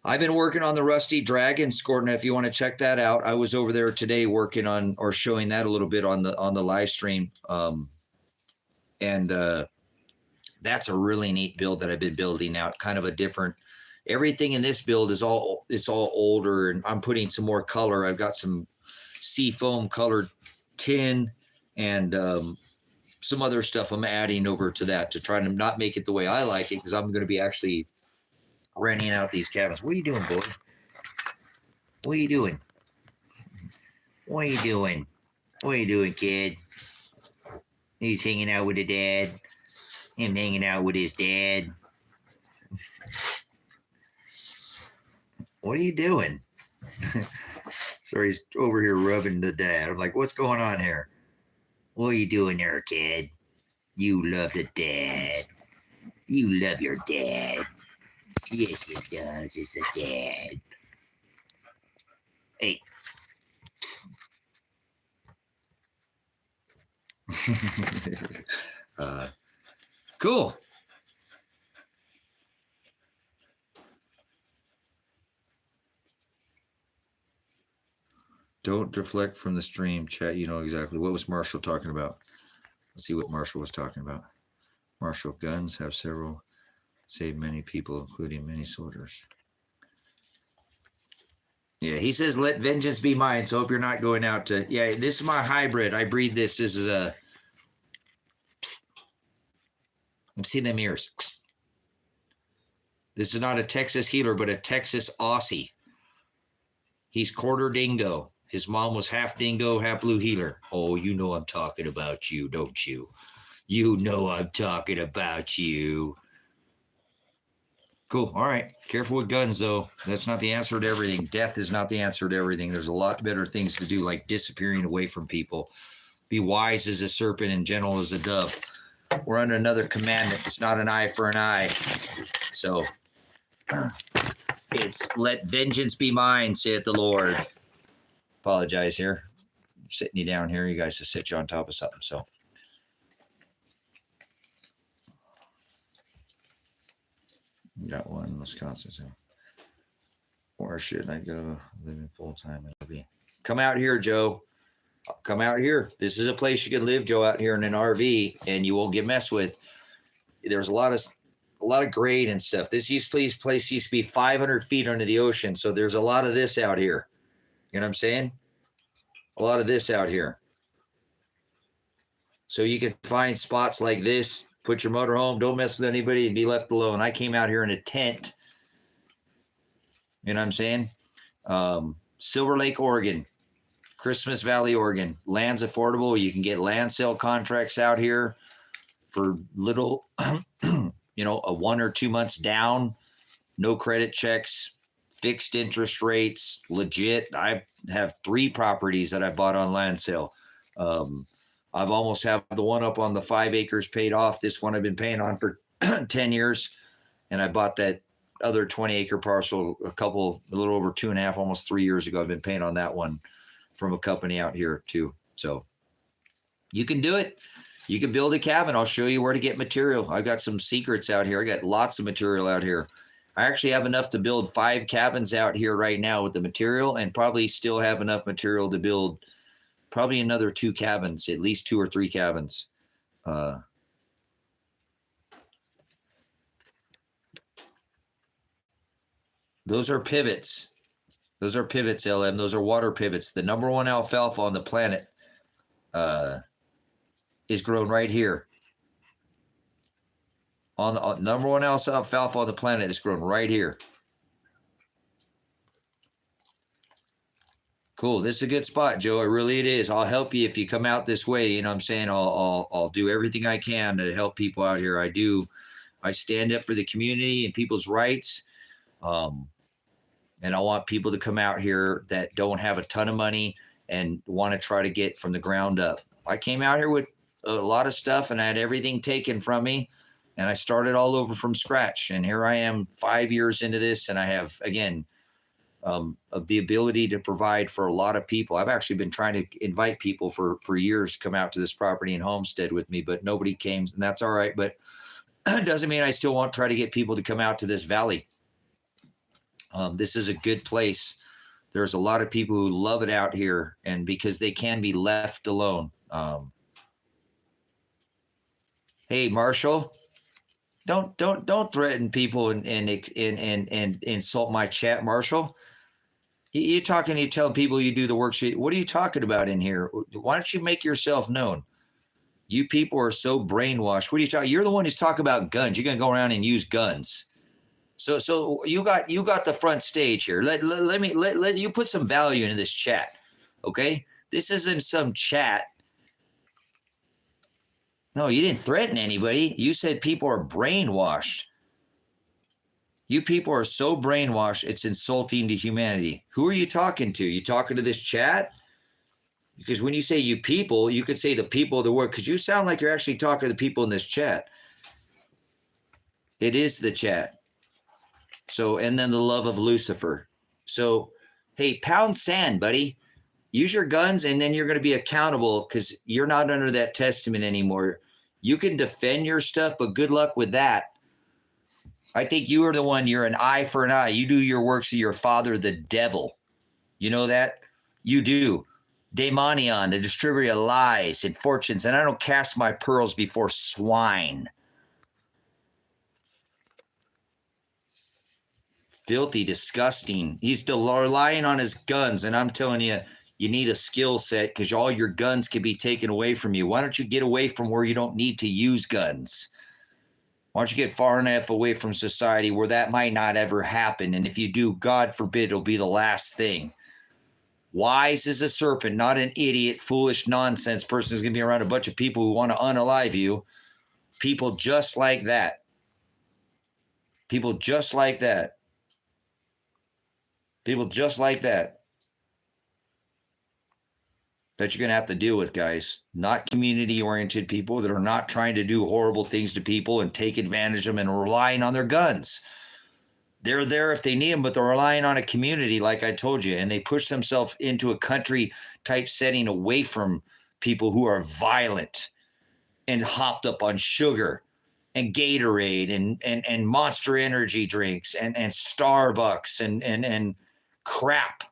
I've been working on the Rusty Dragon, Scorton. If you want to check that out, I was over there today working on or showing that a little bit on the live stream. That's a really neat build that I've been building out. Kind of a different. Everything in this build is all older, and I'm putting some more color. I've got some seafoam colored tin and some other stuff I'm adding over to that to try to not make it the way I like it, because I'm going to be actually renting out these cabins. What are you doing, boy? What are you doing? What are you doing? What are you doing, kid? He's hanging out with the dad. Him hanging out with his dad. What are you doing? So he's over here rubbing the dad. I'm like, what's going on here? What are you doing there, kid? You love the dad. You love your dad. Yes, it does. It's a dad. Hey. Cool. Don't deflect from the stream, chat. You know exactly. What was Marshall talking about? Let's see what Marshall was talking about. Marshall, guns have saved many people, including many soldiers. Yeah, he says, let vengeance be mine. So hope you're not going out to, yeah, this is my hybrid. I breed this. This is a, see them ears. This is not a Texas healer, but a Texas Aussie. He's quarter dingo. His mom was half dingo, half blue healer. Oh, you know I'm talking about you, don't you? You know I'm talking about you. Cool. All right. Careful with guns, though. That's not the answer to everything. Death is not the answer to everything. There's a lot better things to do, like disappearing away from people. Be wise as a serpent and gentle as a dove. We're under another commandment. It's not an eye for an eye. So it's let vengeance be mine, saith the Lord. Apologize here. I'm sitting you down here. You guys just sit you on top of something. So. Got one in Wisconsin. So. Where should I go living full time? Come out here, Joe. Come out here. This is a place you can live, Joe, out here in an RV, and you won't get messed with. There's a lot of grade and stuff. This place used to be 500 feet under the ocean, so there's a lot of this out here. You know what I'm saying? A lot of this out here. So you can find spots like this. Put your motor home. Don't mess with anybody and be left alone. I came out here in a tent. You know what I'm saying? Silver Lake, Oregon. Christmas Valley, Oregon. Land's affordable. You can get land sale contracts out here for little, you know, a 1 or 2 months down. No credit checks. Fixed interest rates. Legit. I have 3 properties that I bought on land sale. I've almost have the one up on the 5 acres paid off. This one I've been paying on for 10 years. And I bought that other 20-acre parcel a little over 2.5, almost 3 years ago. I've been paying on that one from a company out here too. So you can do it. You can build a cabin. I'll show you where to get material. I've got some secrets out here. I got lots of material out here. I actually have enough to build 5 cabins out here right now with the material, and probably still have enough material to build probably another 2 cabins, at least 2 or 3 cabins. Those are pivots. Those are pivots, LM. Those are water pivots. The number 1 alfalfa on the planet is grown right here. On the number 1 alfalfa on the planet is grown right here. Cool. This is a good spot, Joe. It is. I'll help you if you come out this way. You know what I'm saying? I'll do everything I can to help people out here. I do. I stand up for the community and people's rights. And I want people to come out here that don't have a ton of money and want to try to get from the ground up. I came out here with a lot of stuff, and I had everything taken from me, and I started all over from scratch. And here I am 5 years into this, and I have, again, of the ability to provide for a lot of people. I've actually been trying to invite people for years to come out to this property and homestead with me, but nobody came, and that's all right. But it doesn't mean I still won't try to get people to come out to this valley. This is a good place. There's a lot of people who love it out here, and because they can be left alone. Hey, Marshall, don't threaten people and insult my chat, Marshall. You're talking, you telling people you do the worksheet. What are you talking about in here? Why don't you make yourself known? You people are so brainwashed. What are you talking? You're the one who's talking about guns. You're gonna go around and use guns. So you got the front stage here. Let you put some value into this chat, okay? This isn't some chat. No, you didn't threaten anybody. You said people are brainwashed. You people are so brainwashed, it's insulting to humanity. Who are you talking to? You talking to this chat? Because when you say you people, you could say the people of the world, because you sound like you're actually talking to the people in this chat. It is the chat. So, and then the love of Lucifer. So, hey, pound sand, buddy. Use your guns, and then you're going to be accountable because you're not under that testament anymore. You can defend your stuff, but good luck with that. I think you are the one, you're an eye for an eye. You do your works of your father, the devil. You know that? You do. Daemonion, the distributor of lies and fortunes, and I don't cast my pearls before swine. Filthy, disgusting. He's still relying on his guns, and I'm telling you, you need a skill set because all your guns can be taken away from you. Why don't you get away from where you don't need to use guns? Why don't you get far enough away from society where that might not ever happen? And if you do, God forbid, it'll be the last thing. Wise as a serpent, not an idiot, foolish nonsense person who's going to be around a bunch of people who want to unalive you. People just like that. People just like that. People just like that. That you're going to have to deal with, guys. Not community-oriented people that are not trying to do horrible things to people and take advantage of them and relying on their guns. They're there if they need them, but they're relying on a community, like I told you, and they push themselves into a country-type setting away from people who are violent and hopped up on sugar and Gatorade and Monster Energy drinks and Starbucks and crap.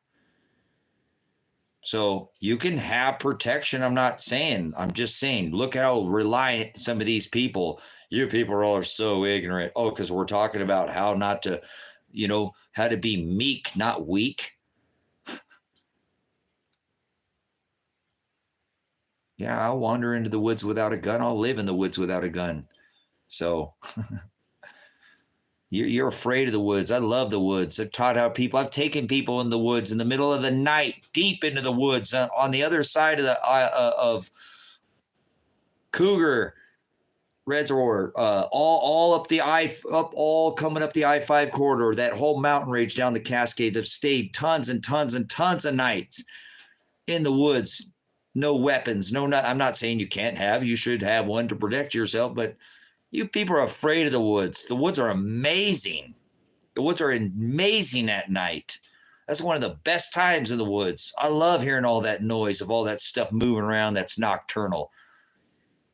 So you can have protection. I'm not saying, I'm just saying, look how reliant some of these people, you people are all so ignorant. Oh, because we're talking about how not to, how to be meek, not weak. Yeah, I'll wander into the woods without a gun. I'll live in the woods without a gun. So you're afraid of the woods. I love the woods. I've taken people in the woods in the middle of the night, deep into the woods on the other side of of Cougar Reservoir, all up all coming up the I-5 corridor, that whole mountain range down the Cascades. I've stayed tons and tons and tons of nights in the woods. No weapons, I'm not saying you can't have, you should have one to protect yourself, but you people are afraid of the woods. The woods are amazing. The woods are amazing at night. That's one of the best times in the woods. I love hearing all that noise of all that stuff moving around that's nocturnal.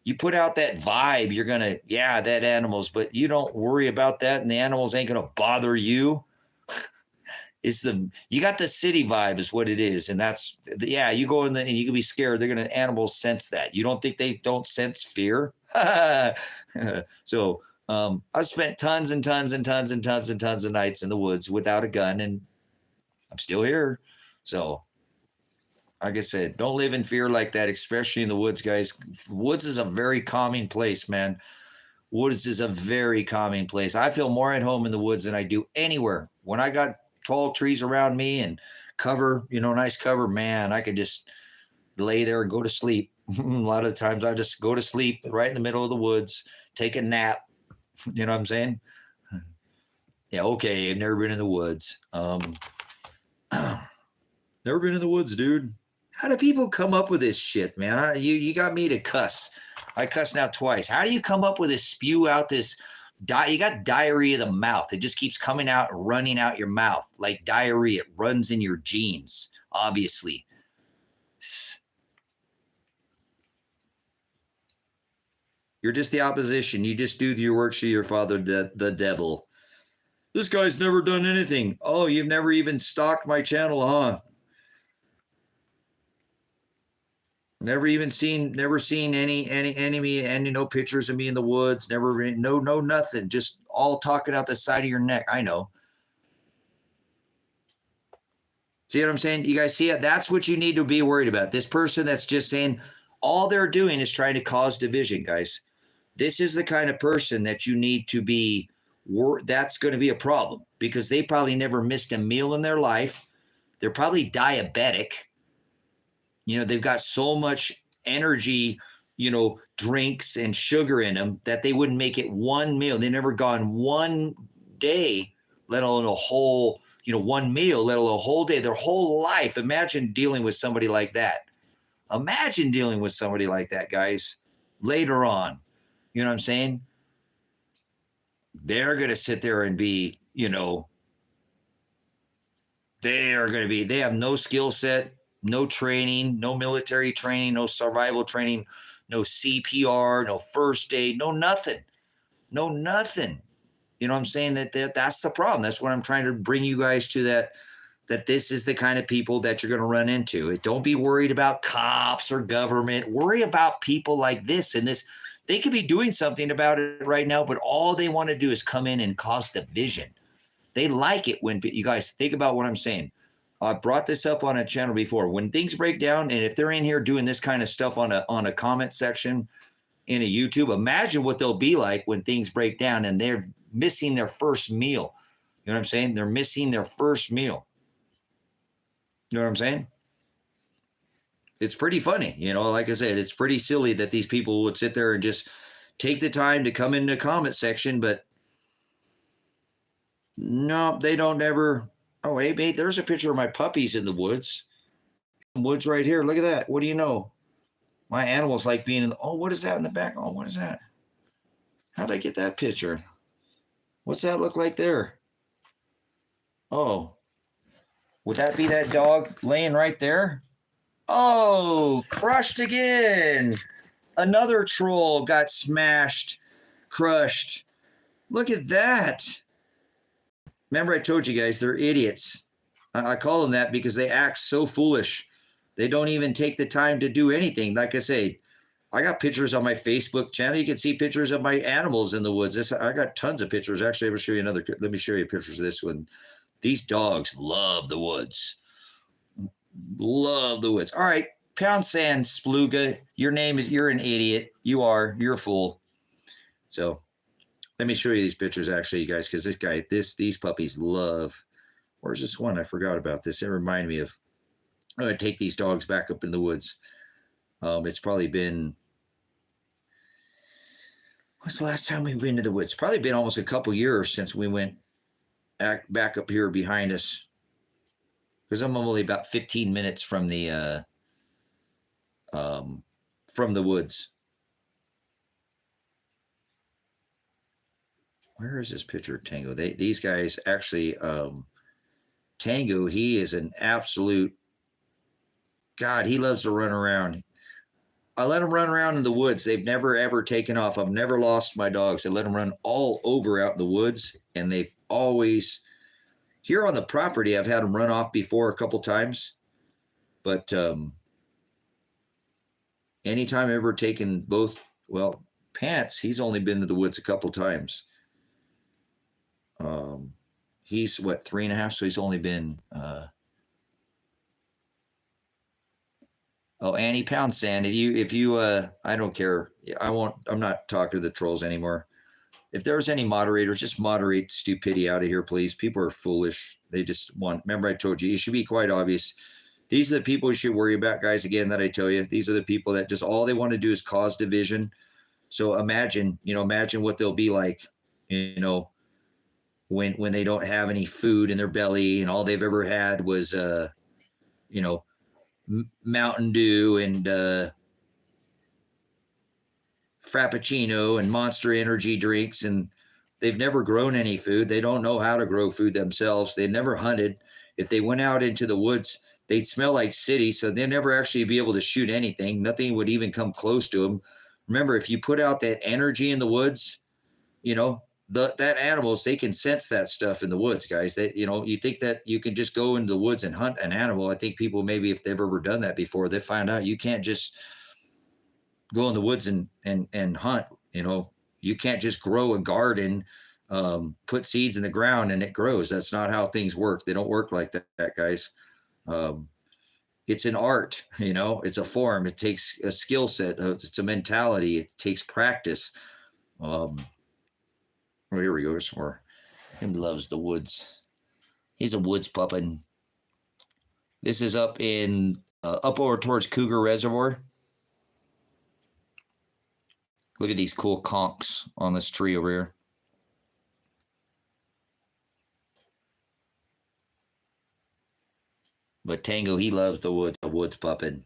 You put out that vibe, you're going to, that animals, but you don't worry about that, and the animals ain't going to bother you. You got the city vibe is what it is. And that's, you go in there and you can be scared. Animals sense that. You don't think they don't sense fear? So I've spent tons and tons and tons and tons and tons of nights in the woods without a gun, and I'm still here. So like I said, don't live in fear like that, especially in the woods, guys. Woods is a very calming place, man. Woods is a very calming place. I feel more at home in the woods than I do anywhere. When I got tall trees around me and cover, nice cover, man, I could just lay there and go to sleep. A lot of the times I just go to sleep right in the middle of the woods, take a nap. You know what I'm saying? Yeah, okay, I've never been in the woods. Never been in the woods, dude. How do people come up with this shit, man? You got me to cuss. I cuss now twice. How do you come up with this, spew out this? You got diarrhea of the mouth. It just keeps coming out, running out your mouth like diarrhea. It runs in your genes, obviously. You're just the opposition. You just do your works of your father, the devil. This guy's never done anything. Oh, you've never even stalked my channel, huh? Never seen any no pictures of me in the woods. Never, no, nothing. Just all talking out the side of your neck. I know. See what I'm saying? You guys see it? That's what you need to be worried about. This person that's just saying all they're doing is trying to cause division, guys. This is the kind of person that you need to be. That's going to be a problem because they probably never missed a meal in their life. They're probably diabetic. You know, they've got so much energy, you know, drinks and sugar in them that they wouldn't make it one meal. They've never gone one day, let alone a whole, you know, one meal, let alone a whole day, their whole life. Imagine dealing with somebody like that. Imagine dealing with somebody like that, guys, later on. You know what I'm saying? They're going to sit there and be, you know, they have no skill set, no training, no military training, no survival training, no CPR, no first aid, no nothing. No nothing. You know what I'm saying? That's the problem. That's what I'm trying to bring you guys to, that this is the kind of people that you're going to run into. Don't be worried about cops or government. Worry about people like this and this. They could be doing something about it right now, but all they want to do is come in and cause division. They like it when you guys think about what I'm saying. I brought this up on a channel before. When things break down, and if they're in here doing this kind of stuff on a comment section in a YouTube, imagine what they'll be like when things break down and they're missing their first meal. You know what I'm saying? They're missing their first meal. You know what I'm saying? It's pretty funny. You know, like I said, it's pretty silly that these people would sit there and just take the time to come in the comment section, but no, they don't ever. Oh, hey, mate, there's a picture of my puppies in the woods. Woods right here. Look at that. What do you know? My animals like being in the, oh, what is that in the back? Oh, what is that? How'd I get that picture? What's that look like there? Oh, would that be that dog laying right there? Oh, crushed again. Another troll got smashed, crushed. Look at that. Remember, I told you guys, they're idiots. I call them that because they act so foolish. They don't even take the time to do anything. Like I say, I got pictures on my Facebook channel. You can see pictures of my animals in the woods. I got tons of pictures. Actually, I will show you another. Let me show you pictures of this one. These dogs love the woods. Love the woods. All right, Pound Sand Spluga, you're an idiot. You're a fool. So let me show you these pictures, actually, you guys, because these puppies love. Where's this one? I forgot about this. It reminded me of. I'm going to take these dogs back up in the woods. It's probably been. What's the last time we've been to the woods? Probably been almost a couple years since we went back up here behind us. Because I'm only about 15 minutes from the woods. Where is this picture of Tango? These guys actually, Tango, he is an absolute, God, he loves to run around. I let him run around in the woods. They've never, ever taken off. I've never lost my dogs. I let them run all over out in the woods, and they've always, here on the property, I've had them run off before a couple times, but anytime I've ever taken both, well, Pants, he's only been to the woods a couple times. He's what, 3.5, so he's only been oh, Annie Pound Sand, if you I don't care. I'm not talking to the trolls anymore. If there's any moderators, just moderate stupidity out of here, please. People are foolish. They just want, remember I told you, it should be quite obvious. These are the people you should worry about, guys, again, that I tell you. These are the people that just all they want to do is cause division. So imagine what they'll be like, when they don't have any food in their belly and all they've ever had was, Mountain Dew and Frappuccino and Monster Energy drinks, and they've never grown any food. They don't know how to grow food themselves. They never hunted. If they went out into the woods, they'd smell like city, so they'd never actually be able to shoot anything. Nothing would even come close to them. Remember, if you put out that energy in the woods, you know, that animals, they can sense that stuff in the woods, guys. That, you know, you think that you can just go into the woods and hunt an animal. I think people, maybe if they've ever done that before, they find out you can't just go in the woods and hunt. You know, you can't just grow a garden, put seeds in the ground and it grows. That's not how things work. They don't work like that, guys. It's an art, you know, it's a form. It takes a skill set. It's a mentality. It takes practice. Oh, here we go. Some more. Him loves the woods. He's a woods puppet. This is up over towards Cougar Reservoir. Look at these cool conchs on this tree over here. But Tango, he loves the woods, a woods puppet.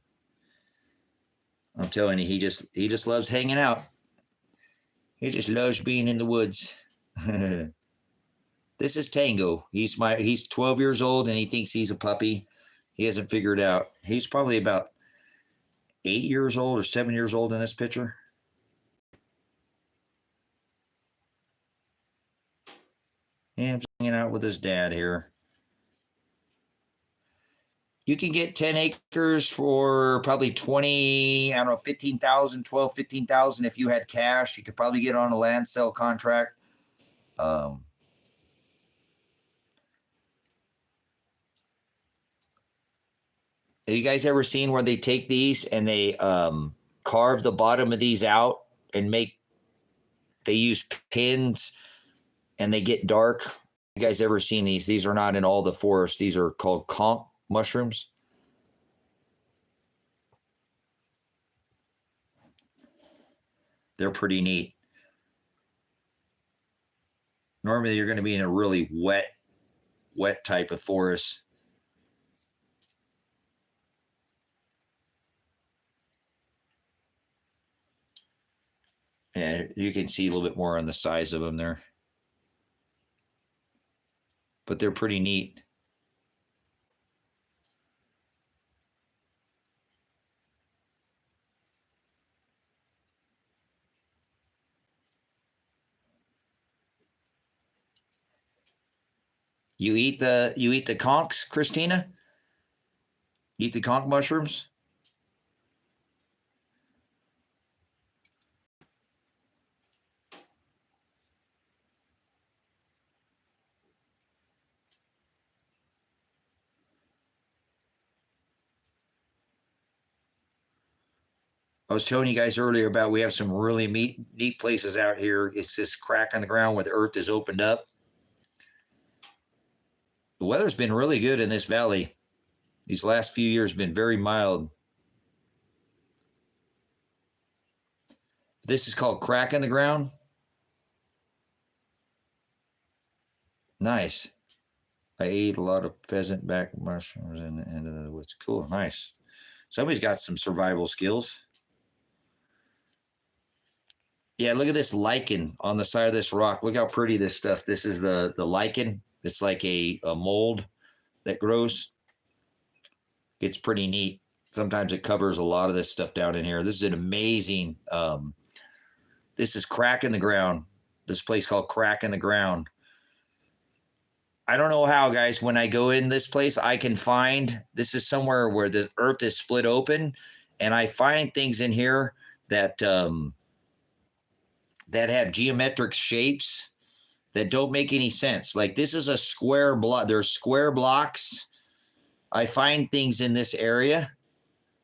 I'm telling you, he just loves hanging out. He just loves being in the woods. This is Tango. He's 12 years old and he thinks he's a puppy. He hasn't figured out. He's probably about 8 years old or 7 years old in this picture. Yeah, I'm just hanging out with his dad here. You can get 10 acres for probably 20, I don't know, 15,000, 12, 15,000 if you had cash. You could probably get on a land sale contract. Have you guys ever seen where they take these and they carve the bottom of these out and they use pins and they get dark? You guys ever seen these? These are not in all the forests. These are called conch mushrooms. They're pretty neat. Normally you're going to be in a really wet type of forest. Yeah, you can see a little bit more on the size of them there. But they're pretty neat. You eat the conchs, Christina? You eat the conch mushrooms? I was telling you guys earlier about we have some really neat places out here. It's this crack in the ground where the earth is opened up. The weather's been really good in this valley. These last few years have been very mild. This is called crack in the ground. Nice. I ate a lot of pheasant back mushrooms in the end of the woods. Cool, nice. Somebody's got some survival skills. Yeah, look at this lichen on the side of this rock. Look how pretty this stuff. This is the lichen. It's like a mold that grows. It's pretty neat. Sometimes it covers a lot of this stuff down in here. This is an amazing, this is crack in the ground. This place called Crack in the Ground. I don't know how, guys, when I go in this place, I can find, this is somewhere where the earth is split open, and I find things in here that, that have geometric shapes that don't make any sense. Like this is a square block. There's square blocks. I find things in this area.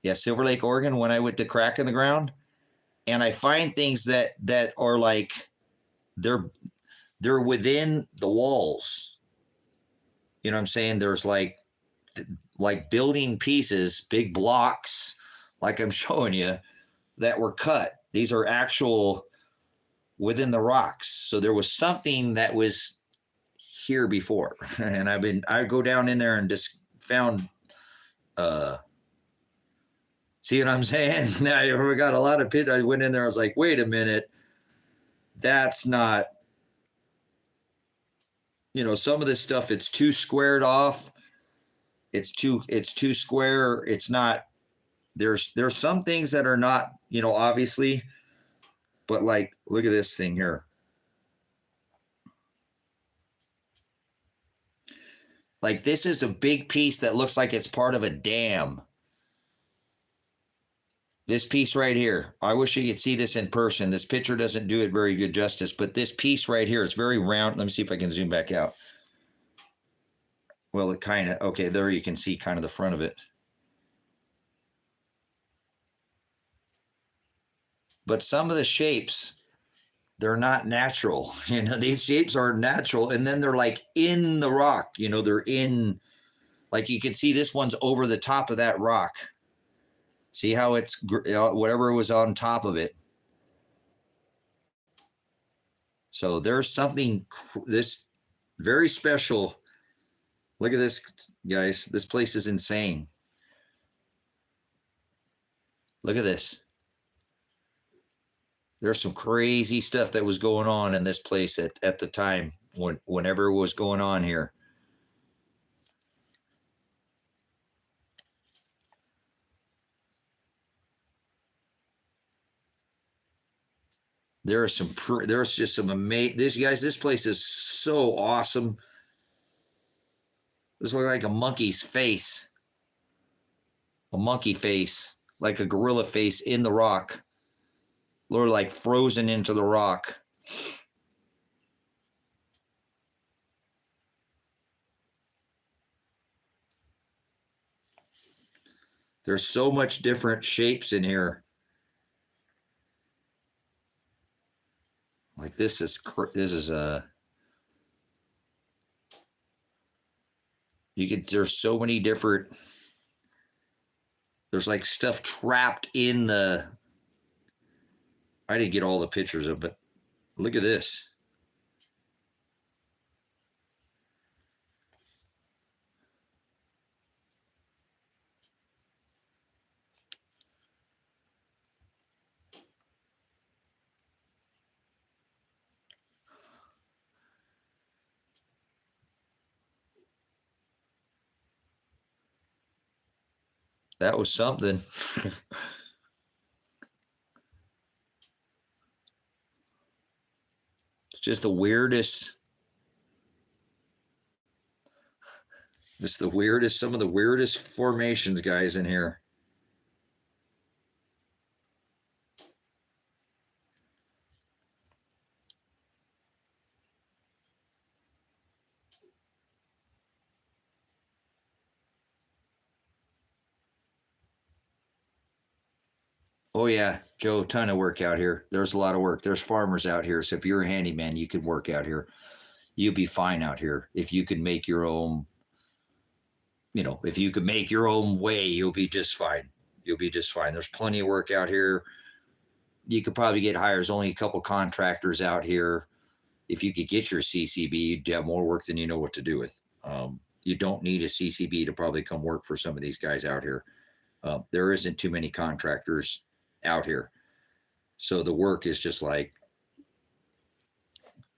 Yeah, Silver Lake, Oregon, when I went to Crack in the Ground. And I find things that are like, they're within the walls. You know what I'm saying? There's like building pieces, big blocks, like I'm showing you, that were cut. These are actual within the rocks. So there was something that was here before. And I go down in there and just found See what I'm saying? Now we got a lot of pictures. I went in there. I was like, wait a minute. That's not, you know, some of this stuff, it's too squared off. It's too square. It's not, there's some things that are not, you know, obviously, but like, look at this thing here. Like, this is a big piece that looks like it's part of a dam. This piece right here, I wish you could see this in person. This picture doesn't do it very good justice, but this piece right here is very round. Let me see if I can zoom back out. Well, it kind of, okay, there you can see kind of the front of it. But some of the shapes, they're not natural. You know, these shapes are natural, and then they're like in the rock. You know, they're in, like you can see this one's over the top of that rock. See how it's whatever was on top of it. So there's something this very special. Look at this, guys. This place is insane. Look at this. There's some crazy stuff that was going on in this place at the time whenever it was going on here. There's just some amazing, this place is so awesome. This looks like a monkey's face. A monkey face, like a gorilla face in the rock. Or like frozen into the rock. There's so much different shapes in here. Like this is there's so many different, there's like stuff trapped in the, I didn't get all the pictures of it, but look at this. That was something. It's just the weirdest. Just the weirdest, some of the weirdest formations, guys, in here. Oh yeah, Joe, ton of work out here. There's a lot of work. There's farmers out here. So if you're a handyman, you could work out here. You'll be fine out here. If you can make your own, you know, if you could make your own way, you'll be just fine. You'll be just fine. There's plenty of work out here. You could probably get hired. There's only a couple contractors out here. If you could get your CCB, you'd have more work than you know what to do with. You don't need a CCB to probably come work for some of these guys out here. There isn't too many contractors out here. So the work is just like,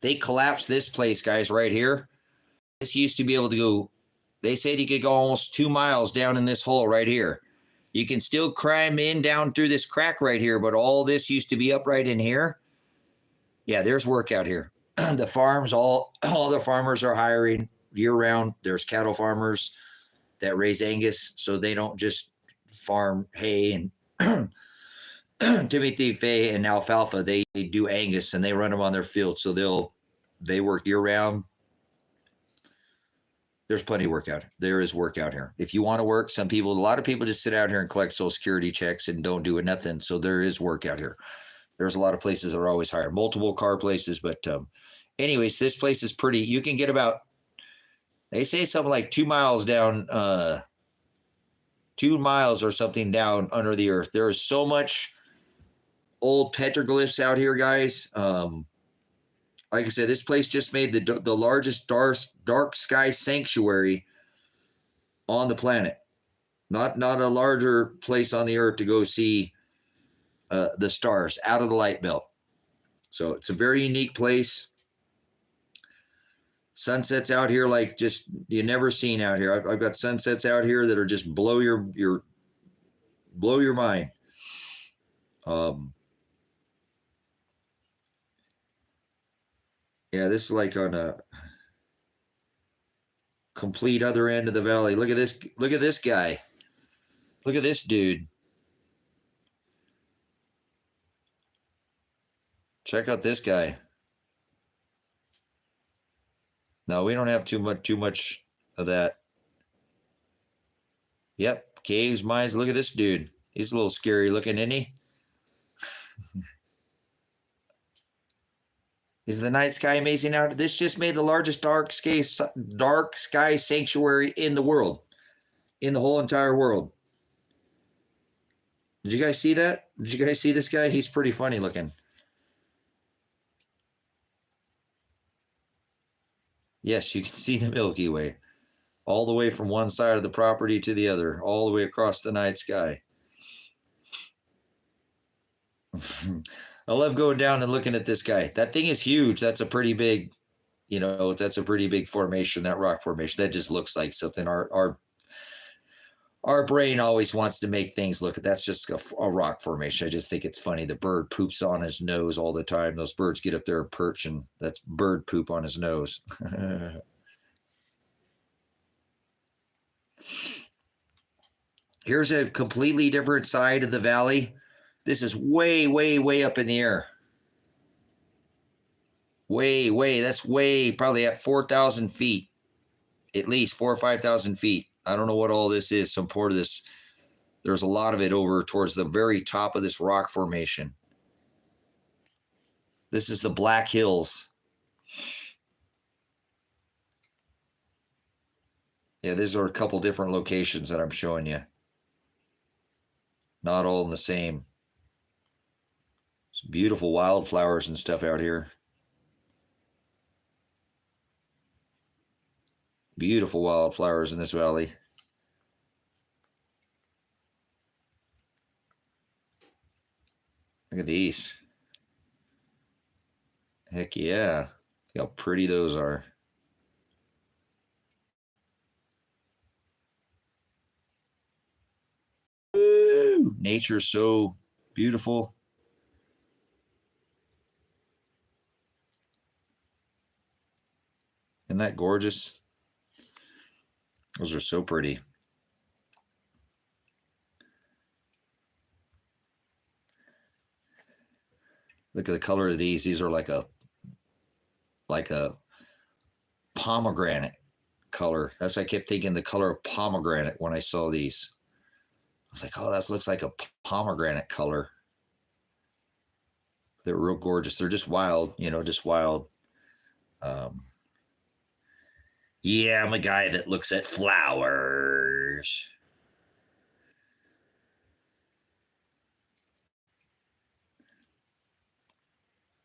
they collapsed this place, guys, right here. This used to be able to go, they said you could go almost 2 miles down in this hole right here. You can still climb in down through this crack right here, but all this used to be up right in here. Yeah, there's work out here. The farms, all the farmers are hiring year round. There's cattle farmers that raise Angus, so they don't just farm hay and Timothy, Fay, and alfalfa. They do Angus and they run them on their field, so they work year round. There's plenty of work out. There is work out here. If you want to work, a lot of people just sit out here and collect Social Security checks and don't do nothing. So there is work out here. There's a lot of places that are always hired, multiple car places. But anyways, this place is pretty. You can get about, they say something like 2 miles down, 2 miles or something down under the earth. There is so much old petroglyphs out here, guys. Like I said, this place just made the largest dark sky sanctuary on the planet. Not a larger place on the earth to go see the stars out of the light belt. So it's a very unique place. Sunsets out here like just you never seen out here. I've got sunsets out here that are just blow your mind. Yeah, this is like on a complete other end of the valley. Look at this. Look at this guy. Look at this dude. Check out this guy. No, we don't have too much of that. Yep, caves, mines. Look at this dude. He's a little scary looking, isn't he? Is the night sky amazing out? This just made the largest dark sky sanctuary in the world, in the whole entire world. Did you guys see that? Did you guys see this guy? He's pretty funny looking. Yes, you can see the Milky Way all the way from one side of the property to the other, all the way across the night sky. I love going down and looking at this guy. That thing is huge. That's a pretty big, you know, that's a pretty big formation, that rock formation. That just looks like something our brain always wants to make things look. That's just a rock formation. I just think it's funny. The bird poops on his nose all the time. Those birds get up there and perch, and that's bird poop on his nose. Here's a completely different side of the valley. This is way, way, way up in the air. Way, that's way, probably at 4,000 feet. At least 4,000 or 5,000 feet. I don't know what all this is. Some part of this. There's a lot of it over towards the very top of this rock formation. This is the Black Hills. Yeah, these are a couple different locations that I'm showing you. Not all in the same. Some beautiful wildflowers and stuff out here. Beautiful wildflowers in this valley. Look at these. Heck yeah. Look how pretty those are. Woo! Nature's so beautiful. Isn't that gorgeous? Those are so pretty. Look at the color of these. These are like a pomegranate color. That's why I kept thinking the color of pomegranate when I saw these. I was like, oh, that looks like a pomegranate color. They're real gorgeous. They're just wild, you know, just wild. Yeah, I'm a guy that looks at flowers.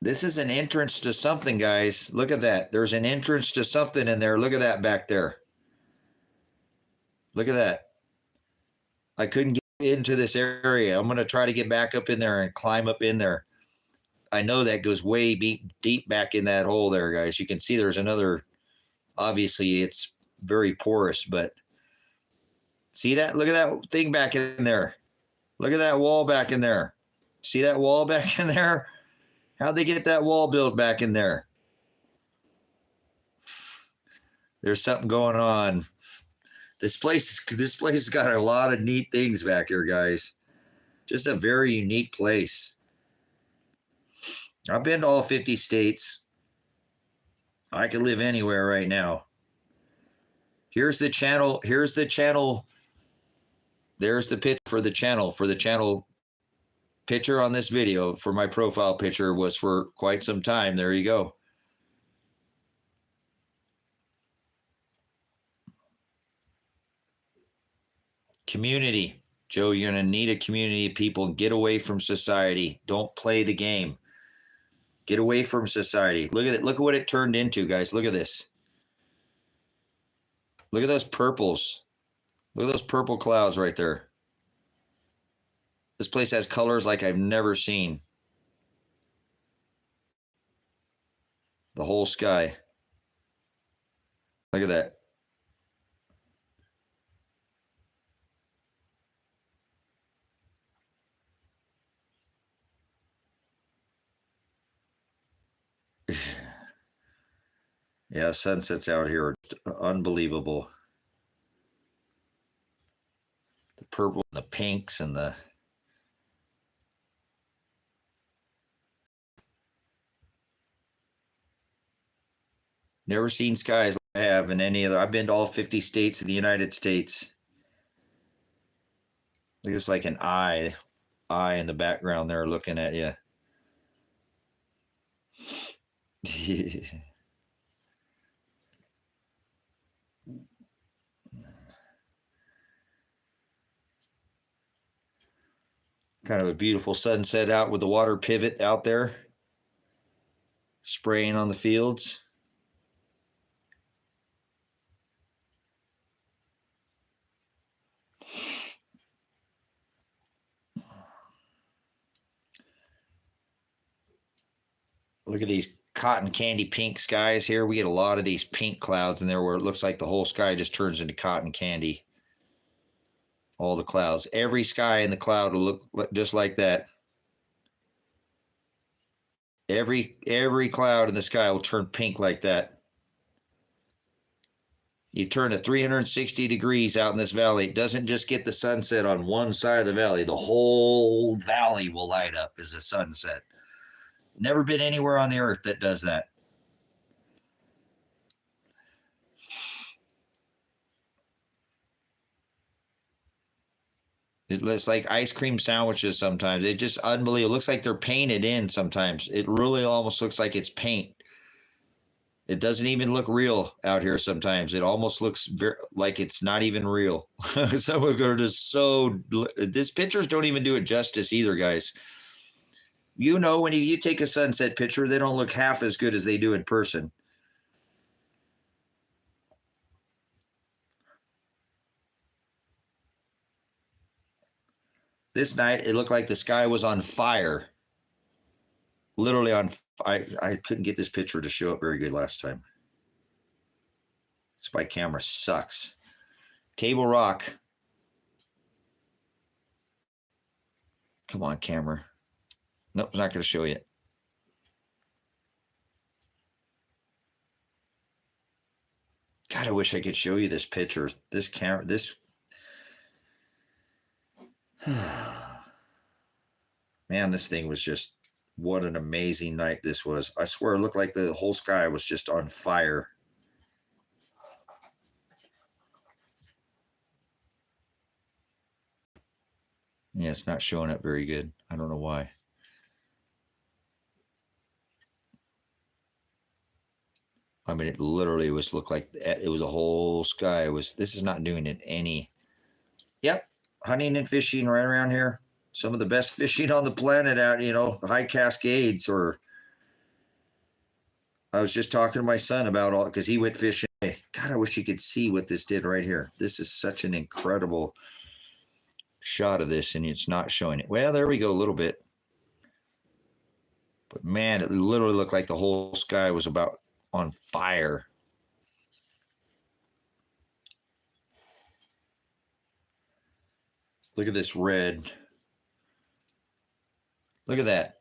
This is an entrance to something, guys. Look at that. There's an entrance to something in there. Look at that back there. Look at that. I couldn't get into this area. I'm going to try to get back up in there and climb up in there. I know that goes way deep back in that hole there, guys. You can see there's another. Obviously, it's very porous, but see that? Look at that thing back in there. Look at that wall back in there. See that wall back in there? How'd they get that wall built back in there? There's something going on. This place has got a lot of neat things back here, guys. Just a very unique place. I've been to all 50 states. I could live anywhere right now. Here's the channel. Here's the channel. There's the pitch for the channel. For the channel picture on this video, for my profile picture, was for quite some time. There you go. Community. Joe, you're going to need a community of people. Get away from society. Don't play the game. Get away from society. Look at it. Look at what it turned into, guys. Look at this. Look at those purples. Look at those purple clouds right there. This place has colors like I've never seen. The whole sky. Look at that. Yeah, sunsets out here are unbelievable. The purple and the pinks and the... Never seen skies like I have in any other... I've been to all 50 states in the United States. Look, it's like an eye in the background there looking at you. Kind of a beautiful sunset out with the water pivot out there, spraying on the fields. Look at these cotton candy pink skies here. We get a lot of these pink clouds in there where it looks like the whole sky just turns into cotton candy. All the clouds. Every sky in the cloud will look just like that. Every cloud in the sky will turn pink like that. You turn it 360 degrees out in this valley. It doesn't just get the sunset on one side of the valley. The whole valley will light up as a sunset. Never been anywhere on the earth that does that. It looks like ice cream sandwiches sometimes. It just unbelievable. It looks like they're painted in sometimes. It really almost looks like it's paint. It doesn't even look real out here sometimes. It almost looks like it's not even real. Some of them are just so... These pictures don't even do it justice either, guys. You know, when you take a sunset picture, they don't look half as good as they do in person. This night, it looked like the sky was on fire. Literally on fire. I couldn't get this picture to show up very good last time. My camera sucks. Table Rock. Come on, camera. Nope, it's not going to show you. God, I wish I could show you this picture. This camera, this... Man, this thing was just... What an amazing night this was. I swear it looked like the whole sky was just on fire. Yeah, it's not showing up very good. I don't know why. I mean, it literally was looked like it was a whole sky. This is not doing it any. Yep, hunting and fishing right around here. Some of the best fishing on the planet out, you know, high Cascades. Or I was just talking to my son about all, because he went fishing. God, I wish you could see what this did right here. This is such an incredible shot of this, and it's not showing it. Well, there we go, a little bit. But man, it literally looked like the whole sky was about on fire. Look at this red. Look at that.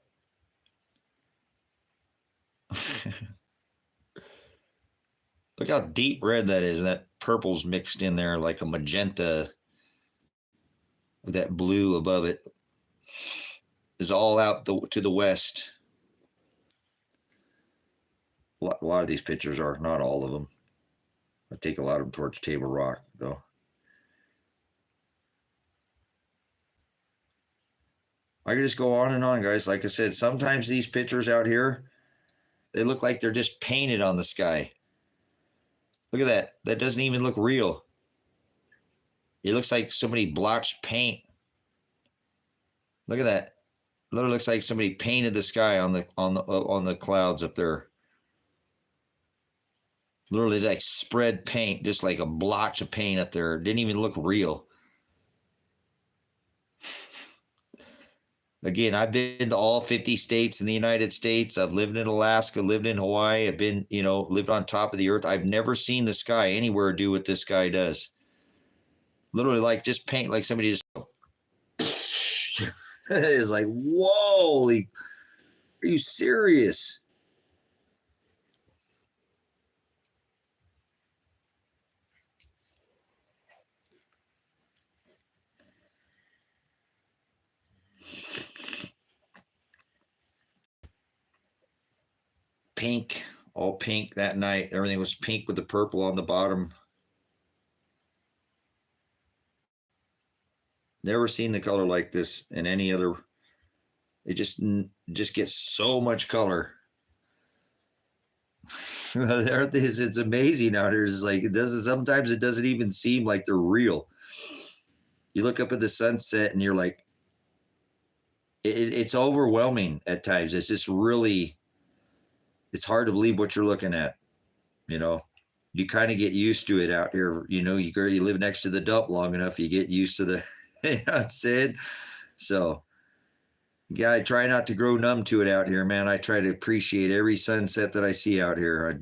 Look how deep red that is. That purple's mixed in there like a magenta. That blue above it is all out to the west. A lot of these pictures are, not all of them. I take a lot of them towards Table Rock, though. I could just go on and on, guys. Like I said, sometimes these pictures out here, they look like they're just painted on the sky. Look at that. That doesn't even look real. It looks like somebody blotched paint. Look at that. Literally looks like somebody painted the sky on the clouds up there. Literally like spread paint, just like a blotch of paint up there. It didn't even look real. Again, I've been to all 50 states in the United States. I've lived in Alaska, lived in Hawaii. I've been, lived on top of the earth. I've never seen the sky anywhere do what this guy does. Literally like just paint, like somebody just it's like, whoa, are you serious? Pink, all pink that night. Everything was pink with the purple on the bottom. Never seen the color like this in any other. It just gets so much color. The earth is, it's amazing out here. It's like sometimes it doesn't even seem like they're real. You look up at the sunset and you're like, it's overwhelming at times. It's just really, it's hard to believe what you're looking at. You kind of get used to it out here. You live next to the dump long enough, you get used to the, you know what I'm saying? So, yeah, I try not to grow numb to it out here, man. I try to appreciate every sunset that I see out here.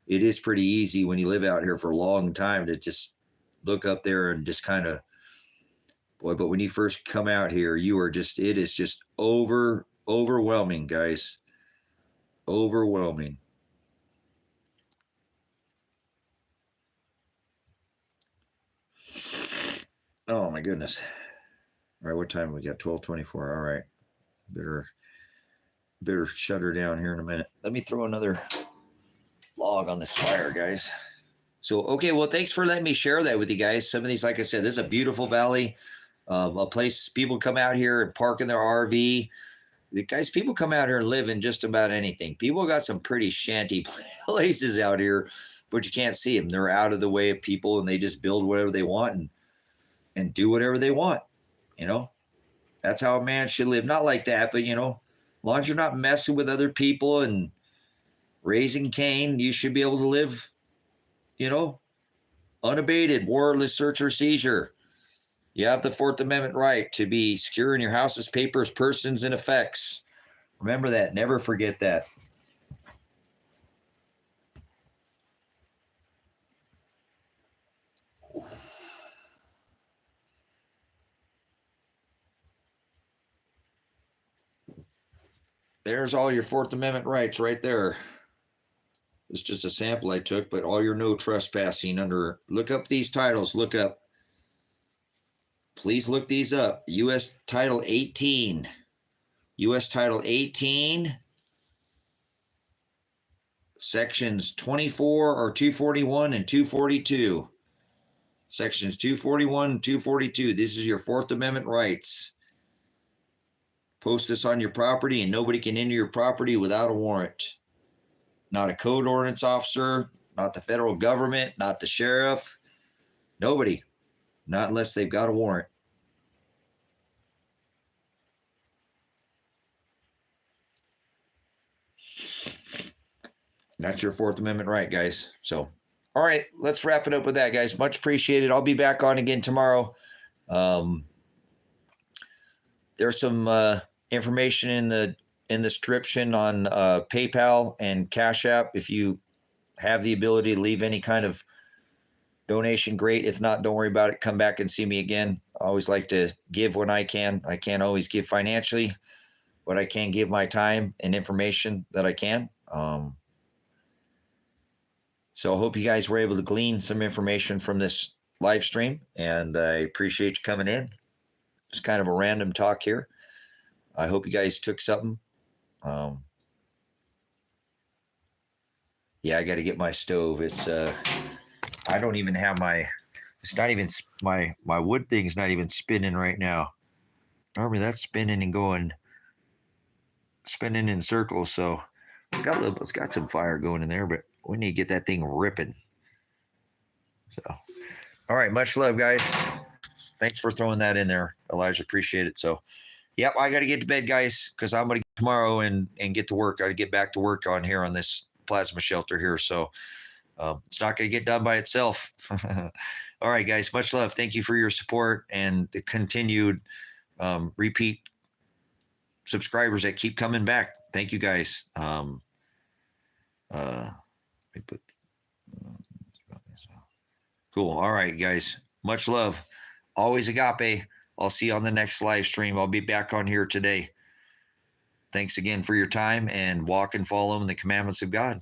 It is pretty easy when you live out here for a long time to just look up there and just kind of, boy, but when you first come out here, it is just overwhelming, guys. Overwhelming. Oh my goodness. All right, what time we got? 12:24. All right. Better shut her down here in a minute. Let me throw another log on this fire, guys. So, okay, well, thanks for letting me share that with you guys. Some of these, like I said, this is a beautiful valley, a place people come out here and park in their RV. People come out here and live in just about anything. People got some pretty shanty places out here, but you can't see them. They're out of the way of people, and they just build whatever they want and do whatever they want. That's how a man should live. Not like that, but, as long as you're not messing with other people and raising Cain, you should be able to live, unabated, warrantless search or seizure. You have the Fourth Amendment right to be secure in your house's papers, persons, and effects. Remember that. Never forget that. There's all your Fourth Amendment rights right there. It's just a sample I took, but all your no trespassing under. Look up these titles. Please look these up. U.S. Title 18. U.S. Title 18. Sections 24 or 241 and 242. Sections 241 and 242. This is your Fourth Amendment rights. Post this on your property, and nobody can enter your property without a warrant. Not a code ordinance officer, not the federal government, not the sheriff. Nobody. Not unless they've got a warrant. That's your Fourth Amendment right, guys. So, all right, let's wrap it up with that, guys. Much appreciated. I'll be back on again tomorrow. There's some information in the description on PayPal and Cash App. If you have the ability to leave any kind of donation, great. If not, don't worry about it. Come back and see me again. I always like to give when I can. I can't always give financially, but I can give my time and information that I can. So I hope you guys were able to glean some information from this live stream, and I appreciate you coming in. Just kind of a random talk here. I hope you guys took something. Yeah, I got to get my stove. It's I don't even have it's not even my wood thing's not even spinning right now. Remember, that's spinning in circles. So it's got some fire going in there, but we need to get that thing ripping. So, all right, much love, guys. Thanks for throwing that in there, Elijah. Appreciate it. So, yep, I got to get to bed, guys, because I'm going to get tomorrow and get to work. I got to get back to work on here on this plasma shelter here. So it's not going to get done by itself. All right, guys, much love. Thank you for your support and the continued repeat subscribers that keep coming back. Thank you, guys. Let me put cool. All right, guys, much love. Always Agape. I'll see you on the next live stream. I'll be back on here today. Thanks again for your time, and walk and follow in the commandments of God.